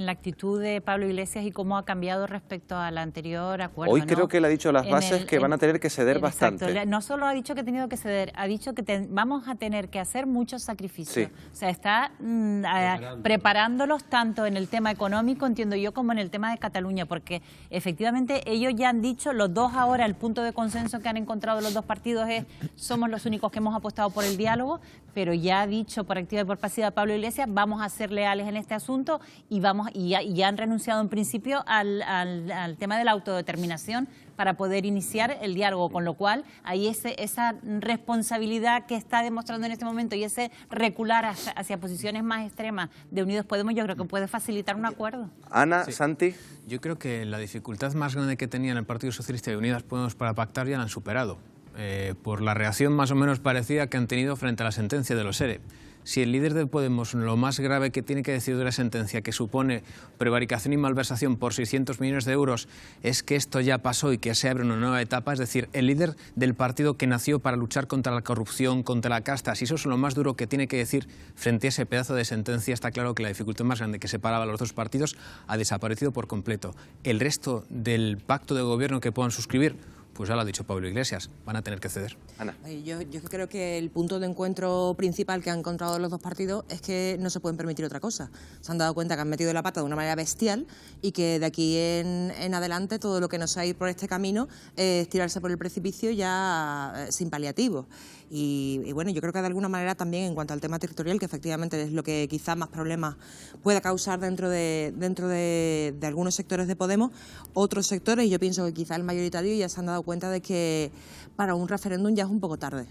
Speaker 9: la actitud de Pablo Iglesias y cómo ha cambiado respecto al anterior acuerdo.
Speaker 4: Hoy creo que él ha dicho a las bases que van a tener que ceder bastante.
Speaker 9: Exacto. No solo ha dicho que ha tenido que ceder, ha dicho que vamos a tener que hacer muchos sacrificios.
Speaker 4: Sí.
Speaker 9: O sea, está preparándolos tanto en el tema económico, entiendo yo, como en el tema de Cataluña, porque efectivamente ellos ya han dicho, los dos ahora, el punto de consenso que han encontrado los dos partidos es somos los únicos que hemos apostado por el diálogo, pero ya ha dicho por activa y por pasiva Pablo Iglesias, vamos a ser leales en este asunto y ya han renunciado en principio al tema de la autodeterminación para poder iniciar el diálogo, con lo cual hay esa responsabilidad que está demostrando en este momento y ese recular hacia posiciones más extremas de Unidos Podemos, yo creo que puede facilitar un acuerdo.
Speaker 4: Ana,
Speaker 20: Sí.
Speaker 4: Santi.
Speaker 20: Yo creo que la dificultad más grande que tenían el Partido Socialista y Unidas Podemos para pactar ya la han superado, por la reacción más o menos parecida que han tenido frente a la sentencia de los ERE. Si el líder de Podemos lo más grave que tiene que decir de la sentencia, que supone prevaricación y malversación por 600 millones de euros, es que esto ya pasó y que se abre una nueva etapa, es decir, el líder del partido que nació para luchar contra la corrupción, contra la casta, si eso es lo más duro que tiene que decir frente a ese pedazo de sentencia, está claro que la dificultad más grande que separaba a los dos partidos ha desaparecido por completo. El resto del pacto de gobierno que puedan suscribir, pues ya lo ha dicho Pablo Iglesias, van a tener que ceder.
Speaker 4: Ana.
Speaker 7: Yo creo que el punto de encuentro principal que han encontrado los dos partidos es que no se pueden permitir otra cosa. Se han dado cuenta que han metido la pata de una manera bestial y que de aquí en adelante todo lo que nos ha ido por este camino es tirarse por el precipicio ya sin paliativos. Y bueno, yo creo que de alguna manera también en cuanto al tema territorial, que efectivamente es lo que quizás más problemas pueda causar dentro de algunos sectores de Podemos, otros sectores, yo pienso que quizás el mayoritario ya se han dado cuenta de que para un referéndum ya es un poco tarde.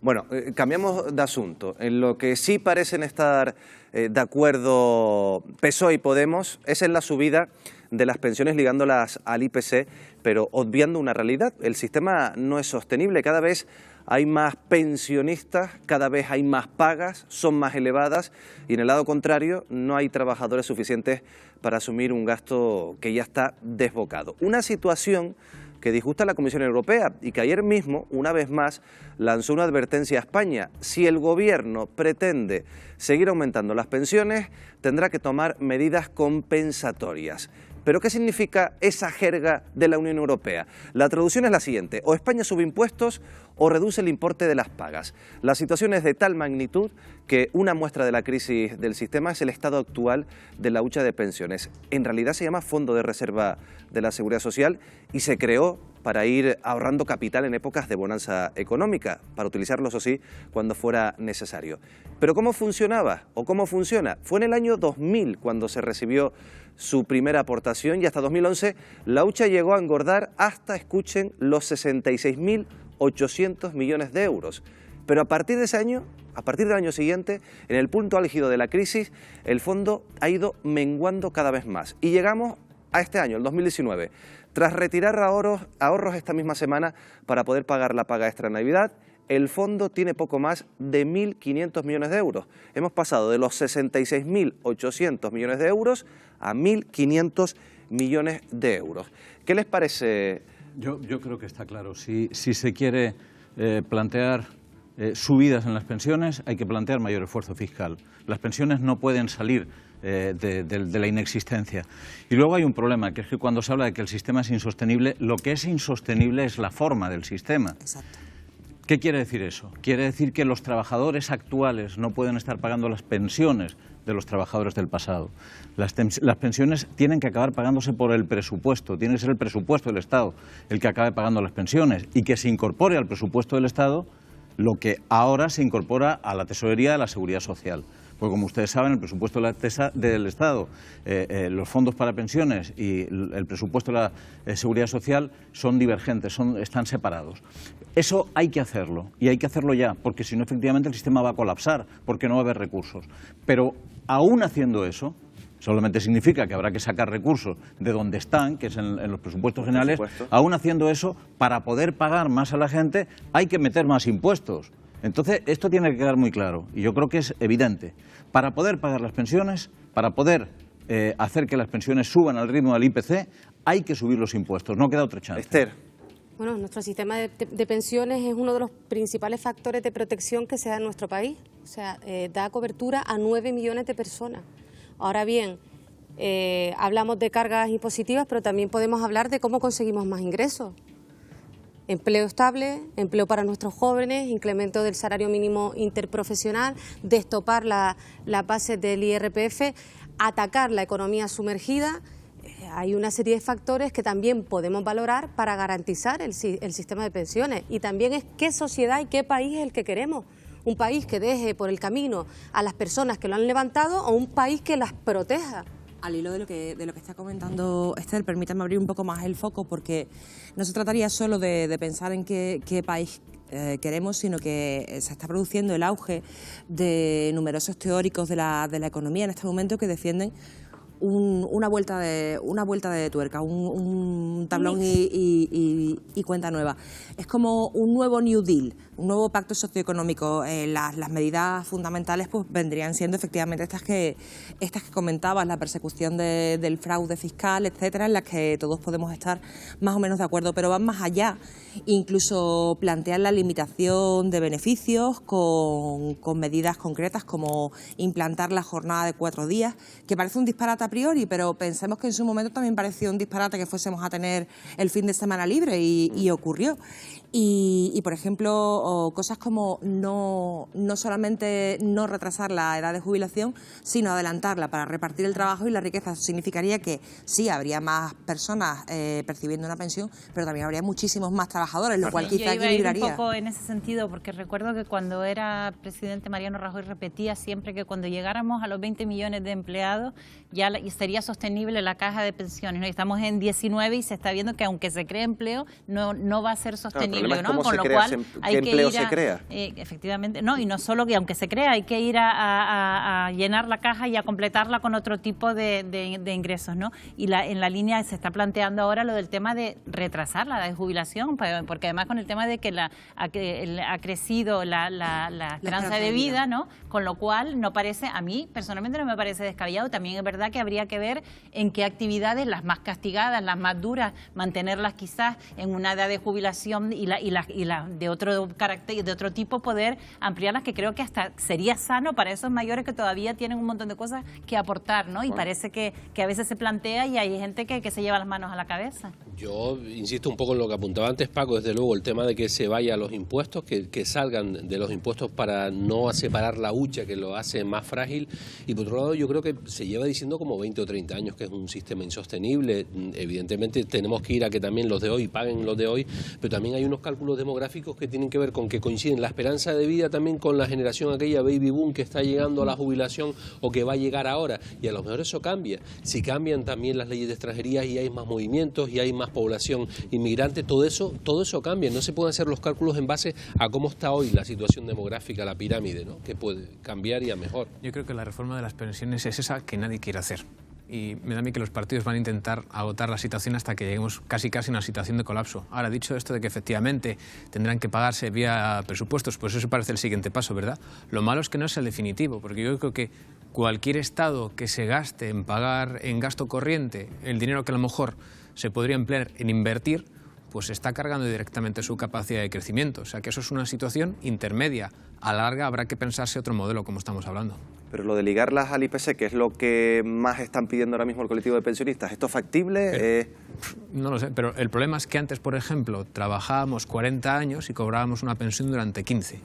Speaker 4: Bueno, cambiamos de asunto. En lo que sí parecen estar de acuerdo PSOE y Podemos es en la subida de las pensiones ligándolas al IPC, pero obviando una realidad. El sistema no es sostenible, cada vez hay más pensionistas, cada vez hay más pagas, son más elevadas y en el lado contrario no hay trabajadores suficientes para asumir un gasto que ya está desbocado. Una situación que disgusta a la Comisión Europea y que ayer mismo, una vez más, lanzó una advertencia a España. Si el Gobierno pretende seguir aumentando las pensiones, tendrá que tomar medidas compensatorias. ¿Pero qué significa esa jerga de la Unión Europea? La traducción es la siguiente: o España sube impuestos o reduce el importe de las pagas. La situación es de tal magnitud que una muestra de la crisis del sistema es el estado actual de la hucha de pensiones. En realidad se llama Fondo de Reserva de la Seguridad Social y se creó para ir ahorrando capital en épocas de bonanza económica, para utilizarlo, eso sí, cuando fuera necesario. ¿Pero cómo funcionaba o cómo funciona? Fue en el año 2000 cuando se recibió su primera aportación y hasta 2011 la hucha llegó a engordar hasta, escuchen, los 66.800 millones de euros. Pero a partir de ese año, a partir del año siguiente, en el punto álgido de la crisis, el fondo ha ido menguando cada vez más. Y llegamos a este año, el 2019, tras retirar ahorros esta misma semana para poder pagar la paga extra de Navidad, el fondo tiene poco más de 1.500 millones de euros. Hemos pasado de los 66.800 millones de euros a 1.500 millones de euros. ¿Qué les parece?
Speaker 12: Yo creo que está claro. Si se quiere plantear subidas en las pensiones, hay que plantear mayor esfuerzo fiscal. Las pensiones no pueden salir de la inexistencia. Y luego hay un problema, que es que cuando se habla de que el sistema es insostenible, lo que es insostenible es la forma del sistema.
Speaker 7: Exacto.
Speaker 12: ¿Qué quiere decir eso? Quiere decir que los trabajadores actuales no pueden estar pagando las pensiones de los trabajadores del pasado. Las pensiones tienen que acabar pagándose por el presupuesto, tiene que ser el presupuesto del Estado el que acabe pagando las pensiones y que se incorpore al presupuesto del Estado lo que ahora se incorpora a la tesorería de la Seguridad Social. Porque como ustedes saben, el presupuesto del Estado, los fondos para pensiones y el presupuesto de la Seguridad Social son divergentes, están separados. Eso hay que hacerlo, y hay que hacerlo ya, porque si no, efectivamente, el sistema va a colapsar, porque no va a haber recursos. Pero aún haciendo eso, solamente significa que habrá que sacar recursos de donde están, que es en los presupuestos generales. Aún haciendo eso, para poder pagar más a la gente, hay que meter más impuestos. Entonces, esto tiene que quedar muy claro, y yo creo que es evidente. Para poder pagar las pensiones, para poder hacer que las pensiones suban al ritmo del IPC, hay que subir los impuestos, no queda otra chance.
Speaker 4: Esther.
Speaker 19: Bueno, nuestro sistema de pensiones es uno de los principales factores de protección que se da en nuestro país. O sea, da cobertura a 9 millones de personas. Ahora bien, hablamos de cargas impositivas, pero también podemos hablar de cómo conseguimos más ingresos. Empleo estable, empleo para nuestros jóvenes, incremento del salario mínimo interprofesional, destopar la base del IRPF, atacar la economía sumergida. Hay una serie de factores que también podemos valorar para garantizar el sistema de pensiones. Y también es qué sociedad y qué país es el que queremos. Un país que deje por el camino a las personas que lo han levantado o un país que las proteja.
Speaker 7: Al hilo de lo que está comentando Esther, permítame abrir un poco más el foco, porque no se trataría solo de pensar en qué país queremos, sino que se está produciendo el auge de numerosos teóricos de la economía en este momento que defienden una vuelta de tuerca, un tablón y cuenta nueva. Es como un nuevo New Deal, un nuevo pacto socioeconómico. Las medidas fundamentales pues vendrían siendo efectivamente estas que comentabas, la persecución del fraude fiscal, etcétera, en las que todos podemos estar más o menos de acuerdo, pero van más allá. Incluso plantear la limitación de beneficios con medidas concretas como implantar la jornada de 4 días, que parece un disparate a priori, pero pensemos que en su momento también pareció un disparate que fuésemos a tener el fin de semana libre y ocurrió. Y, por ejemplo, cosas como no solamente no retrasar la edad de jubilación, sino adelantarla para repartir el trabajo y la riqueza. Eso significaría que sí, habría más personas percibiendo una pensión, pero también habría muchísimos más trabajadores, lo cual quizá equilibraría.
Speaker 9: Yo iba a ir un poco en ese sentido, porque recuerdo que cuando era presidente Mariano Rajoy repetía siempre que cuando llegáramos a los 20 millones de empleados ya sería sostenible la caja de pensiones, ¿no? Y estamos en 19 y se está viendo que aunque se cree empleo, no va a ser sostenible. ¿no? Con lo cual hay que ir
Speaker 4: se crea.
Speaker 9: Efectivamente, no, y no solo que aunque se crea, hay que ir a llenar la caja y a completarla con otro tipo de ingresos, ¿no? Y en la línea se está planteando ahora lo del tema de retrasar la edad de jubilación, porque además con el tema de que ha crecido la esperanza de vida, ¿no? Con lo cual no parece, a mí personalmente no me parece descabellado. También es verdad que habría que ver en qué actividades, las más castigadas, las más duras, mantenerlas quizás en una edad de jubilación y la de otro carácter, de otro tipo, poder ampliarlas, que creo que hasta sería sano para esos mayores que todavía tienen un montón de cosas que aportar, ¿no? Y parece que a veces se plantea y hay gente que se lleva las manos a la cabeza.
Speaker 17: Yo insisto un poco en lo que apuntaba antes Paco, desde luego el tema de que se vaya a los impuestos, que salgan de los impuestos para no separar la hucha, que lo hace más frágil, y por otro lado yo creo que se lleva diciendo como 20 o 30 años que es un sistema insostenible. Evidentemente tenemos que ir a que también los de hoy paguen los de hoy, pero también hay unos cálculos demográficos que tienen que ver con que coinciden la esperanza de vida también con la generación aquella baby boom que está llegando a la jubilación o que va a llegar ahora, y a lo mejor eso cambia. Si cambian también las leyes de extranjería y hay más movimientos y hay más población inmigrante, todo eso cambia. No se pueden hacer los cálculos en base a cómo está hoy la situación demográfica, la pirámide, ¿no? Que puede cambiar y a mejor.
Speaker 20: Yo creo que la reforma de las pensiones es esa que nadie quiere hacer. Y me da a mí que los partidos van a intentar agotar la situación hasta que lleguemos casi a una situación de colapso. Ahora, dicho esto de que efectivamente tendrán que pagarse vía presupuestos, pues eso parece el siguiente paso, ¿verdad? Lo malo es que no es el definitivo, porque yo creo que cualquier Estado que se gaste en pagar en gasto corriente el dinero que a lo mejor se podría emplear en invertir, pues está cargando directamente su capacidad de crecimiento. O sea que eso es una situación intermedia. A la larga habrá que pensarse otro modelo, como estamos hablando.
Speaker 4: Pero lo de ligarlas al IPC, que es lo que más están pidiendo ahora mismo el colectivo de pensionistas, ¿esto es factible?
Speaker 20: No lo sé, pero el problema es que antes, por ejemplo, trabajábamos 40 años y cobrábamos una pensión durante 15.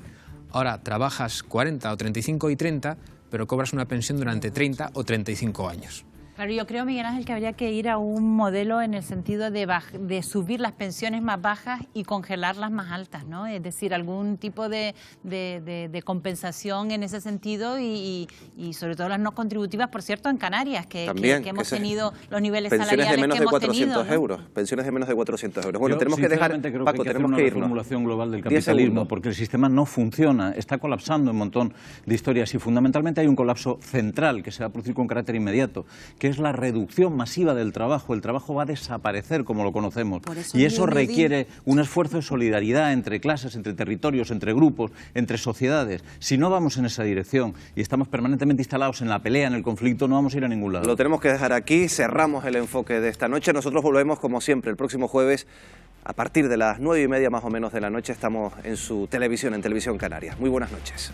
Speaker 20: Ahora trabajas 40 o 35 y 30, pero cobras una pensión durante 30 o 35 años.
Speaker 9: Claro, yo creo, Miguel Ángel, que habría que ir a un modelo en el sentido de subir las pensiones más bajas y congelarlas más altas, ¿no? Es decir, algún tipo de compensación en ese sentido y sobre todo las no contributivas, por cierto, en Canarias, que hemos tenido los niveles salariales que hemos tenido, ¿no?
Speaker 4: Pensiones de menos de 400 euros. Bueno,
Speaker 12: yo,
Speaker 4: tenemos que dejar,
Speaker 12: creo
Speaker 4: Paco,
Speaker 12: que hay
Speaker 4: tenemos
Speaker 12: una
Speaker 4: que irnos.
Speaker 12: reformulación global del capitalismo, porque el sistema no funciona, está colapsando un montón de historias y fundamentalmente hay un colapso central que se va a producir con carácter inmediato, que es la reducción masiva del trabajo. El trabajo va a desaparecer como lo conocemos y eso requiere un esfuerzo de solidaridad entre clases, entre territorios, entre grupos, entre sociedades. Si no vamos en esa dirección y estamos permanentemente instalados en la pelea, en el conflicto, no vamos a ir a ningún lado.
Speaker 4: Lo tenemos que dejar aquí, cerramos el enfoque de esta noche. Nosotros volvemos como siempre el próximo jueves a partir de las 9:30 más o menos de la noche. Estamos en su televisión, en Televisión Canaria. Muy buenas noches.